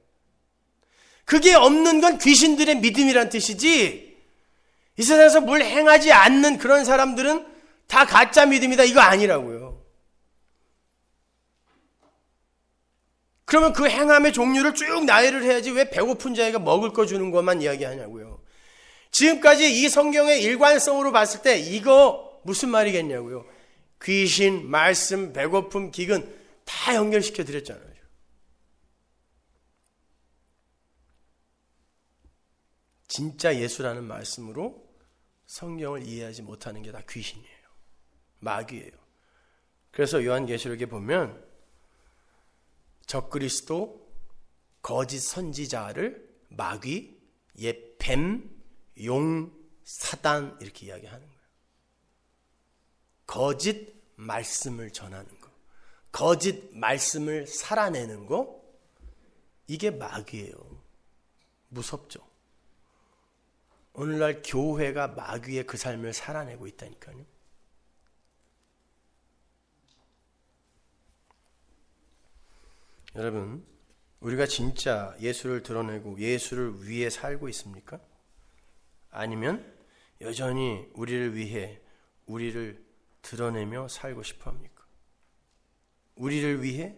그게 없는 건 귀신들의 믿음이란 뜻이지, 이 세상에서 뭘 행하지 않는 그런 사람들은 다 가짜 믿음이다, 이거 아니라고요. 그러면 그 행함의 종류를 쭉 나열을 해야지 왜 배고픈 자에게 먹을 거 주는 것만 이야기하냐고요. 지금까지 이 성경의 일관성으로 봤을 때 이거 무슨 말이겠냐고요. 귀신, 말씀, 배고픔, 기근 다 연결시켜 드렸잖아요. 진짜 예수라는 말씀으로 성경을 이해하지 못하는 게 다 귀신이에요. 마귀예요. 그래서 요한계시록에 보면 적그리스도, 거짓 선지자를 마귀, 뱀, 용, 사단 이렇게 이야기하는 거예요. 거짓 말씀을 전하는 거, 거짓 말씀을 살아내는 거, 이게 마귀예요. 무섭죠. 오늘날 교회가 마귀의 그 삶을 살아내고 있다니까요. 여러분, 우리가 진짜 예수를 드러내고 예수를 위해 살고 있습니까? 아니면 여전히 우리를 위해 우리를 드러내며 살고 싶어 합니까? 우리를 위해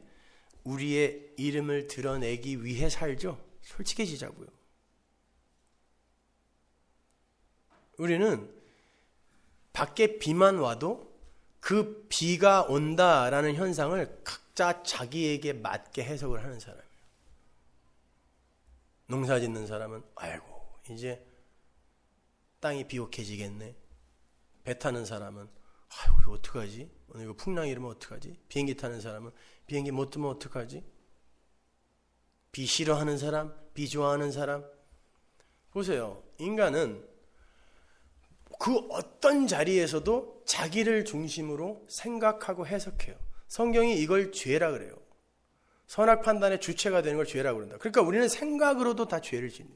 우리의 이름을 드러내기 위해 살죠? 솔직해지자고요. 우리는 밖에 비만 와도 그 비가 온다라는 현상을 각자 자기에게 맞게 해석을 하는 사람이에요. 농사 짓는 사람은 아이고 이제 땅이 비옥해지겠네. 배 타는 사람은 아이고 이거 어떡하지? 오늘 이거 풍랑이 이러면 어떡하지? 비행기 타는 사람은 비행기 못 타면 어떡하지? 비 싫어하는 사람, 비 좋아하는 사람. 보세요. 인간은 그 어떤 자리에서도 자기를 중심으로 생각하고 해석해요. 성경이 이걸 죄라 그래요. 선악 판단의 주체가 되는 걸 죄라고 그런다. 그러니까 우리는 생각으로도 다 죄를 짓는.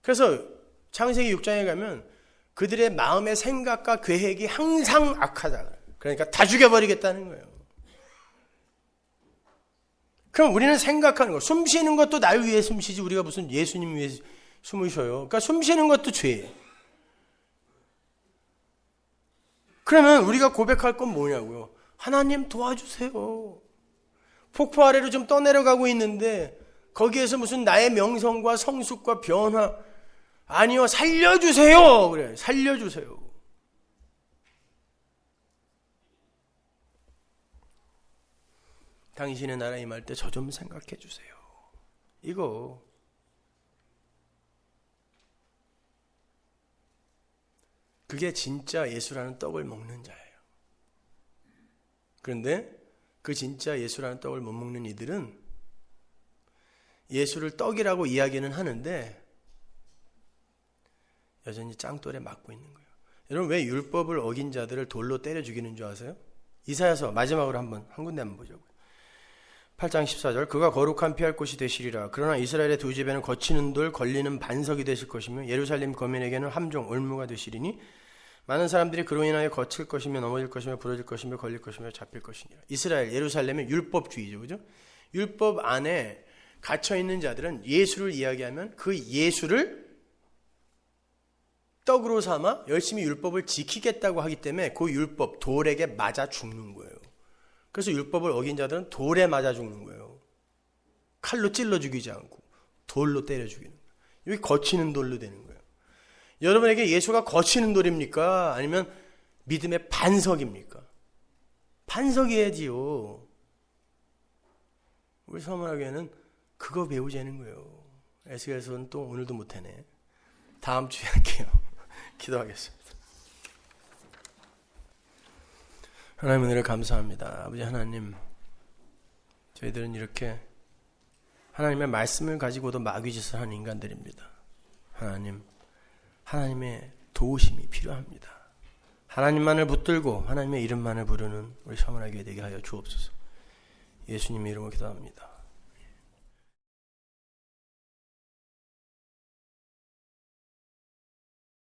그래서 창세기 6장에 가면 그들의 마음의 생각과 계획이 항상 악하다. 그러니까 다 죽여버리겠다는 거예요. 그럼 우리는 생각하는 거, 숨 쉬는 것도 날 위해 숨 쉬지 우리가 무슨 예수님 위해 숨을 쉬어요. 그러니까 숨 쉬는 것도 죄예요. 그러면 우리가 고백할 건 뭐냐고요. 하나님 도와주세요. 폭포 아래로 좀 떠내려가고 있는데 거기에서 무슨 나의 명성과 성숙과 변화, 아니요 살려주세요. 그래, 살려주세요. 당신의 나라 임할 때 저 좀 생각해 주세요. 이거 그게 진짜 예수라는 떡을 먹는 자예요. 그런데 그 진짜 예수라는 떡을 못 먹는 이들은 예수를 떡이라고 이야기는 하는데 여전히 짱돌에 맞고 있는 거예요. 여러분 왜 율법을 어긴 자들을 돌로 때려 죽이는 줄 아세요? 이사야서 마지막으로 한 군데 한번 보자고요. 8장 14절 그가 거룩한 피할 곳이 되시리라. 그러나 이스라엘의 두 집에는 거치는 돌 걸리는 반석이 되실 것이며 예루살렘 거민에게는 함종 올무가 되시리니 많은 사람들이 그로 인하여 거칠 것이며 넘어질 것이며 부러질 것이며 걸릴 것이며 잡힐 것이니라. 이스라엘 예루살렘은 율법주의죠. 그죠? 율법 안에 갇혀 있는 자들은 예수를 이야기하면 그 예수를 떡으로 삼아 열심히 율법을 지키겠다고 하기 때문에 그 율법 돌에게 맞아 죽는 거예요. 그래서 율법을 어긴 자들은 돌에 맞아 죽는 거예요. 칼로 찔러 죽이지 않고 돌로 때려 죽이는 거예요. 여기 거치는 돌로 되는 거예요. 여러분에게 예수가 거치는 돌입니까? 아니면 믿음의 반석입니까? 반석이야지요. 우리 서문학에는 그거 배우자는 거예요. 에스겔서는 또 오늘도 못하네. 다음 주에 할게요. 기도하겠습니다. 하나님 은혜를 감사합니다. 아버지 하나님, 저희들은 이렇게 하나님의 말씀을 가지고도 마귀짓을 하는 인간들입니다. 하나님, 하나님의 도우심이 필요합니다. 하나님만을 붙들고 하나님의 이름만을 부르는 우리 서문하게 되게 하여 주옵소서. 예수님의 이름으로 기도합니다.